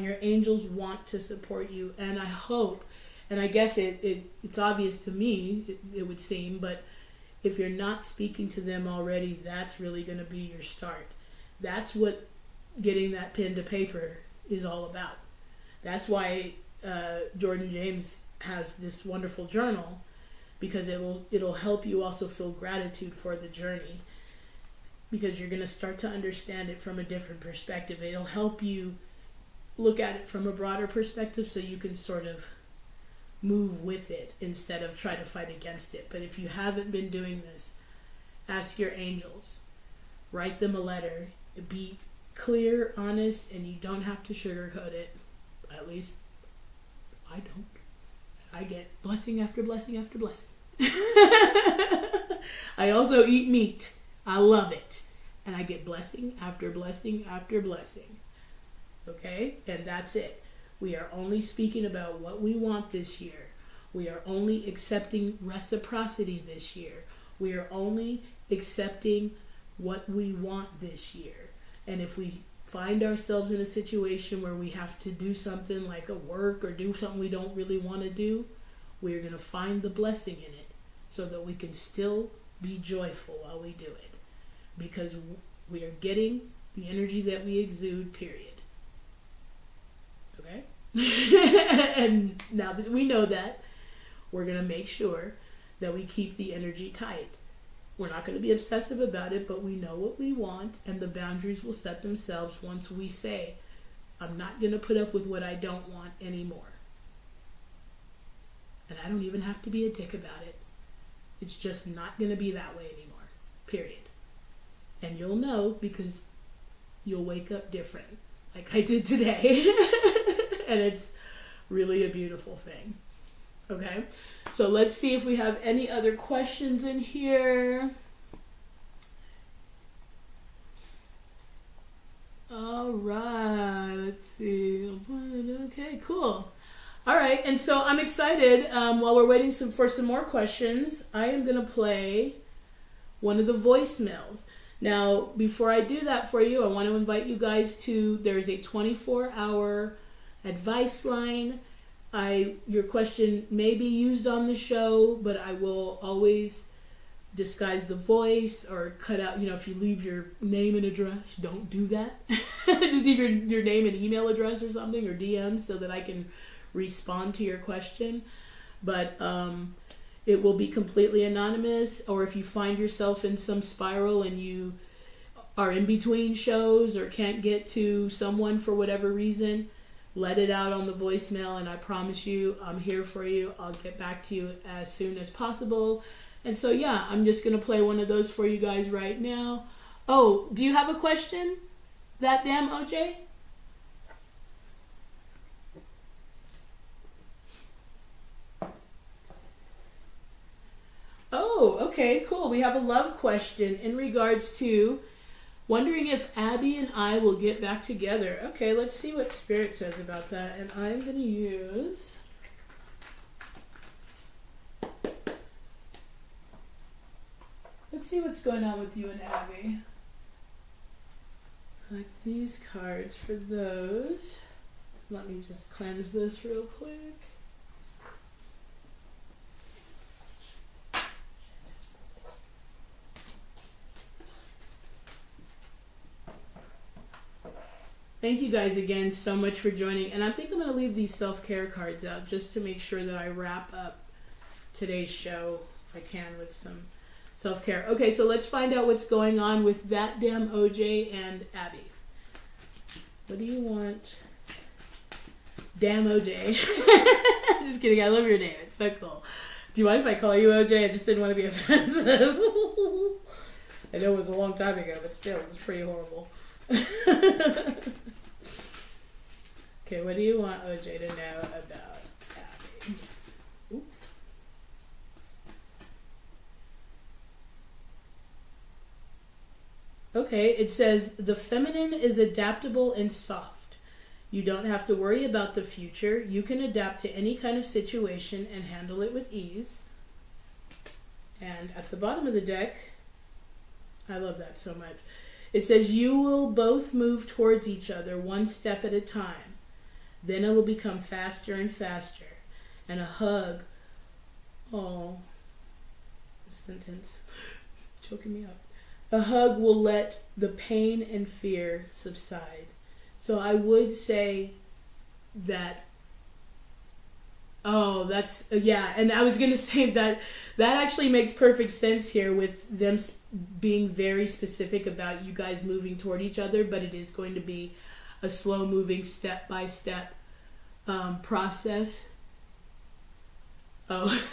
Your angels want to support you. And I hope, and I guess it's obvious to me, it would seem, but if you're not speaking to them already, that's really going to be your start. That's what getting that pen to paper is all about. That's why Jordynn James has this wonderful journal, because it'll help you also feel gratitude for the journey, because you're going to start to understand it from a different perspective. It'll help you look at it from a broader perspective, so you can sort of move with it instead of try to fight against it. But if you haven't been doing this, ask your angels, write them a letter. Be clear, honest, and you don't have to sugarcoat it. At least I don't. I get blessing after blessing after blessing. I also eat meat. I love it. And I get blessing after blessing after blessing. Okay? And that's it. We are only speaking about what we want this year. We are only accepting reciprocity this year. We are only accepting what we want this year. And if we find ourselves in a situation where we have to do something like a work or do something we don't really want to do, we're going to find the blessing in it, so that we can still be joyful while we do it, because we are getting the energy that we exude, period. Okay? And now that we know that, we're going to make sure that we keep the energy tight. We're not going to be obsessive about it, but we know what we want, and the boundaries will set themselves once we say, I'm not going to put up with what I don't want anymore. And I don't even have to be a dick about it. It's just not going to be that way anymore. Period. And you'll know because you'll wake up different, like I did today. And it's really a beautiful thing. Okay? So let's see if we have any other questions in here. All right. Let's see. Okay, cool. All right. And so I'm excited. While we're waiting for some more questions, I am going to play one of the voicemails. Now, before I do that for you, I want to invite you guys to, there's a 24-hour advice line. Your question may be used on the show, but I will always disguise the voice or cut out, if you leave your name and address, don't do that. Just leave your name and email address or something, or DM, so that I can respond to your question. But it will be completely anonymous, or if you find yourself in some spiral and you are in between shows or can't get to someone for whatever reason, let it out on the voicemail, and I promise you, I'm here for you. I'll get back to you as soon as possible. And so, yeah, I'm just going to play one of those for you guys right now. Oh, do you have a question? That damn OJ? Oh, okay, cool. We have a love question in regards to wondering if Abby and I will get back together. Okay, let's see what Spirit says about that. And I'm going to use... Let's see what's going on with you and Abby. Like these cards for those. Let me just cleanse this real quick. Thank you guys again so much for joining. And I think I'm going to leave these self-care cards out just to make sure that I wrap up today's show, if I can, with some self-care. Okay, so let's find out what's going on with that damn OJ and Abby. What do you want? Damn OJ. Just kidding, I love your name. It's so cool. Do you mind if I call you OJ? I just didn't want to be offensive. I know it was a long time ago, but still, it was pretty horrible. Okay, what do you want OJ to know about Abby? Ooh. Okay, it says, the feminine is adaptable and soft. You don't have to worry about the future. You can adapt to any kind of situation and handle it with ease. And at the bottom of the deck, I love that so much. It says, you will both move towards each other one step at a time. Then it will become faster and faster. And a hug. Oh, this sentence. Choking me up. A hug will let the pain and fear subside. So I would say that, yeah, and I was going to say that actually makes perfect sense here with them being very specific about you guys moving toward each other, but it is going to be a slow-moving, step-by-step process. Oh.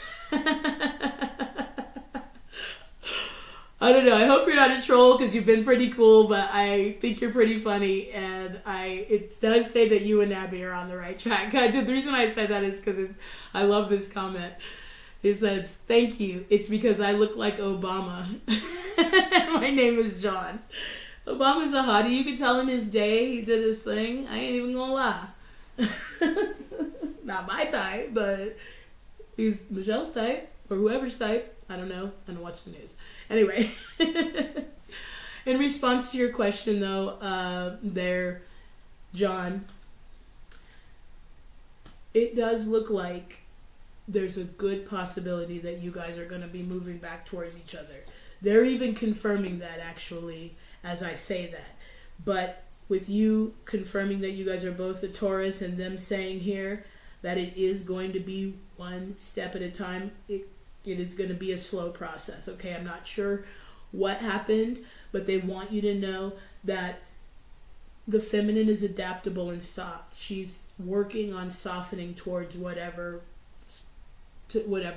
I don't know. I hope you're not a troll because you've been pretty cool, but I think you're pretty funny, and it does say that you and Abby are on the right track. The reason I said that is because I love this comment. It says, thank you. It's because I look like Obama. My name is John. Obama's a hottie. You could tell him his day. He did his thing. I ain't even gonna lie. Not my type, but he's Michelle's type, or whoever's type. I don't know. I don't watch the news. Anyway, in response to your question, though, John, it does look like there's a good possibility that you guys are going to be moving back towards each other. They're even confirming that, actually, as I say that. But with you confirming that you guys are both a Taurus and them saying here that it is going to be one step at a time, It is going to be a slow process, okay? I'm not sure what happened, but they want you to know that the feminine is adaptable and soft. She's working on softening towards whatever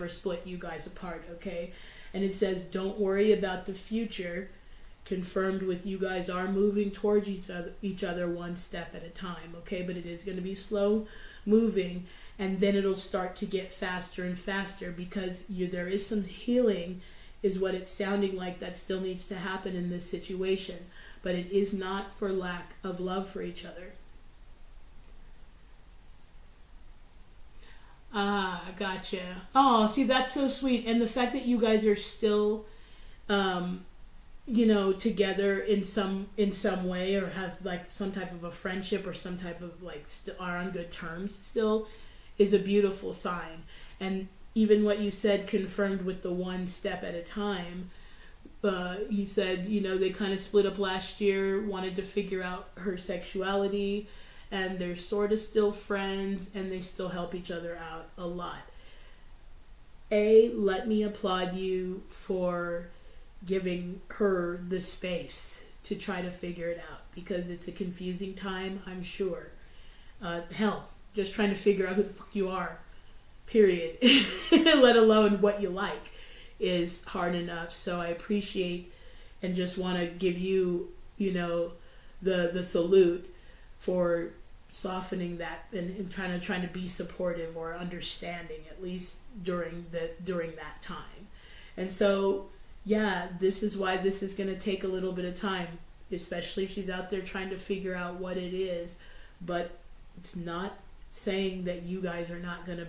split you guys apart, okay? And it says, don't worry about the future, confirmed with you guys are moving towards each other one step at a time, okay? But it is going to be slow moving, and then it'll start to get faster and faster because there is some healing, is what it's sounding like, that still needs to happen in this situation. But it is not for lack of love for each other. Ah, gotcha. Oh, see, that's so sweet. And the fact that you guys are still, together in some way, or have like some type of a friendship or some type of like are on good terms still, is a beautiful sign. And even what you said, confirmed with the one step at a time. He said, they kind of split up last year, wanted to figure out her sexuality, and they're sort of still friends, and they still help each other out a lot. Let me applaud you for giving her the space to try to figure it out, because it's a confusing time, I'm sure. Hell, just trying to figure out who the fuck you are, period, let alone what you like, is hard enough. So I appreciate and just want to give you, the salute for softening that and trying to be supportive or understanding, at least during that time. And so, yeah, this is why this is going to take a little bit of time, especially if she's out there trying to figure out what it is. But it's not saying that you guys are going to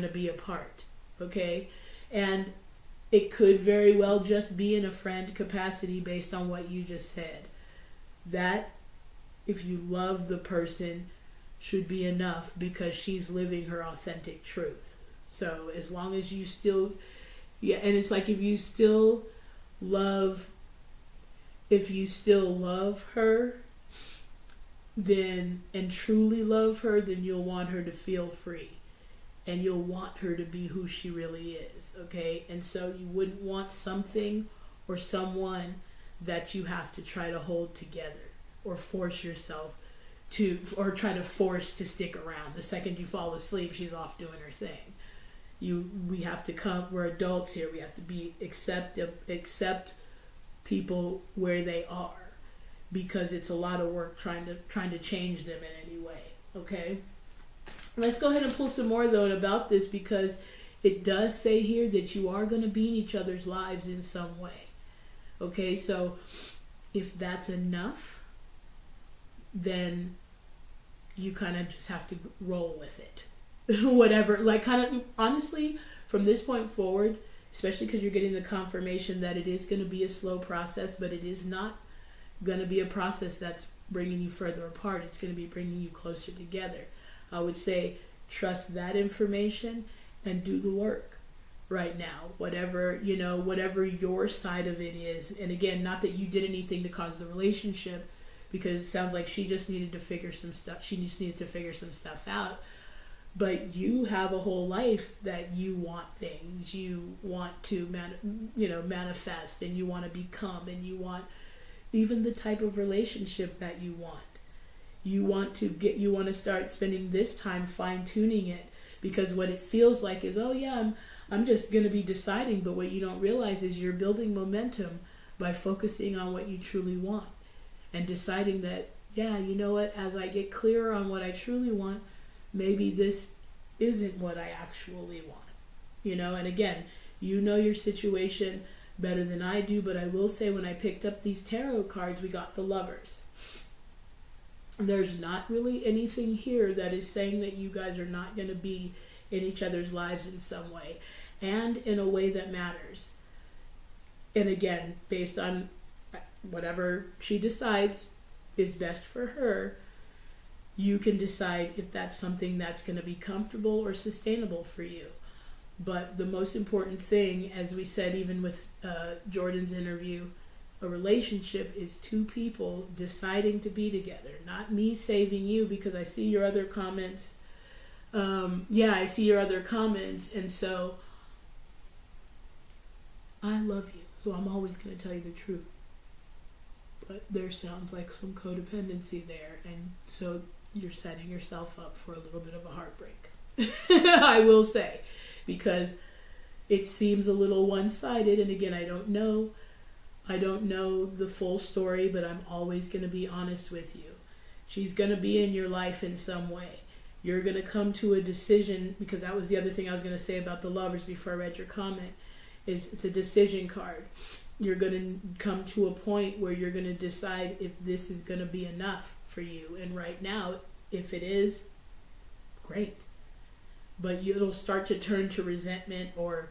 be apart, okay? And it could very well just be in a friend capacity based on what you just said. That, if you love the person, should be enough, because she's living her authentic truth. So as long as you still, and it's like if you still love her, then, and truly love her, then you'll want her to feel free. And you'll want her to be who she really is, okay? And so you wouldn't want something or someone that you have to try to hold together or force yourself to, or try to force to stick around. The second you fall asleep, she's off doing her thing. We have to we're adults here. We have to accept people where they are, because it's a lot of work trying to change them in any way, okay? Let's go ahead and pull some more, though, about this, because it does say here that you are going to be in each other's lives in some way. Okay, so if that's enough, then you kind of just have to roll with it. Whatever, like, kind of, honestly, from this point forward, especially because you're getting the confirmation that it is going to be a slow process, but it is not going to be a process that's bringing you further apart. It's going to be bringing you closer together. I would say trust that information and do the work right now, whatever your side of it is. And again, not that you did anything to cause the relationship, because it sounds like she just needed to figure some stuff. She just needs to figure some stuff out. But you have a whole life that you want things, you want to manifest, and you want to become, and you want even the type of relationship that you want. You want to start spending this time fine-tuning it, because what it feels like is, oh yeah, I'm just going to be deciding, but what you don't realize is you're building momentum by focusing on what you truly want and deciding that, yeah, you know what, as I get clearer on what I truly want, maybe this isn't what I actually want. And again, you know your situation better than I do, but I will say, when I picked up these tarot cards, we got the Lovers. There's not really anything here that is saying that you guys are not going to be in each other's lives in some way, and in a way that matters. And again, based on whatever she decides is best for her, you can decide if that's something that's going to be comfortable or sustainable for you. But the most important thing, as we said even with Jordynn's interview, a relationship is two people deciding to be together, not me saving you, because I see your other comments. I see your other comments, and so I love you, so I'm always going to tell you the truth. But there sounds like some codependency there, and so you're setting yourself up for a little bit of a heartbreak. I will say, because it seems a little one-sided, and again, I don't know the full story, but I'm always going to be honest with you. She's going to be in your life in some way. You're going to come to a decision, because that was the other thing I was going to say about the lovers before I read your comment, is it's a decision card. You're going to come to a point where you're going to decide if this is going to be enough for you. And right now, if it is, great. But it'll start to turn to resentment or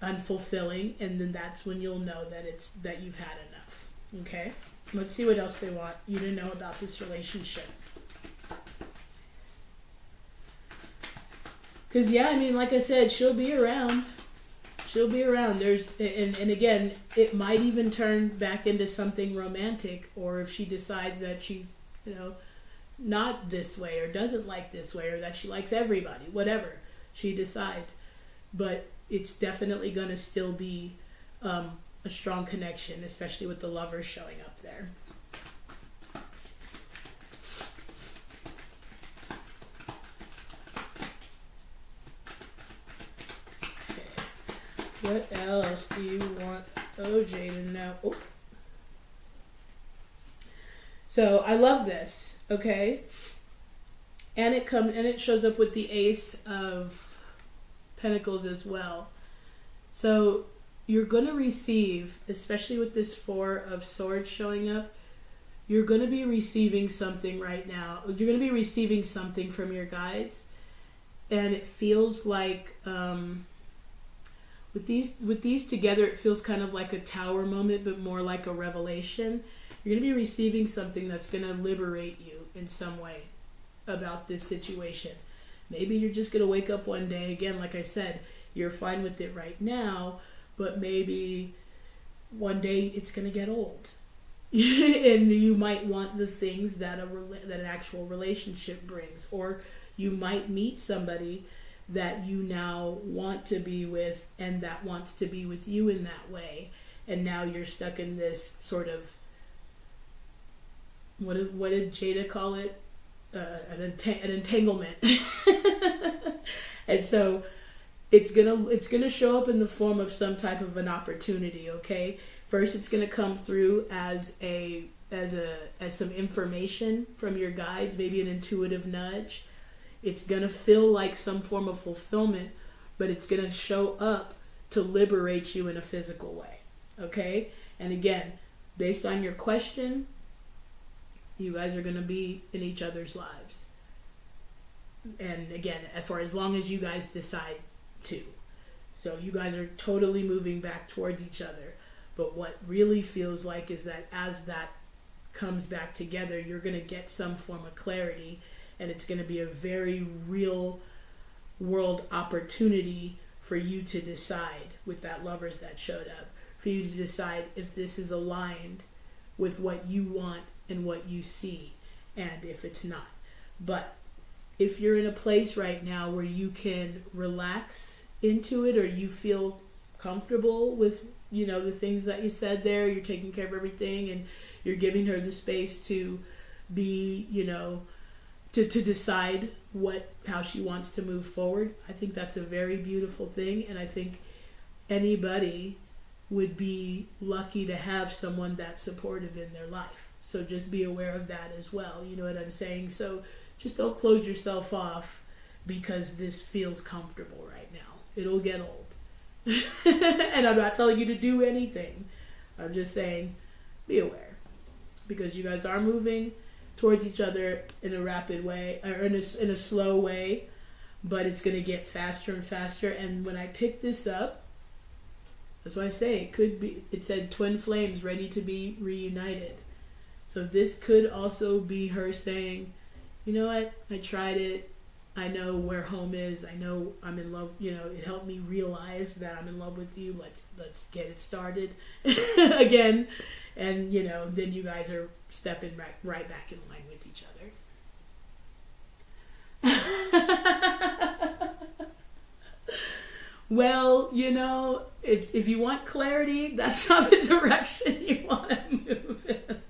unfulfilling, and then that's when you'll know that you've had enough. Okay? Let's see what else they want you to know about this relationship. Because, yeah, I mean, like I said, she'll be around. She'll be around. And again, it might even turn back into something romantic, or if she decides that she's, not this way, or doesn't like this way, or that she likes everybody, whatever she decides. But it's definitely going to still be a strong connection, especially with the lovers showing up there. What else do you want OJ to know? Oh. So I love this, okay? And it shows up with the Ace of Pentacles as well. So you're going to receive, especially with this Four of Swords showing up, you're going to be receiving something right now. You're going to be receiving something from your guides, and it feels like with these together, it feels kind of like a tower moment, but more like a revelation. You're going to be receiving something that's going to liberate you in some way about this situation. Maybe you're just going to wake up one day, again, like I said, you're fine with it right now, but maybe one day it's going to get old. And you might want the things that an actual relationship brings. Or you might meet somebody that you now want to be with, and that wants to be with you in that way. And now you're stuck in this sort of, what did Jada call it? An entanglement. And so it's gonna show up in the form of some type of an opportunity, okay? First, it's gonna come through as some information from your guides, maybe an intuitive nudge. It's gonna feel like some form of fulfillment, but it's gonna show up to liberate you in a physical way, okay? And again, based on your question, you guys are gonna be in each other's lives. And again, for as long as you guys decide to. So you guys are totally moving back towards each other. But what really feels like is that as that comes back together, you're going to get some form of clarity, and it's going to be a very real world opportunity for you to decide with that lovers that showed up, for you to decide if this is aligned with what you want and what you see, and if it's not. But if you're in a place right now where you can relax into it, or you feel comfortable with, the things that you said there, you're taking care of everything, and you're giving her the space to be, to decide how she wants to move forward, I think that's a very beautiful thing. And I think anybody would be lucky to have someone that supportive in their life. So just be aware of that as well. You know what I'm saying? So just don't close yourself off because this feels comfortable right now. It'll get old. And I'm not telling you to do anything. I'm just saying, be aware. Because you guys are moving towards each other in a rapid way, or in a slow way, but it's going to get faster and faster. And when I pick this up, that's why I say it said twin flames ready to be reunited. So this could also be her saying, you know what, I tried it. I know where home is. I know I'm in love. It helped me realize that I'm in love with you. Let's get it started again. And, then you guys are stepping right back in line with each other. Well, if you want clarity, that's not the direction you want to move in.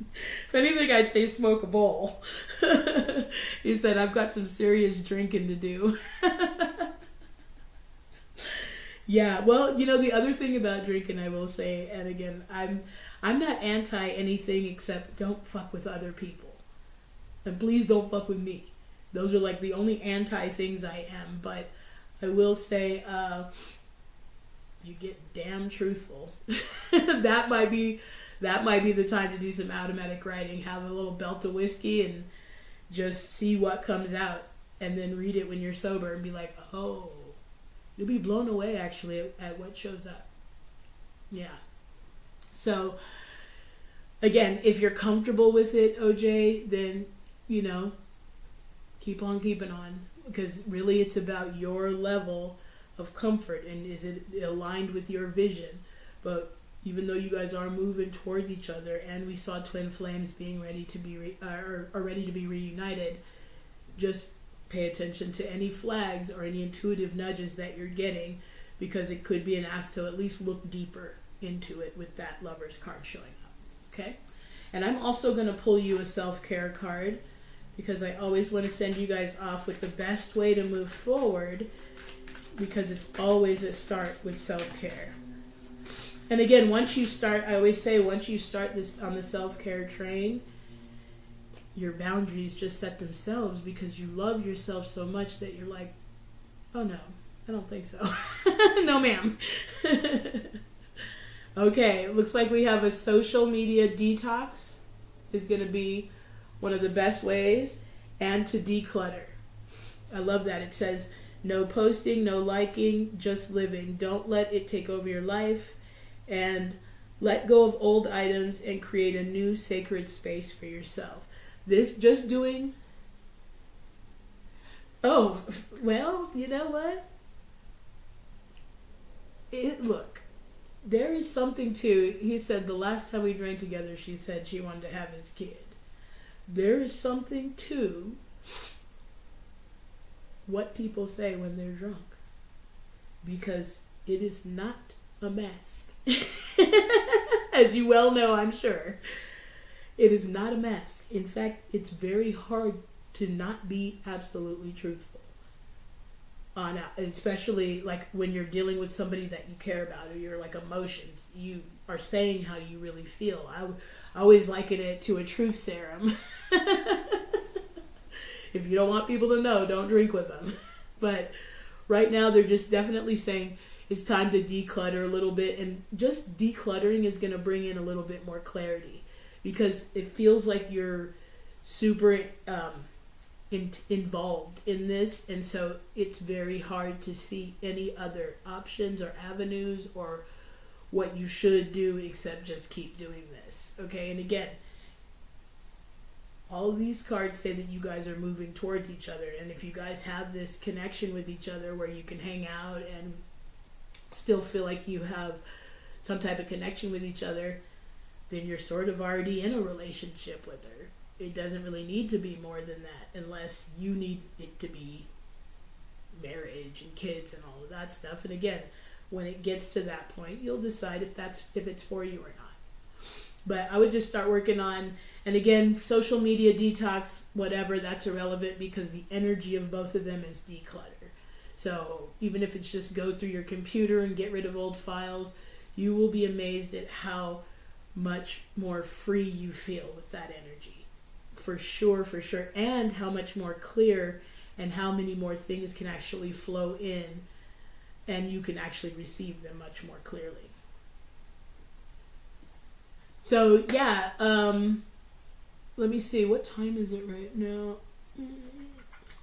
If anything, I'd say smoke a bowl. He said, I've got some serious drinking to do. Yeah, well, the other thing about drinking, I will say, and again, I'm not anti anything except don't fuck with other people. And please don't fuck with me. Those are like the only anti things I am. But I will say, you get damn truthful. that might be the time to do some automatic writing. Have a little belt of whiskey and just see what comes out, and then read it when you're sober and be like, oh, you'll be blown away actually at what shows up. Yeah. So again, if you're comfortable with it, OJ, then keep on keeping on, because really it's about your level of comfort and is it aligned with your vision. But even though you guys are moving towards each other, and we saw twin flames being ready to be ready to be reunited, just pay attention to any flags or any intuitive nudges that you're getting, because it could be an ask to at least look deeper into it with that Lover's card showing up. Okay? And I'm also going to pull you a self-care card, because I always want to send you guys off with the best way to move forward, because it's always a start with self-care. And again, once you start, I always say, once you start this on the self-care train, your boundaries just set themselves, because you love yourself so much that you're like, oh no, I don't think so. No ma'am. Okay, it looks like we have a social media detox is going to be one of the best ways, and to declutter. I love that. It says, no posting, no liking, just living. Don't let it take over your life, and let go of old items and create a new sacred space for yourself. This just doing... Oh, well, you know what? Look, there is something to... He said the last time we drank together, she said she wanted to have his kid. There is something to what people say when they're drunk, because it is not a mask. As you well know, I'm sure. It is not a mask. In fact, it's very hard to not be absolutely truthful. Especially like when you're dealing with somebody that you care about, or your like emotions. You are saying how you really feel. I always liken it to a truth serum. If you don't want people to know, don't drink with them. But right now they're just definitely saying it's time to declutter a little bit, and just decluttering is going to bring in a little bit more clarity, because it feels like you're super involved in this, and so it's very hard to see any other options or avenues or what you should do except just keep doing this. Okay, and again, all of these cards say that you guys are moving towards each other, and if you guys have this connection with each other where you can hang out and still feel like you have some type of connection with each other, then you're sort of already in a relationship with her. It doesn't really need to be more than that, unless you need it to be marriage and kids and all of that stuff. And again, when it gets to that point, you'll decide if it's for you or not. But I would just start working on, and again, social media detox, whatever, that's irrelevant, because the energy of both of them is declutter. So even if it's just go through your computer and get rid of old files, you will be amazed at how much more free you feel with that energy. For sure. And how much more clear, and how many more things can actually flow in, and you can actually receive them much more clearly. So yeah, let me see, what time is it right now?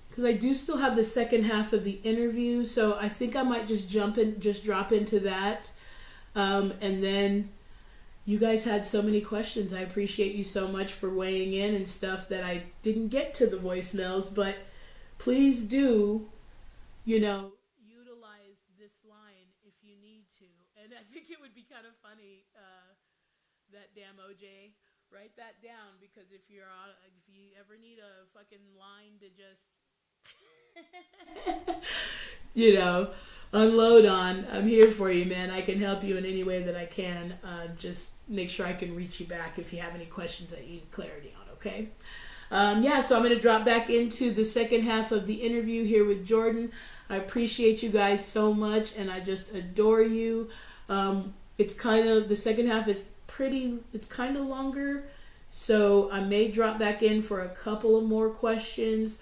Because I do still have the second half of the interview, so I think I might just drop into that. And then you guys had so many questions. I appreciate you so much for weighing in and stuff that I didn't get to the voicemails, but please do, utilize this line if you need to. And I think it would be kind of funny, that damn OJ, write that down, because if you ever need a fucking line to just unload on, I'm here for you, man. I can help you in any way that I can. Just make sure I can reach you back if you have any questions that you need clarity on, okay? So I'm going to drop back into the second half of the interview here with Jordynn. I appreciate you guys so much, and I just adore you. It's kind of, the second half is it's kind of longer, so I may drop back in for a couple of more questions.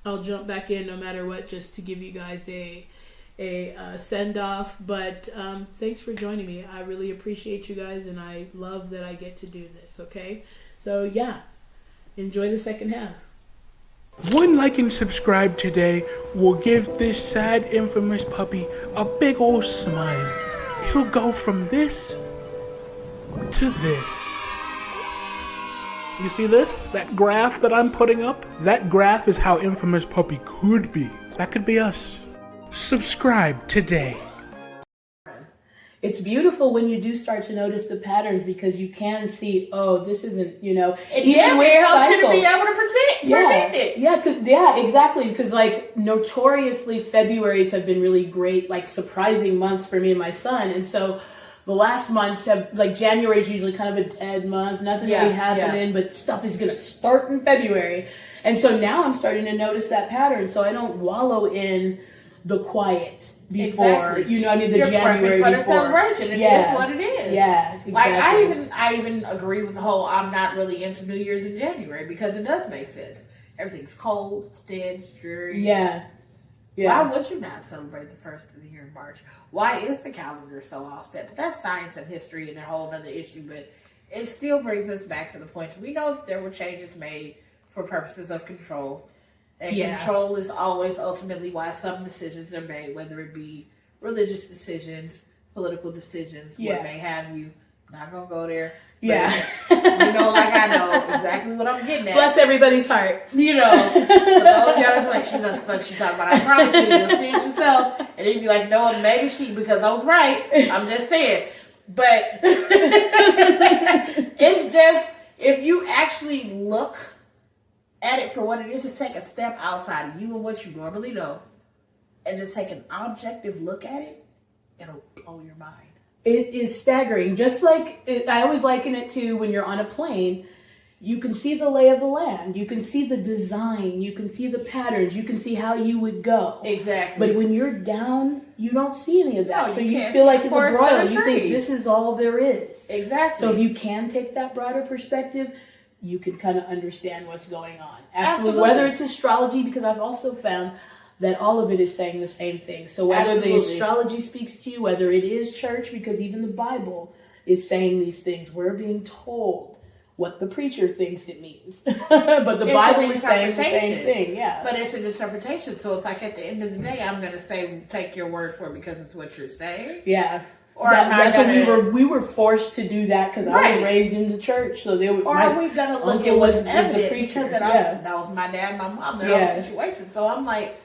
I'll jump back in no matter what, just to give you guys a send-off. But thanks for joining me. I really appreciate you guys, and I love that I get to do this, okay? So, yeah, enjoy the second half. One like and subscribe today will give this sad, infamous puppy a big old smile. He'll go from this to this. You see this? That graph that I'm putting up? That graph is how Infamous Puppy could be. That could be us. Subscribe today. It's beautiful when you do start to notice the patterns, because you can see, oh, this isn't, It even definitely helps you to cycles. be able to predict it. Yeah, exactly. Because like notoriously, Februarys have been really great, like surprising months for me and my son, and so. The last months have, like, January is usually kind of a dead month, nothing really happening, but stuff is going to start in February. And so now I'm starting to notice that pattern, so I don't wallow in the quiet before, Exactly. the You're January for the before. celebration. It is what it is. Yeah, exactly. Like, I even agree with the whole, I'm not really into New Year's in January, because it does make sense. Everything's cold, it's dead, it's dreary. Yeah. Why would you not celebrate the first of the year in March? Why is the calendar so offset? But that's science and history and a whole other issue. But it still brings us back to the point. We know that there were changes made for purposes of control. And control is always ultimately why some decisions are made, whether it be religious decisions, political decisions, what may have you. Not going to go there. Yeah. Like I know exactly what I'm getting at. Bless everybody's heart. For those of y'all that's like, she knows the fuck she talking about. I promise you, you'll see it yourself. And then you'll be like, no, maybe she, because I was right. I'm just saying. But it's just, if you actually look at it for what it is, just take a step outside of you and what you normally know, and just take an objective look at it, it'll blow your mind. It is staggering. Just like, I always liken it to when you're on a plane, you can see the lay of the land. You can see the design. You can see the patterns. You can see how you would go. Exactly. But when you're down, you don't see any of that. No, so you you can't feel see like the it's a forest broiler. for the You think trees. this is all there is. Exactly. So if you can take that broader perspective, you can kind of understand what's going on. Absolutely. Whether it's astrology, because I've also found that all of it is saying the same thing. So whether the astrology speaks to you, whether it is church, because even the Bible is saying these things. We're being told what the preacher thinks it means. But the Bible is saying the same thing, yeah. But it's an interpretation. So it's like at the end of the day, I'm going to say, take your word for it because it's what you're saying. Yeah. Or that's what we were forced to do that because I was raised in the church. So they were. Or are we gonna look at what's evident? Because that was my dad, my mom, their own situation. So I'm like,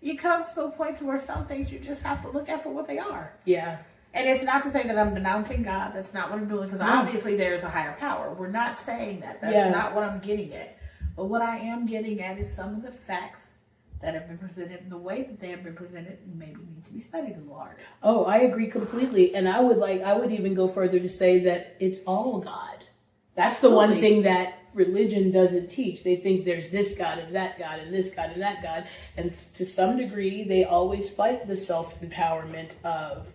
you come to a point to where some things you just have to look at for what they are. Yeah. And it's not to say that I'm denouncing God. That's not what I'm doing. Because obviously there is a higher power. We're not saying that. That's not what I'm getting at. But what I am getting at is some of the facts that have been presented and the way that they have been presented maybe need to be studied a little harder. Oh, I agree completely. And I would even go further to say that it's all God. That's the one thing that religion doesn't teach. They think there's this God and that God and this God and that God. And to some degree, they always fight the self-empowerment of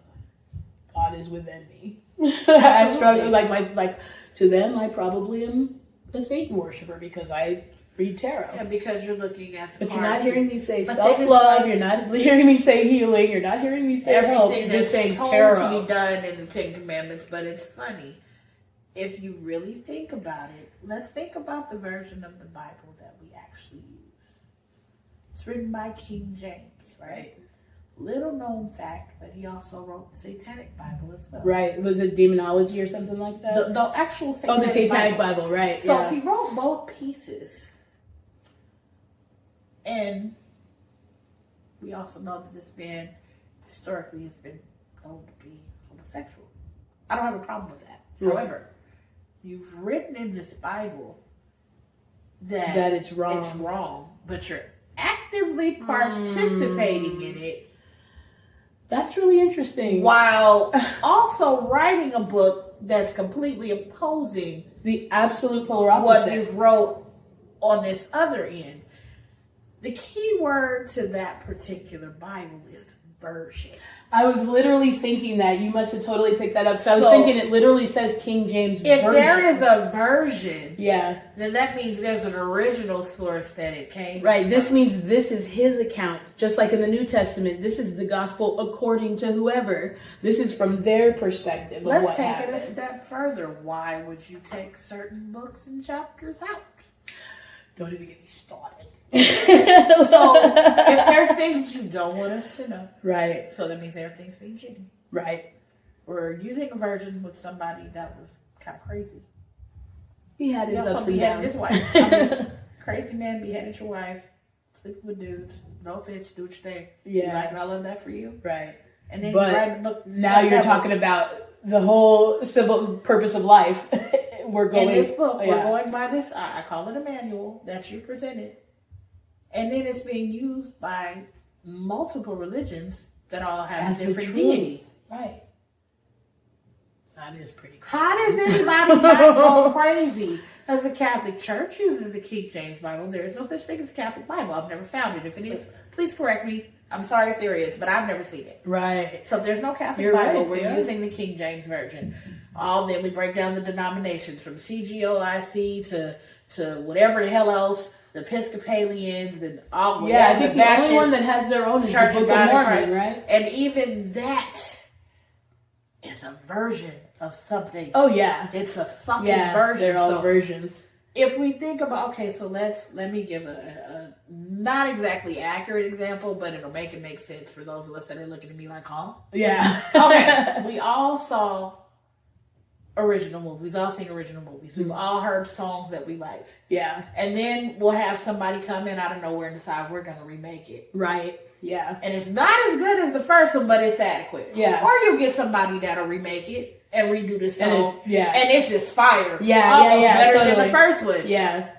God is within me. I struggle, to them, I probably am a Satan worshiper because I read tarot. Yeah, because you're looking at the But you're not hearing me say but self-love, you're not hearing me say healing, you're not hearing me say help, you're just saying told tarot. to be done in the Ten Commandments, but it's funny. If you really think about it, let's think about the version of the Bible that we actually use. It's written by King James, right? Little known fact, but he also wrote the Satanic Bible as well. Right. Was it demonology or something like that? The actual Satanic Bible. The Satanic Bible, right. So if he wrote both pieces, and we also know that this man historically has been known to be homosexual. I don't have a problem with that. Right. However, you've written in this Bible that it's wrong. It's wrong, but you're acting actively participating in it That's really interesting. while also writing a book that's completely opposing The absolute polar what opposite. you've wrote on this other end. The key word to that particular Bible is version. I was literally thinking that. You must have totally picked that up. So I was So, thinking it literally says King James If Version. there is a version, Yeah. then that means there's an original source that it came Right. from. This means this is his account. Just like in the New Testament, this is the gospel according to whoever. This is from their perspective of Let's what take happened. it a step further. Why would you take certain books and chapters out? Don't even get me started. So, if there's things that you don't want us to know, Right. so that means everything's being hidden. Right. We're using a version with somebody that was kind of crazy. He had his He also ups and beheaded downs. his wife. I mean, crazy man beheaded your wife, sleeping with dudes. No offense, do what you think. Yeah. You like it, I love that for you. Right. And then But you write a book. Now you're talking about the whole civil purpose of life. We're going in this book, yeah. we're going by this. I call it a manual that you presented, and then it's being used by multiple religions that all have As the different truth. deities. Right. That is pretty crazy. How does anybody not go crazy? Because the Catholic Church uses the King James Bible. There is no such thing as a Catholic Bible. I've never found it. If it is, please correct me. I'm sorry if there is, but I've never seen it. Right. So if there's no Catholic You're Bible. right, We're yeah. using the King James Version. Then we break down the denominations from CGOIC to whatever the hell else, the Episcopalians, and all. Yeah, I whatever, think the Baptist, only one that has their own is Church the of Book of God in Mormon, Christ. right? And even that is a version of something. Oh yeah. It's a fucking Yeah, version. they're all So versions. if we think about, okay, so let me give a not exactly accurate example, but it'll make it make sense for those of us that are looking at me like, huh? Yeah. Okay, we all saw original movies. We've all seen original movies. We've all heard songs that we like. Yeah. And then we'll have somebody come in out of nowhere and decide we're going to remake it. Right. Yeah. And it's not as good as the first one, but it's adequate. Yeah. Or you get somebody that'll remake it and redo the song. And it's just fire. Yeah, Almost yeah, better totally. than the first one. Yeah.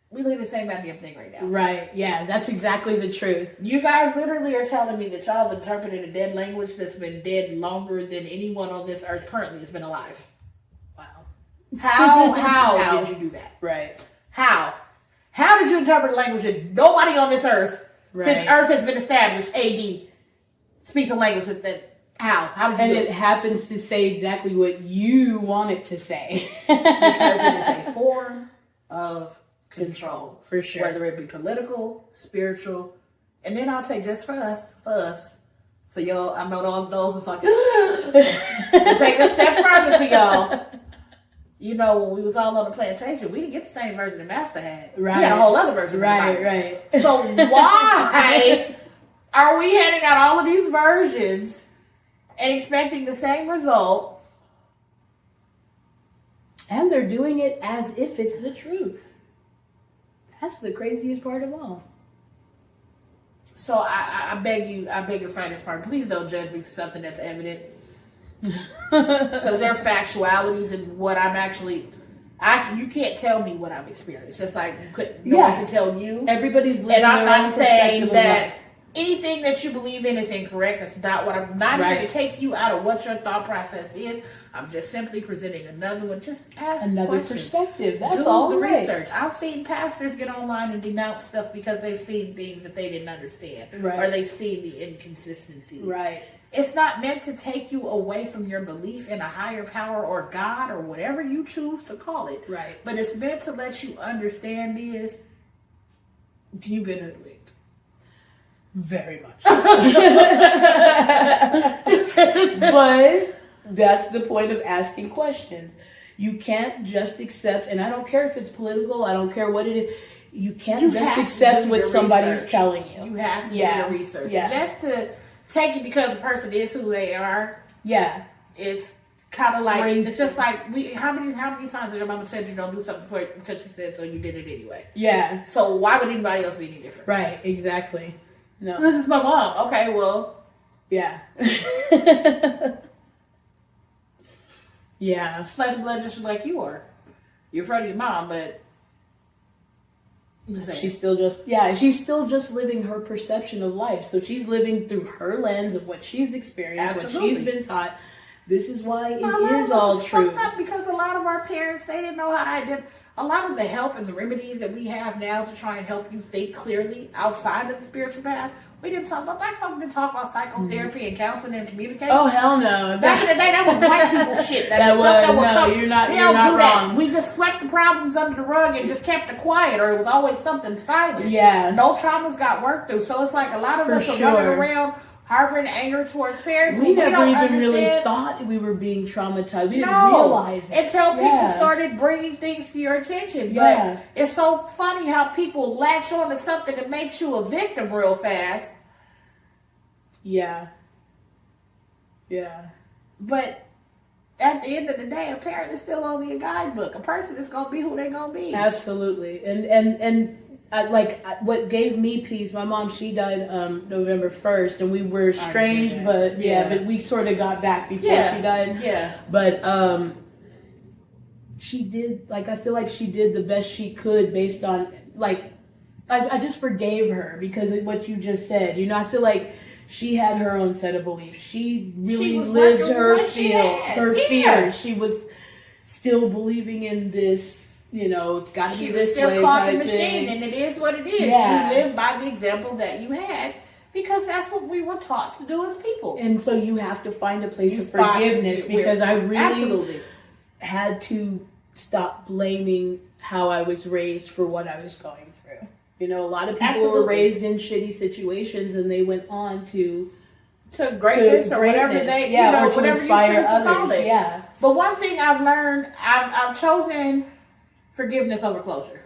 We look at the same goddamn thing right now. Right. Yeah. That's exactly the truth. You guys literally are telling me that y'all have interpreted a dead language that's been dead longer than anyone on this earth currently has been alive. Wow. How did you do that? Right. How? How did you interpret a language that nobody on this earth, since Right. Earth has been established, AD, speaks a language that how did you And do it it? happens to say exactly what you want it to say. Because it is a form of control. For sure. Whether it be political, spiritual, and then I'll say just for us, for y'all, I know all those are like, to take a step further for y'all. You know, when we was all on the plantation, we didn't get the same version the master had. Right. We had a whole other version. Right, of the Bible. right. So why are we handing out all of these versions and expecting the same result? And they're doing it as if it's the truth. That's the craziest part of all. So I beg your finest pardon. Please don't judge me for something that's evident. Because there are factualities and what I'm actually, you can't tell me what I've experienced. Just like no one can tell you. Everybody's living And I'm their own not saying perspective of that life. anything that you believe in is incorrect. That's not what I'm not here Right. to take you out of what your thought process is. I'm just simply presenting another one. Just ask Another questions. perspective. That's Do all the right. research. I've seen pastors get online and denounce stuff because they've seen things that they didn't understand. Right. Or they've seen the inconsistencies. Right. It's not meant to take you away from your belief in a higher power or God or whatever you choose to call it. Right. But it's meant to let you understand is you've been hoodwinked. Very much. But that's the point of asking questions. You can't just accept, and I don't care if it's political, I don't care what it is, you can't You just have to accept do what your somebody's research. telling you. You have to Yeah. do the research. Yeah. Just to take it because a person is who they are, Yeah. it's kind of like, Crazy. it's just like, how many times did your mama said you don't do something for it because she said so, you did it anyway. Yeah. So why would anybody else be any different? Right. Exactly. No. This is my mom. Okay, well, Yeah. Yeah. flesh and blood just like you are. You're afraid of your mom, but she's still just living her perception of life. So she's living through her lens of what she's experienced, what she's been taught. This is why it is all true. Because a lot of our parents, they didn't know how to identify. A lot of the help and the remedies that we have now to try and help you think clearly outside of the spiritual path, we didn't talk about. Black folks didn't talk about psychotherapy and counseling and communicating. Oh hell no! Back in the day, that was white people shit. You're not wrong. We just swept the problems under the rug and just kept it quiet, or it was always something silent. Yeah. No traumas got worked through, so it's like a lot of us are running around harboring anger towards parents. We never even really thought we were being traumatized. We didn't realize it. Until people started bringing things to your attention. But it's so funny how people latch on to something that makes you a victim real fast. Yeah. But at the end of the day, a parent is still only a guidebook. A person is going to be who they're going to be. Absolutely. And what gave me peace, my mom, she died November 1st, and we were estranged, but we sort of got back before she died. Yeah. But she did, I feel like she did the best she could based on, I just forgave her because of what you just said. You know, I feel like she had her own set of beliefs. She really lived her fears. She was still believing in this. You know, it's got to be this way. She was still caught in the machine, and it is what it is. Yeah. You live by the example that you had because that's what we were taught to do as people. And so you have to find a place of forgiveness because I really had to stop blaming how I was raised for what I was going through. You know, a lot of people were raised in shitty situations, and they went on to greatness or whatever they, or to whatever inspire you choose to call others. it. Yeah. But one thing I've learned, I've chosen forgiveness over closure.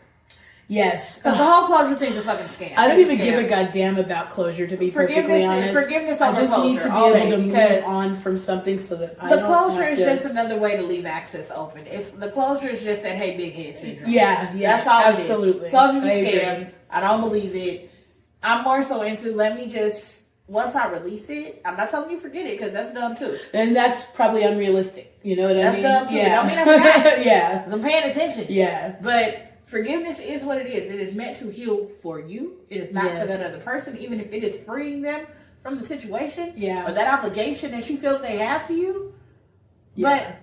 Yes. Because the whole closure thing's a fucking scam. I don't even give a goddamn about closure, to be perfectly honest. Forgiveness over closure. I just need to be able to move on from something so that I don't have to. The closure is just another way to leave access open. The closure is just that, hey, big head syndrome. Yeah. That's all absolutely. It is. Closure's a scam. I don't believe it. I'm more so into, let me just, once I release it, I'm not telling you forget it, because that's dumb too. And that's probably unrealistic. You know what I mean? That's dumb too. Yeah. Don't mean I forgot. Yeah. Because I'm paying attention. Yeah. But forgiveness is what it is. It is meant to heal for you. It is not for that other person, even if it is freeing them from the situation. Yeah. Or that obligation that you feel they have to you. Yeah.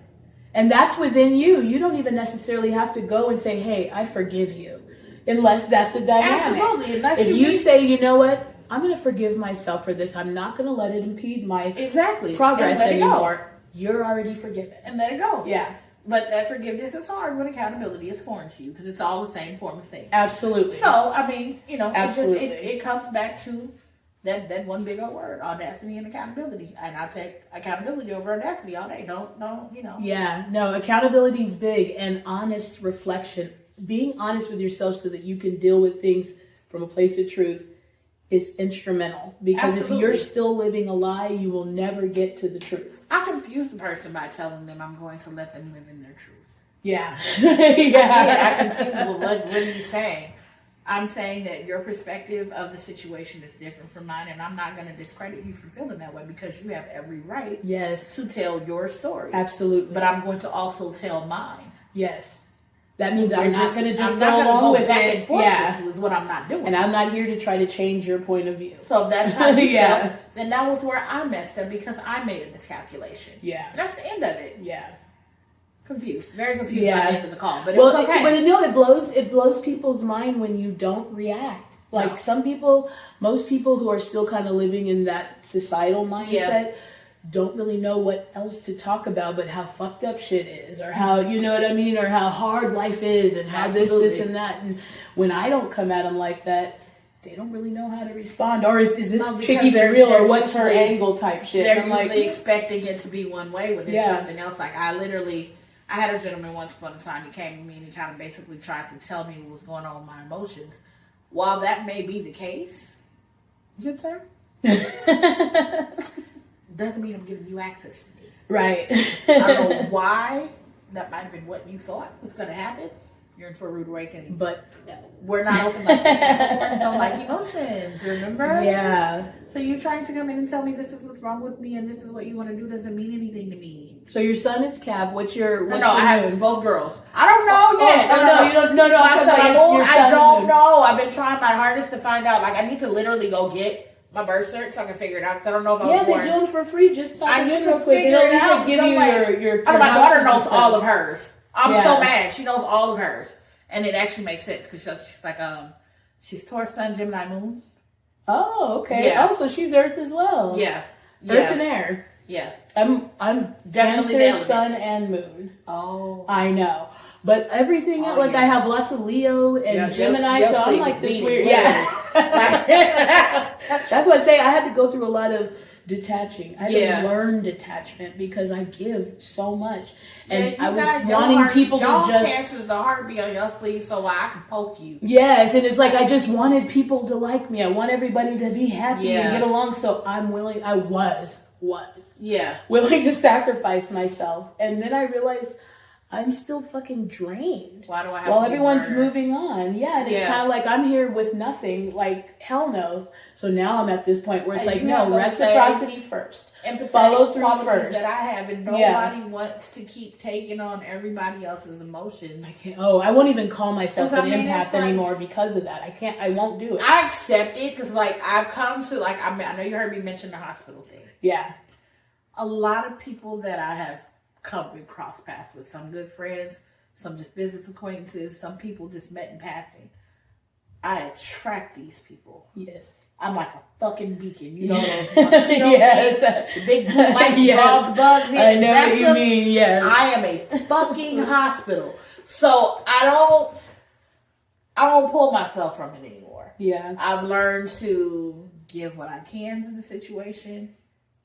And that's within you. You don't even necessarily have to go and say, hey, I forgive you. Unless that's a dynamic. Absolutely. Unless if you say, you know what? I'm going to forgive myself for this. I'm not going to let it impede my progress anymore. You're already forgiven. And let it go. Yeah. But that forgiveness is hard when accountability is foreign to you because it's all the same form of thing. Absolutely. So, I mean, you know, it comes back to that one big old word, audacity and accountability. And I take accountability over audacity all day. Don't, you know. Yeah. No, accountability is big, and honest reflection. Being honest with yourself so that you can deal with things from a place of truth is instrumental. Because if you're still living a lie, you will never get to the truth. I confuse the person by telling them I'm going to let them live in their truth. Yeah. I confuse them. What are you saying? I'm saying that your perspective of the situation is different from mine, and I'm not going to discredit you for feeling that way because you have every right to tell your story. Absolutely. But I'm going to also tell mine. Yes. That means I'm not going to just go along with it. Yeah. Is what I'm not doing. And I'm not here to try to change your point of view. So that's how you felt. Then that was where I messed up because I made a miscalculation. Yeah. And that's the end of it. Yeah. Confused. Very confused by the end of the call. But well, it's okay. It blows people's mind when you don't react. Like some people, most people who are still kind of living in that societal mindset don't really know what else to talk about but how fucked up shit is, or how, you know what I mean, or how hard life is, and how this and that. And when I don't come at them like that, they don't really know how to respond. Or is this chick even real, or what's her angle type shit? They're usually expecting it to be one way when it's something else. Like I had a gentleman once upon a time, he came to me and he kind of basically tried to tell me what was going on with my emotions. While that may be the case, good sir, doesn't mean I'm giving you access to me. Right. I don't know why. That might have been what you thought was going to happen. You're in for a rude awakening. But we're not open like that. We don't like emotions, remember? Yeah. So you're trying to come in and tell me this is what's wrong with me and this is what you want to do doesn't mean anything to me. So your son is Cap. What's your I have both girls. I don't know yet. No. I don't know. I've been trying my hardest to find out. Like, I need to literally go get my birth cert so I can figure it out. Because I don't know if I was born. Yeah, they do them for free. Just talk I to need them to real quick. figure it out. Give you your my daughter knows stuff. all of hers. I'm Yeah. so mad. She knows all of hers. And it actually makes sense because she's like, she's Taurus Sun, Gemini Moon. Oh, okay. Yeah. Oh, so she's Earth as well. Yeah. Earth and air. Yeah. I'm Definitely Cancer, the Sun, and Moon. Oh. I know. But everything else, like yeah. I have lots of Leo and Gemini, your so I'm sleep like is this beating, weird. literally. Yeah. That's why I say I had to go through a lot of detaching. I had to learn detachment because I give so much. And I was wanting people to just... Cancer's the heartbeat on your sleeve so I can poke you. Yes, and it's like I just wanted people to like me. I want everybody to be happy and get along, so I was willing to sacrifice myself. And then I realized I'm still fucking drained. Why do I have while to everyone's moving on? Yeah, and it's kind of like I'm here with nothing. Like, hell no. So now I'm at this point where it's like, no, reciprocity first. And follow through first. That I have, and nobody wants to keep taking on everybody else's emotions. I can't. Oh, I won't even call myself an empath anymore because of that. I can't. I won't do it. I accept it because, like, I've come to, like, I know you heard me mention the hospital thing. Yeah. A lot of people that I have come and cross paths with, some good friends, some just business acquaintances, some people just met in passing. I attract these people. Yes. I'm like a fucking beacon. You know those mosquito yes. the big blue light draws bugs in. I know what you mean, yes. I am a fucking hospital. So I don't pull myself from it anymore. Yeah. I've learned to give what I can to the situation.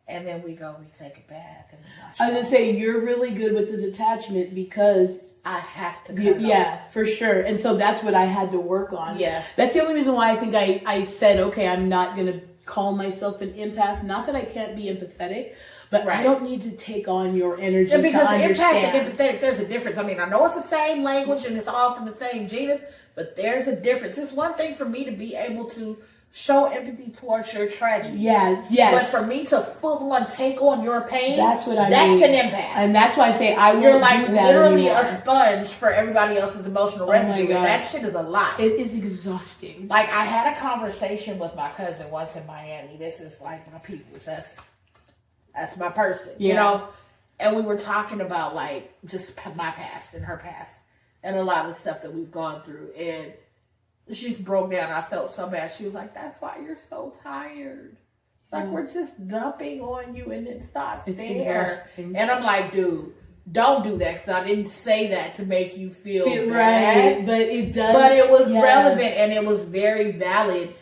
And then we take a bath. And I was going to say, you're really good with the detachment because... I have to off. For sure. And so that's what I had to work on. Yeah. That's the only reason why I think I said, okay, I'm not going to call myself an empath. Not that I can't be empathetic, but I don't need to take on your energy to understand. Because empath and empathetic, there's a difference. I mean, I know it's the same language and it's all from the same genus, but there's a difference. It's one thing for me to be able to show empathy towards your tragedy. Yeah, yes. But for me to full on take on your pain, that's what I mean. That's an empath. And that's why I say I won't You're like do that literally anymore. a sponge for everybody else's emotional residue. And that shit is a lot. It is exhausting. Like, I had a conversation with my cousin once in Miami. This is like my people. That's my person. You know? And we were talking about, like, just my past and her past. And a lot of the stuff that we've gone through. And she just broke down. I felt so bad. She was like, that's why you're so tired. It's like, we're just dumping on you and it's not fair. Exhausting. And I'm like, dude, don't do that. Because I didn't say that to make you feel bad. Right, but it does. But it was relevant and it was very valid.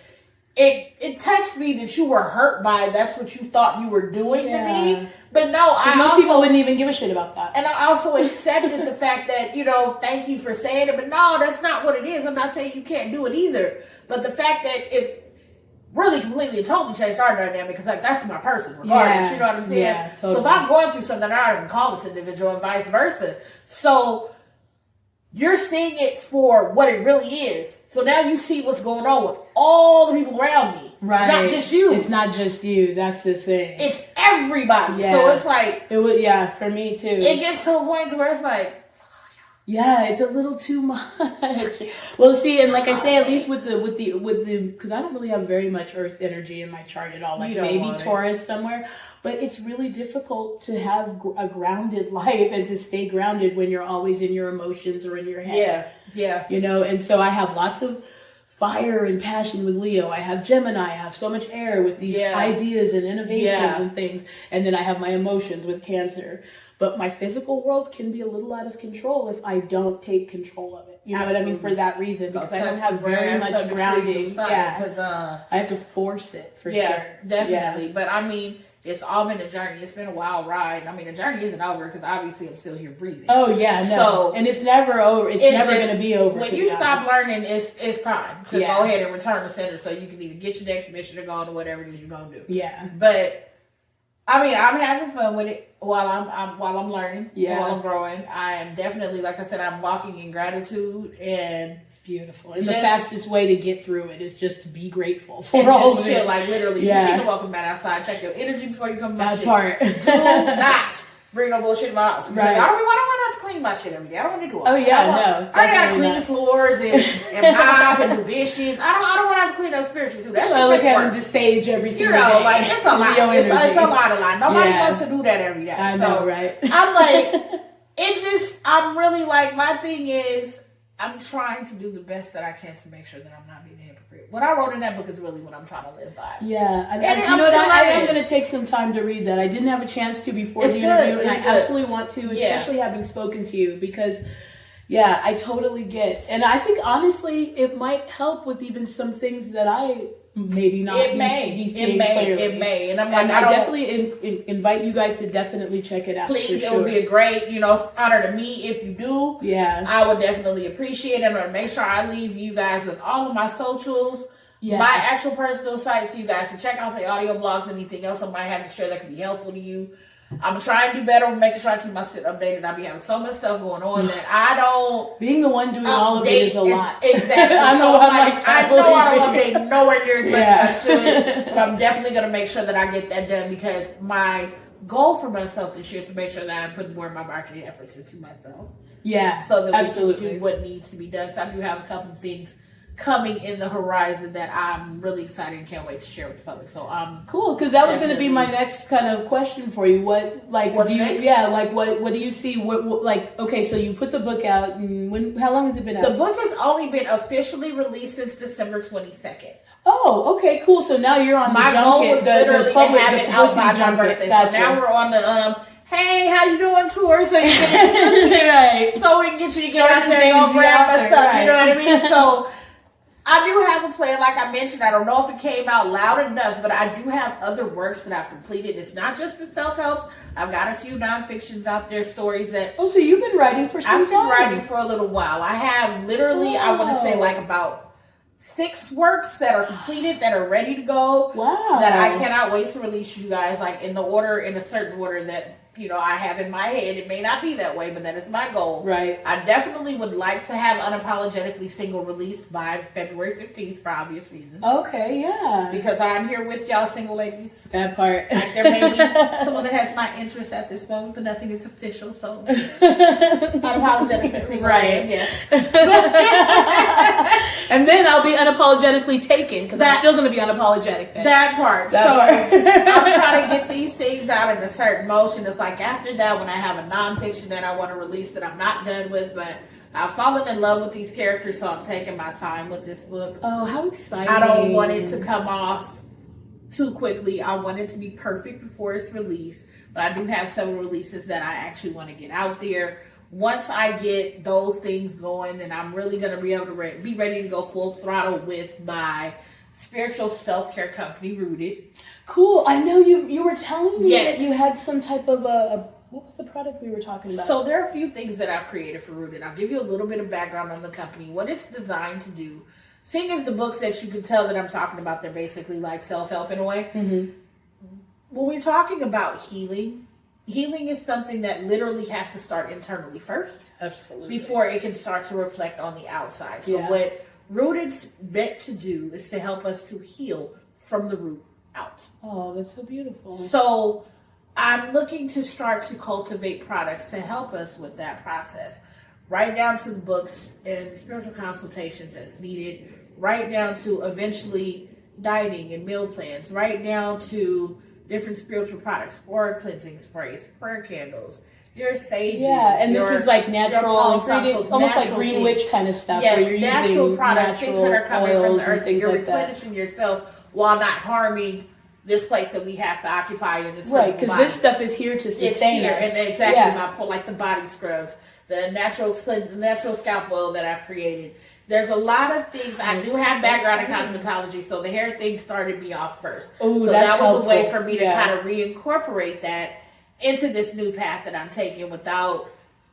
It touched me that you were hurt by it. That's what you thought you were doing to me. But no, most people wouldn't even give a shit about that. And I also accepted the fact that, thank you for saying it. But no, that's not what it is. I'm not saying you can't do it either. But the fact that it really completely and totally changed our dynamic, because like that's my person, regardless. You know what I'm saying? Yeah, totally. So if I'm going through something, I can call this individual and vice versa. So you're seeing it for what it really is. So now you see what's going on with all the people around me. Right. It's not just you. It's not just you. That's the thing. It's everybody. Yeah. So it's like... It would, for me too. It gets to a point where it's like... Yeah, it's a little too much. Well, see, and like I say, at least with the, because I don't really have very much Earth energy in my chart at all. Like maybe Taurus somewhere, but it's really difficult to have a grounded life and to stay grounded when you're always in your emotions or in your head. Yeah. And so I have lots of fire and passion with Leo. I have Gemini. I have so much air with these ideas and innovations and things, and then I have my emotions with Cancer. But my physical world can be a little out of control if I don't take control of it. You know what I mean? For that reason, because I don't have very much grounding. I have to force it for sure. Yeah, definitely. But I mean, it's all been a journey. It's been a wild ride. I mean, the journey isn't over because obviously I'm still here breathing. Oh yeah, no. So, and it's never over. It's never going to be over. When you stop learning, it's time to go ahead and return to center so you can either get your next mission or go on to whatever it is you're going to do. Yeah. But I mean, I'm having fun with it while I'm learning, while I'm growing. I am definitely, like I said, I'm walking in gratitude, and it's beautiful. And the fastest way to get through it is just to be grateful for all of it. Like literally, you need to welcome back outside. Check your energy before you come to my shit. That part. Do not bring no bullshit in my house. Right. I don't want to clean my shit every day. I don't want to do all Oh, that. yeah, I no, already gotta definitely clean not. floors and mop and do dishes. I don't want to have to clean up spiritually too. That I shit like takes having work. the stage every You single know, day. like it's a lot. Your It's energy. a lot. Nobody Yeah. wants to do that every day. I know, right? I'm like, I'm really like, my thing is, I'm trying to do the best that I can to make sure that I'm not being a hypocrite. What I wrote in that book is really what I'm trying to live by. Yeah, And you I'm know what? still I am learning. going to take some time to read that. I didn't have a chance to before It's the good, interview, and it's I good. absolutely want to, Yeah. especially having spoken to you, because, yeah, I totally get. And I think, honestly, it might help with even some things that I maybe not It be may, seeing clearly. and I'm like, And I I don't. definitely invite you guys to definitely check it out. Please, for it sure. would be a great, honor to me if you do. Yeah. I would definitely appreciate it. I'm gonna make sure I leave you guys with all of my socials, Yeah. my actual personal sites, so you guys can check out the audio blogs, anything else I might have to share that could be helpful to you. I'm trying to do better with making sure I keep my shit updated. I be having so much stuff going on that I don't. Being the one doing all of it is a lot. Exactly. I know So, I'm like, I know I don't believe update nowhere near as much Yeah. as I should, but I'm definitely gonna make sure that I get that done because my goal for myself this year is to make sure that I put more of my marketing efforts into myself, Yeah, so that we absolutely. can do what needs to be done. So I do have a couple of things coming in the horizon that I'm really excited and can't wait to share with the public. So Cool, because that was going to be Definitely. my next kind of question for you. What, like, What's do you, next? yeah, like, what do you see? What, like, okay, so you put the book out, and how long has it been out? the book has only been officially released since December 22nd. Oh, okay, cool. So now you're on My the goal junket, was the literally public, to have the it out by my junket. birthday. Gotcha. So now we're on the hey, how you doing tour? So you can Right. so we can get you to get Certain out there and go things be grab out my there, stuff. right. You know what I mean? So I do have a plan, like I mentioned. I don't know if it came out loud enough, but I do have other works that I've completed. It's not just the self-help. I've got a few nonfictions out there, stories that Oh, so you've been writing for some I've been time. writing for a little while. I have literally, I want to say Wow. like about 6 works that are completed, that are ready to go. Wow. That I cannot wait to release you guys, like in a certain order that, I have in my head. It may not be that way, but that is my goal. Right. I definitely would like to have Unapologetically Single released by February 15th for obvious reasons. Okay, yeah. Because I'm here with y'all single ladies. That part. There may be someone that has my interest at this moment, but nothing is official, so unapologetically single I am, yes. And then I'll be unapologetically taken because I'm That- still going to be unapologetic then. That part. That so part. I'm trying to get these things out in a certain motion. It's like after that, when I have a nonfiction that I want to release that I'm not done with, but I've fallen in love with these characters, so I'm taking my time with this book. Oh, how exciting. I don't want it to come off too quickly. I want it to be perfect before it's released, but I do have several releases that I actually want to get out there. Once I get those things going, then I'm really going to be able to be ready to go full throttle with my spiritual self-care company, Rooted. Cool. I know you were telling me Yes. that you had some type of what was the product we were talking about? So there are a few things that I've created for Rooted. I'll give you a little bit of background on the company, what it's designed to do. Seeing as the books that you can tell that I'm talking about, they're basically like self-help in a way. Mm-hmm. When we're talking about healing is something that literally has to start internally first Absolutely. before it can start to reflect on the outside. So Yeah. what Rooted's meant to do is to help us to heal from the root out. Oh, that's so beautiful. So I'm looking to start to cultivate products to help us with that process. Right down to the books and spiritual consultations as needed, right down to eventually dieting and meal plans, right down to different spiritual products, aura cleansing sprays, prayer candles, your sages. Yeah, and this your- is like your natural palm ingredients, tonsils, almost like natural Green things. Witch kind of stuff. Yes, where you're natural using products, things that are coming from oils the and earth, and things you're like that. replenishing yourself while not harming this place that we have to occupy in this Right, physical because body. this stuff is here to It's sustain here, us. and exactly Yeah. my point, like the body scrubs, the natural scalp oil that I've created. There's a lot of things. I do have background in cosmetology, so the hair thing started me off first. Ooh, So that's that was a way helpful. for me to Yeah. kind of reincorporate that into this new path that I'm taking without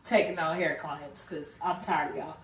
taking on hair clients, because I'm tired of y'all.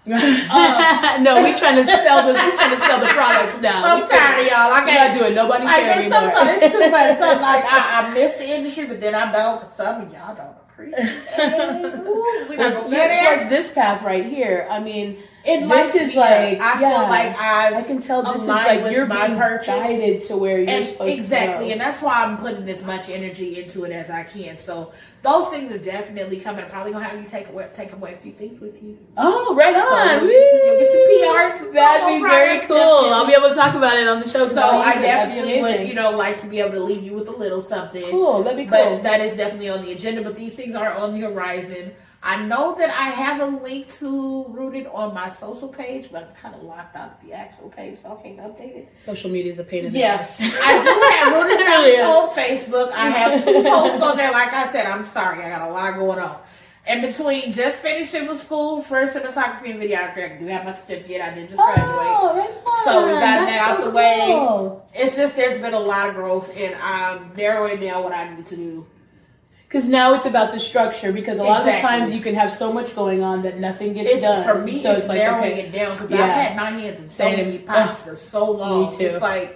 No, we trying to sell the products now. I'm tired of y'all. I We gotta can't do it. Nobody I cares guess anymore. sometimes it's too much. Something like I miss the industry, but then I don't, because some of y'all don't appreciate it. Ooh, we not gonna Well, get towards there. this path right here, I mean, It lights This is me up. like, I feel like I can tell this is aligned like with you're my being purpose. guided to where you're And supposed exactly, to and go. that's why I'm putting as much energy into it as I can. So those things are definitely coming. I'm probably gonna have you take away a few things with you. Oh, right So on! you'll get some PRs. Some That'd promo be very products, cool. definitely. I'll be able to talk about it on the show. 'Cause So I'll use I it. That'd be definitely would, amazing. like to be able to leave you with a little something. Cool, that'd be cool. But that is definitely on the agenda. But these things are on the horizon. I know that I have a link to Rooted on my social page, but I'm kind of locked out of the actual page, so I can't update it. Social media is a pain in the Yes, ass. I do have Rooted It really is. on Facebook. I have 2 posts on there. Like I said, I'm sorry, I got a lot going on. And between just finishing with school for cinematography and videography, I do have my certificate. I did just graduate. Oh, right on. So we got That's that out so the way. cool. It's just there's been a lot of growth, and I'm narrowing down what I need to do. Because now it's about the structure. Because a lot of the Exactly. times you can have so much going on that nothing gets It's, done. for me, so it's like, narrowing okay, it down because Yeah. I've had my hands in so Same. many pots for so long. Me too. It's like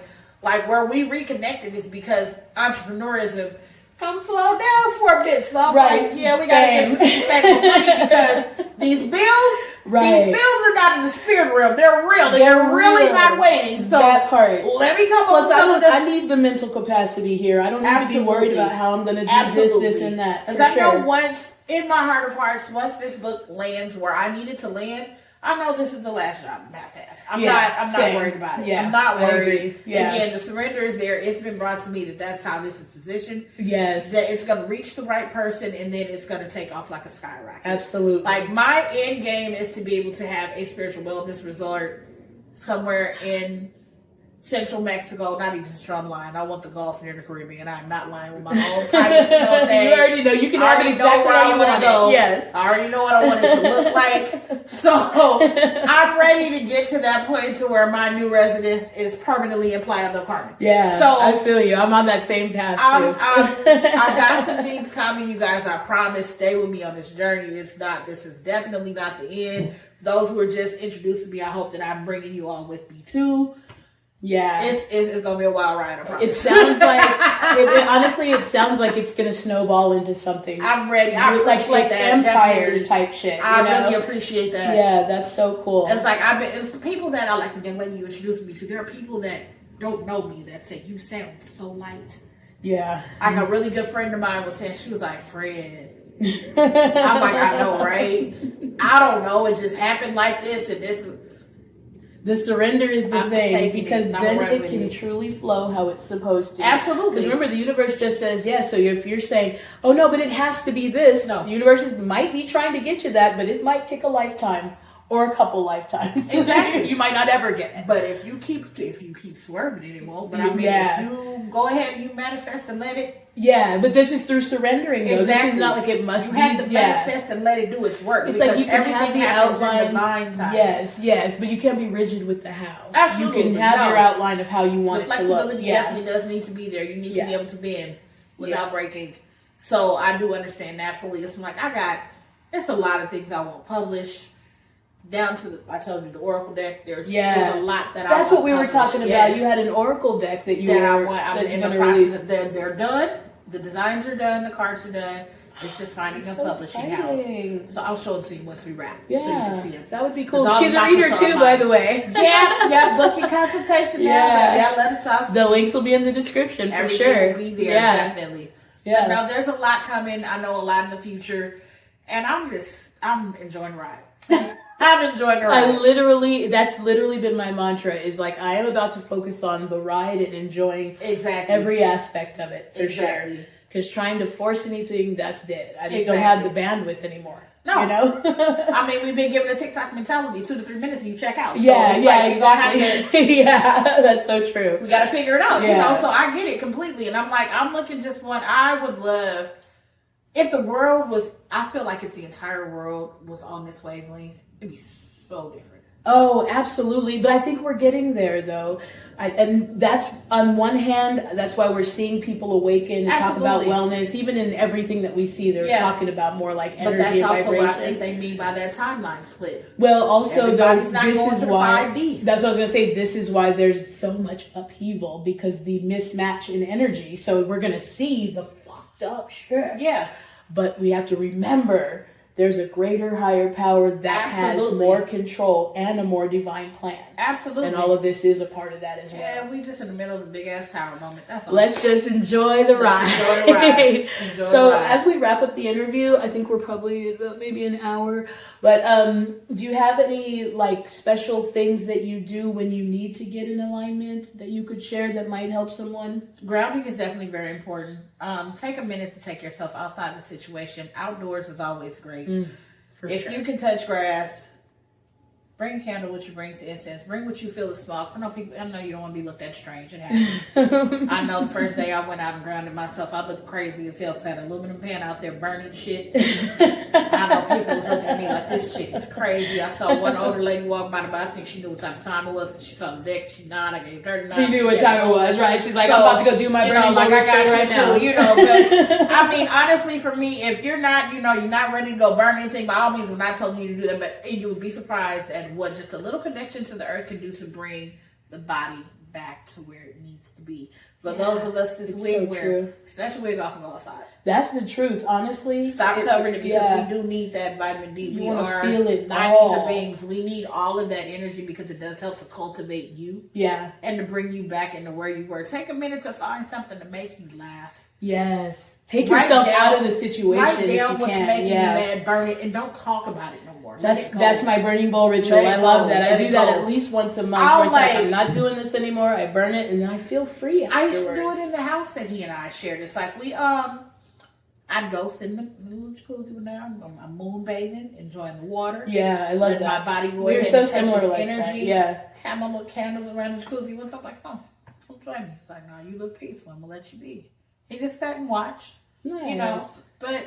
where we reconnected is because entrepreneurism come slow down for a bit. So I'm Right. like, yeah, we gotta get some sustainable money because these bills, Right. these bills are not in the spirit realm. They're real. And They're they're really real. not waiting. So that part. let me come up Plus, with I, some of don't, I the need the mental capacity here. I don't need to be worried Absolutely. about how I'm going to do Absolutely. this, and that. Because for I know sure. once, in my heart of hearts, once this book lands where I need it to land, I know this is the last job I'm have to have. I'm not same. worried about it. Yeah, I'm not I worried. agree. Yeah. Again, the surrender is there. It's been brought to me that that's how this is positioned. Yes, That it's going to reach the right person and then it's going to take off like a skyrocket. absolutely. Like my end game is to be able to have a spiritual wellness resort somewhere in Central Mexico, not even Central, I'm lying. I want the Gulf near the Caribbean. I'm not lying with my own private thing. You already know. You can I have already it exactly know where how I you want want to go. it. Yes. I already know what I want it to look like. So I'm ready to get to that point to where my new residence is permanently in Playa del Carmen. Yeah, So I feel you. I'm on that same path too. I got some things coming, you guys. I promise. Stay with me on this journey. This is definitely not the end. Those who are just introducing me, I hope that I'm bringing you all with me too. Yeah. It's gonna be a wild ride. I promise. It sounds like, honestly, it sounds like it's going to snowball into something. I'm ready. I appreciate like that. Empire Definitely. type shit. I you know? really appreciate that. Yeah, that's so cool. It's like it's the people that I like the young lady you introduced me to. There are people that don't know me that say you sound so light. Yeah. Like a really good friend of mine was saying, she was like, Fred. I'm like, I know, right? I don't know. It just happened like this, and this. The surrender is the I'm just thing, taking because it. I'm then gonna run it with can it. truly flow how it's supposed to. Absolutely. Because remember, the universe just says yes. So if you're saying, "Oh no, but it has to be this," No. the universe might be trying to get you that, but it might take a lifetime or a couple lifetimes. Exactly. You might not ever get it. But if you keep swerving, it won't. But I mean, Yeah. if you go ahead and you manifest and let it, Yeah, but this is through surrendering, though. This Exactly. is not like it must you be. have to yeah. manifest and let it do its work. It's because like you can have everything the happens outline. in divine time. Yes, but you can't be rigid with the how. Absolutely, You can have no. your outline of how you want The it to look. flexibility Yeah. definitely does need to be there. You need to Yeah. be able to bend without breaking. So I do understand that fully. It's like it's a lot of things I want published. Down to I told you the Oracle deck. There's a lot that I want. That's what we were published. talking about. Yes. You had an Oracle deck that you that I were want. I'm that in you're the gonna process release. of they're done. The designs are done. The cards are done. It's just finding a So publishing exciting. house. So I'll show them to you once we wrap. So you Yeah, can see them. that would be cool. It's all She's a my reader control too, of by mine. the way. Yeah, book your consultation now, Yeah. baby. I let it talk. The links will be in the description for Everything sure. will be there, Yeah, definitely. yeah. But no, there's a lot coming. I know a lot in the future. And I'm enjoying the ride. I'm enjoying the ride. That's literally been my mantra, is like, I am about to focus on the ride and enjoying Exactly. every aspect of it, for Exactly. sure. Because trying to force anything, that's dead. I just Exactly. don't have the bandwidth anymore. No. You know? I mean, we've been given a TikTok mentality, 2 to 3 minutes and you check out. So yeah, it's yeah, like you're gonna have exactly. to- Yeah, that's so true. We got to figure it out, you Yeah. know. So I get it completely, and I'm looking just one. I would love if the world was. I feel like if the entire world was on this wavelength, it'd be so different. Oh, absolutely. But I think we're getting there, though. And that's, on one hand, that's why we're seeing people awaken and talk about Absolutely. wellness. Even in everything that we see, they're Yeah. talking about more like But energy that's and also vibration. what I think they mean by that timeline split. Well, also, though, Everybody's not this going is to the why 5D. that's what I was gonna say. This is why there's so much upheaval, because the mismatch in energy. So we're gonna see the fucked up shit. Yeah. But we have to remember there's a greater, higher power that Absolutely. has more control and a more divine plan. Absolutely. And all of this is a part of that as well. Yeah, we just in the middle of a big ass tower moment. That's all. Let's just enjoy the ride. Enjoy the ride. Enjoy So the ride. as we wrap up the interview, I think we're probably about maybe an hour. But do you have any like special things that you do when you need to get in alignment that you could share that might help someone? Grounding is definitely very important. Take a minute to take yourself outside the situation. Outdoors is always great. If you can touch grass, bring a candle with you, bring some incense, bring what you feel is small. 'Cause I know you don't want to be looked at strange. It happens. I know the first day I went out and grounded myself, I looked crazy as hell because I had an aluminum pan out there burning shit. I know people was looking at me like, this chick is crazy. I saw one older lady walk by, but I think she knew what type of time it was because she saw the deck. She nodded. I gave her the nod. She knew what time it was, right? She's like, So, I'm about to go do my burning like I got right you now. too, But I mean, honestly, for me, if you're not, you're not ready to go burn anything, by all means, I'm not telling you to do that. But you would be surprised at what just a little connection to the earth can do to bring the body back to where it needs to be. For those of us this wig wear, snatch your wig off and go outside. That's the truth, honestly. Stop covering it because we do need that vitamin D. You We wanna are feel it 90s all. of beings. We need all of that energy because it does help to cultivate you. Yeah. And to bring you back into where you were. Take a minute to find something to make you laugh. Yes. Take Write yourself down- out of the situation. Write if down you what's can. making Yeah. you mad, burn it, and don't talk about it no more. Let it go. That's my burning bowl ritual. Let it I love go. that. I Let do it that go. at least once a month. I'll Where it's like, like- I'm not doing this anymore. I burn it and then I feel free I afterwards. used to do it in the house that he and I shared. It's like I'd go sit in the little jacuzzi with now. I'm moon bathing, enjoying the water. Yeah, I love Let that. my body go We're ahead so and take similar this like energy. that. Yeah. Have my little candles around the jacuzzi. Once I'm like, come join me. It's like, no, you look peaceful. I'm gonna let you be. He just sat and watched. Nice. But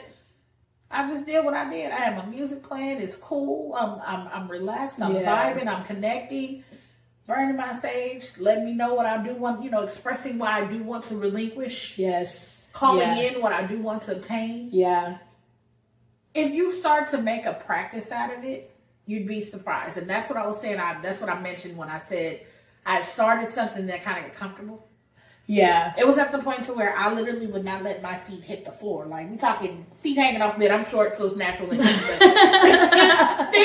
I just did what I did. I had my music playing. It's cool. I'm relaxed. I'm vibing. I'm connecting. Burning my sage, letting me know what I do want. Expressing what I do want to relinquish. Yes. Calling in what I do want to obtain. Yeah. If you start to make a practice out of it, you'd be surprised. And that's what I was saying. That's what I mentioned when I said I started something that kind of got comfortable. Yeah. It was at the point to where I literally would not let my feet hit the floor. Like, we talking feet hanging off the bed. I'm short, so it's natural. Feet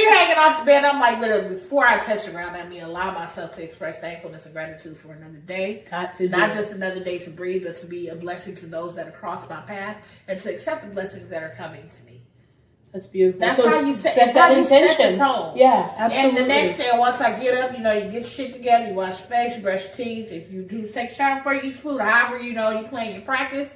hanging off the bed. I'm like, literally, before I touch the ground, let me allow myself to express thankfulness and gratitude for another day. Got to Not do just another day to breathe, but to be a blessing to those that have crossed my path and to accept the blessings that are coming to me. That's beautiful. That's So how you set that the intention. tone. Yeah, absolutely. And the next day, once I get up, you get shit together, you wash your face, you brush your teeth. If you do take a shower before you eat food, however, you plan your practice.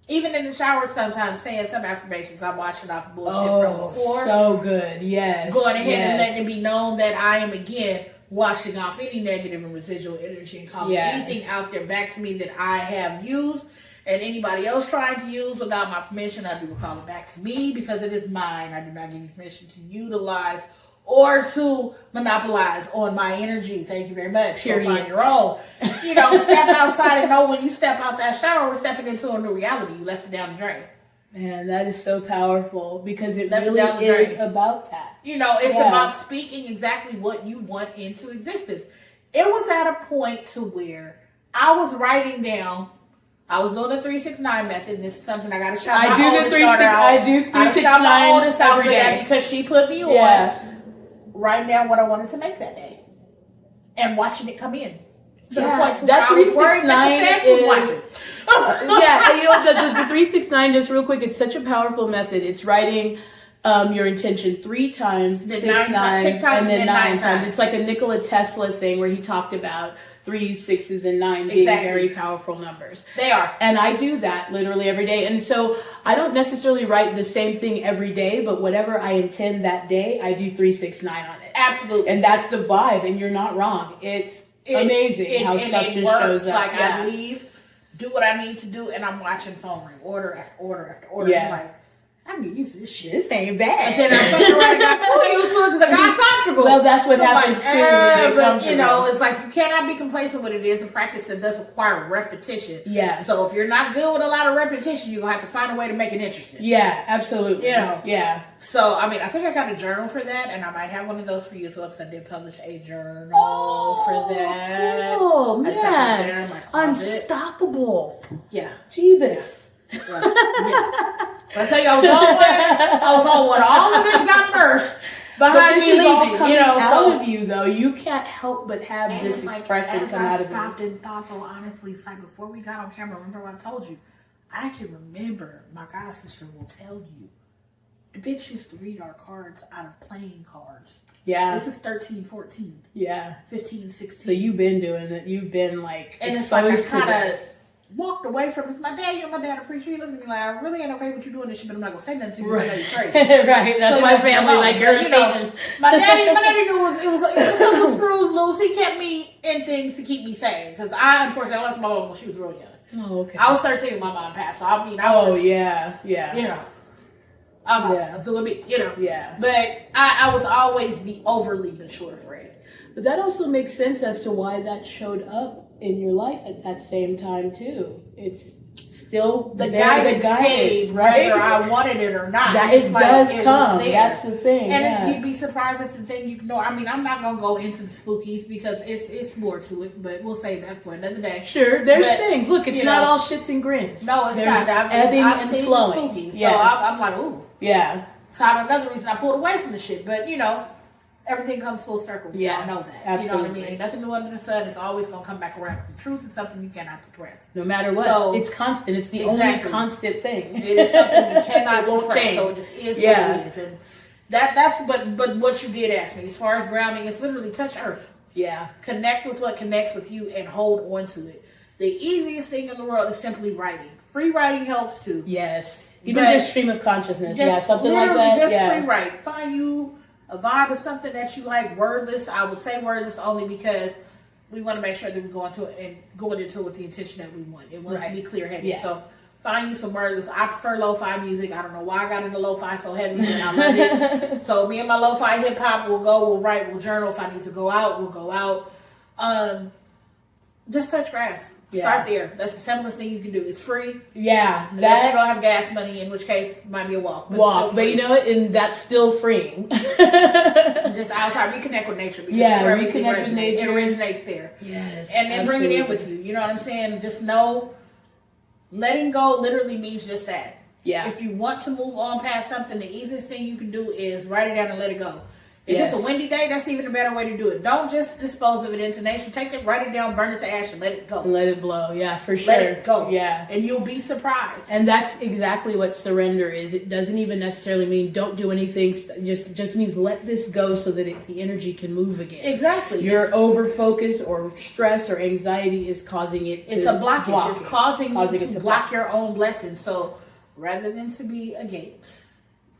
Even in the shower, sometimes saying some affirmations, I'm washing off bullshit from before. So good. Yes. Going ahead and letting it be known that I am again washing off any negative and residual energy and calling anything out there back to me that I have used. And anybody else trying to use without my permission, I do call it back to me because it is mine. I do not give you permission to utilize or to monopolize on my energy. Thank you very much. Go find your own. Step outside and know when you step out that shower, we're stepping into a new reality. You left it down the drain. Man, that is so powerful because it Left it really down the is drain. about that. It's about speaking exactly what you want into existence. It was at a point to where I was writing down. I was doing the 369 method, and this is something I got to shout my oldest daughter out. I do 369 shout my oldest out for every that day. because she put me on. Writing down what I wanted to make that day, and watching it come in. To the point to that where I was worried that the fans was watching. The 369, just real quick, it's such a powerful method. It's writing your intention 3 times, Then 6 9 times, times, 6 times, and then 9 9 times. It's like a Nikola Tesla thing where he talked about 3, 6s, and 9 being very powerful numbers. They are. And I do that literally every day. And so I don't necessarily write the same thing every day, but whatever I intend that day, I do 369 on it. Absolutely. And that's the vibe, and you're not wrong. It's amazing how stuff just shows up. Like I leave, do what I need to do, and I'm watching phone ring, order after order after order. Yeah. I'm like, I'm used to this shit. This ain't bad. And then I fucking around and got too used to it because I got comfortable. Well, that's what happens too. But it's like you cannot be complacent with it. Is a practice that does require repetition. Yeah. So if you're not good with a lot of repetition, you're gonna have to find a way to make it interesting. Yeah, absolutely. Yeah. So I think I got a journal for that, and I might have one of those for you as well because I did publish a journal for that. Oh I just have something there man, in my closet. unstoppable. Yeah. Jeebus. Right. Yeah. But I tell you, I was on one. All of this got birthed behind me leaving. You know, out of you though, you can't help but have this expression come out of you. I stopped and thought, so honestly, it's like before we got on camera. Remember what I told you? I can remember. My god sister will tell you. The bitch used to read our cards out of playing cards. Yeah. This is 13, 14. Yeah. 15, 16. So you've been doing it. You've been like and exposed it's like I kind to of walked away from it. My dad, my dad appreciate. He looked at me like, I really ain't okay with you doing this shit, but I'm not gonna say nothing to you. Right. I know you're crazy. Right. That's so my family. Like you're you know, my daddy knew it was little screws loose. He kept me in things to keep me sane because I unfortunately lost my mom when she was real young. Oh, okay. I was 13 when my mom passed. So I mean, I was. Oh yeah. You know. I'm doing me, you know. Yeah. But I was always the overly mature friend. But that also makes sense as to why that showed up in your life at that same time too. It's still the guidance came, right? Whether I wanted it or not. That it like, does it come. That's the thing. And you'd be surprised at the thing. I mean, I'm not gonna go into the spookies because it's more to it. But we'll save that for another day. Sure, there's things. Look, it's not all shits and grins. No, it's there's not. I've seen flowing. The spookies, yes. So I'm like, ooh. Yeah. So another reason I pulled away from the shit. But you know, everything comes full circle. Yeah, I know that. Absolutely. You know what I mean? Ain't nothing new under the sun. It's always gonna come back around. The truth is something you cannot suppress. No matter what, it's constant. It's the only constant thing. It is something you cannot suppress. Change. So it just is what it is. And that's but what you did ask me as far as grounding, it's literally touch earth. Yeah. Connect with what connects with you and hold on to it. The easiest thing in the world is simply writing. Free writing helps too. Yes. Even just stream of consciousness. Yeah, something like that. Just free write. Find you a vibe of something that you like. Wordless. I would say wordless only because we want to make sure that we go into it and going into it with the intention that we want. It wants to be clear headed. Yeah. So find you some wordless. I prefer lo-fi music. I don't know why I got into lo-fi so heavy, but I love it. So me and my lo-fi hip hop will go, we'll write, we'll journal. If I need to go out, we'll go out. Just touch grass. Yeah. Start there. That's the simplest thing you can do. It's free. Yeah. Unless you don't have gas money, in which case it might be a walk. But you know what? And that's still freeing. Just outside, reconnect with nature. Reconnect with nature. It originates there. Yes. And then bring it in with you. You know what I'm saying? Just know, letting go literally means just that. Yeah. If you want to move on past something, the easiest thing you can do is write it down and let it go. If it's a windy day, that's even a better way to do it. Don't just dispose of it into nature. Take it, write it down, burn it to ash, and let it go. Let it blow. Yeah, for sure. Let it go. Yeah. And you'll be surprised. And that's exactly what surrender is. It doesn't even necessarily mean don't do anything. Just means let this go so that the energy can move again. Exactly. Your over-focus or stress or anxiety is causing it to It's a blockage. It's causing you to block your own blessings. So rather than to be a gate.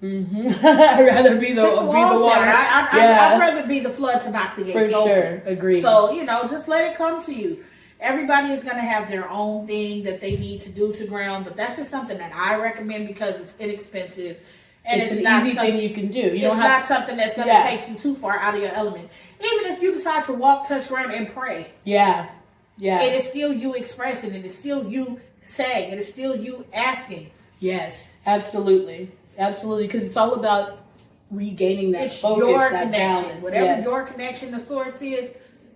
Mm-hmm. I'd rather be the water. I'd rather be the flood to knock the gates open. For sure, agreed. So, just let it come to you. Everybody is going to have their own thing that they need to do to ground, but that's just something that I recommend because it's inexpensive. And it's an not easy thing you can do. It's not something that's going to take you too far out of your element. Even if you decide to walk, touch ground, and pray. Yeah. It is still you expressing. It is still you saying. It is still you asking. Yes, absolutely. Absolutely, because it's all about regaining that focus, your that connection. balance. Whatever your connection to source is,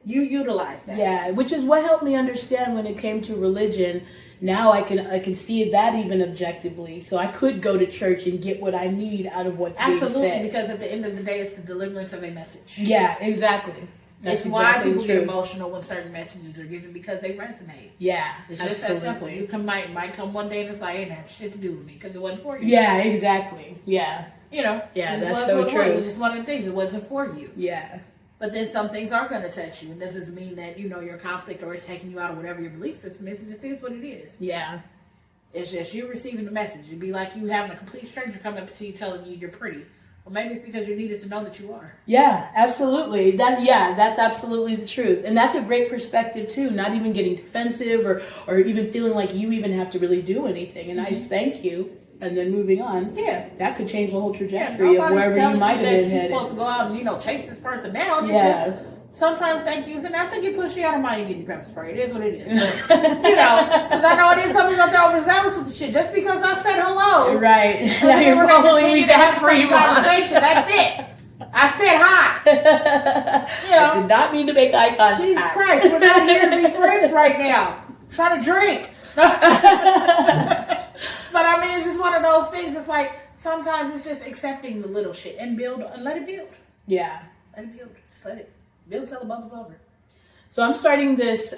you utilize that. Yeah, which is what helped me understand when it came to religion. Now I can see that even objectively. So I could go to church and get what I need out of what's being said. Absolutely, because at the end of the day, it's the deliverance of a message. Yeah, exactly. It's why people get emotional when certain messages are given because they resonate. Yeah, it's just that simple. You might come one day and it's like, it ain't have shit to do with me because it wasn't for you. Yeah, exactly. Yeah. Yeah, that's so true. It's just one of the things. It wasn't for you. Yeah. But then some things are going to touch you. It doesn't mean that, your conflict or it's taking you out of whatever your belief system is. It just is what it is. Yeah. It's just you receiving the message. It'd be like you having a complete stranger come up to you telling you you're pretty. Well, maybe it's because you needed to know that you are. Yeah, absolutely. That's absolutely the truth. And that's a great perspective, too. Not even getting defensive or even feeling like you even have to really do anything. And I just thank you. And then moving on. Yeah. That could change the whole trajectory of wherever you might have been headed. You're supposed to go out and, chase this person down. Sometimes thank yous, and I think you push you out of mind and get your pepper spray. It is what it is. Because I know it is something about y'all overzealous with the shit. Just because I said hello. Right. Now you're following me back for your conversation. That's it. I said hi. I did not mean to make eye contact. Jesus Christ, we're not here to be friends right now. I'm trying to drink. But I mean, it's just one of those things. It's like sometimes it's just accepting the little shit and build and let it build. Yeah. Let it build. Just let it build till the bubble's over. So I'm starting this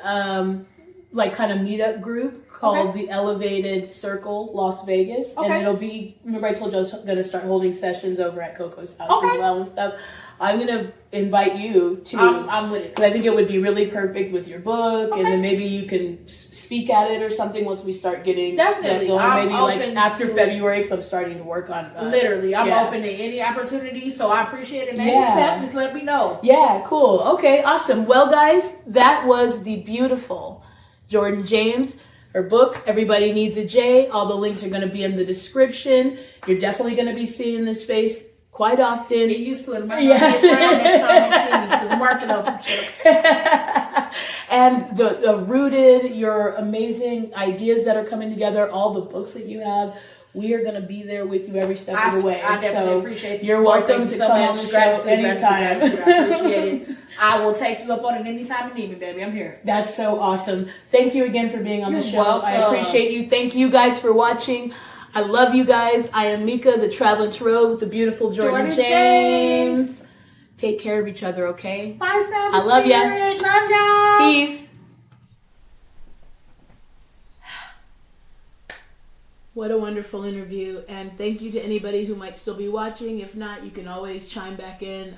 like kind of meetup group called the Elevated Circle Las Vegas. And it'll be, remember I told you I was going to start holding sessions over at Coco's house as well and stuff. I'm going to invite you to. I'm with it. But I think it would be really perfect with your book, and then maybe you can speak at it or something once we start getting definitely that going. Maybe like after to, February, because I'm starting to work on. Literally, I'm open to any opportunity, so I appreciate it. Next just let me know. Yeah, cool. Okay, awesome. Well, guys, that was the beautiful Jordynn James. Her book, Everybody Needs a J. All the links are going to be in the description. You're definitely going to be seeing this face quite often. Get used to it. My next time I'm seeing you because I'm working on some shit. And the Rooted, your amazing ideas that are coming together, all the books that you have, we are going to be there with you every step of the way. I definitely appreciate it. You're welcome to come on the show anytime. I appreciate it. I will take you up on it anytime you need me, baby. I'm here. That's so awesome. Thank you again for being on the show. Welcome. I appreciate you. Thank you guys for watching. I love you guys. I am Mika, the Traveling Tarot with the beautiful Jordynn James. Take care of each other, okay? Bye, Sam. I love ya. Love y'all. Peace. What a wonderful interview. And thank you to anybody who might still be watching. If not, you can always chime back in.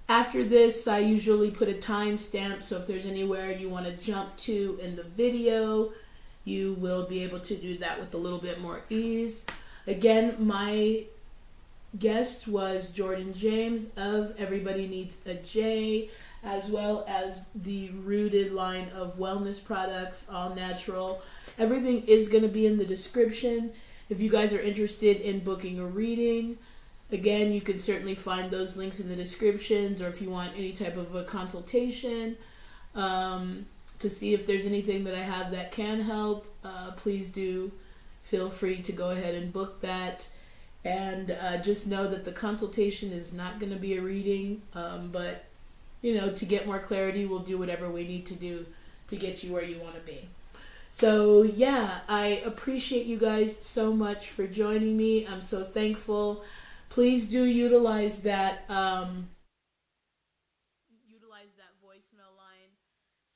After this, I usually put a timestamp, so if there's anywhere you want to jump to in the video, you will be able to do that with a little bit more ease. Again, my guest was Jordynn James of Everybody Needs a J, as well as the Rooted line of wellness products, all natural. Everything is going to be in the description. If you guys are interested in booking a reading, again, you can certainly find those links in the descriptions, or if you want any type of a consultation to see if there's anything that I have that can help, please do feel free to go ahead and book that. And just know that the consultation is not going to be a reading, but, you know, to get more clarity, we'll do whatever we need to do to get you where you want to be. So, yeah, I appreciate you guys so much for joining me. I'm so thankful. Please do utilize that voicemail line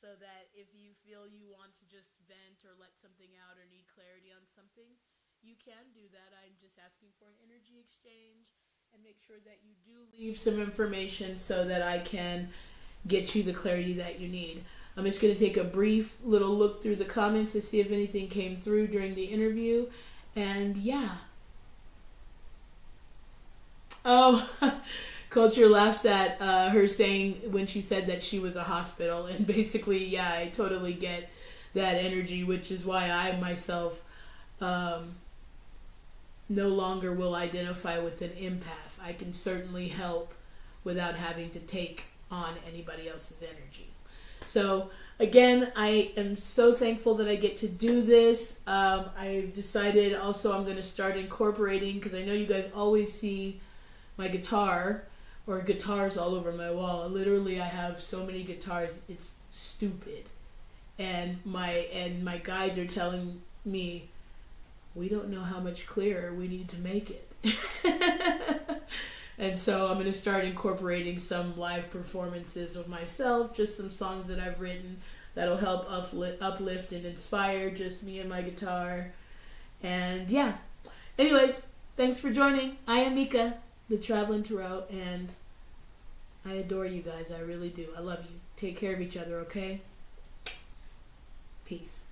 so that if you feel you want to just vent or let something out or need clarity on something, you can do that. I'm just asking for an energy exchange, and make sure that you do leave some information so that I can get you the clarity that you need. I'm just going to take a brief little look through the comments to see if anything came through during the interview. And yeah. Oh, Culture laughs at her saying when she said that she was a hospital. And basically, yeah, I totally get that energy, which is why I myself no longer will identify with an empath. I can certainly help without having to take on anybody else's energy. So again, I am so thankful that I get to do this. I've decided also I'm going to start incorporating, because I know you guys always see my guitar or guitars all over my wall. Literally, I have so many guitars, it's stupid. And my guides are telling me, we don't know how much clearer we need to make it. And so I'm going to start incorporating some live performances of myself, just some songs that I've written that'll help uplift and inspire just me and my guitar. And yeah. Anyways, thanks for joining. I am Mika, the Traveling Tarot, and I adore you guys. I really do. I love you. Take care of each other, okay? Peace.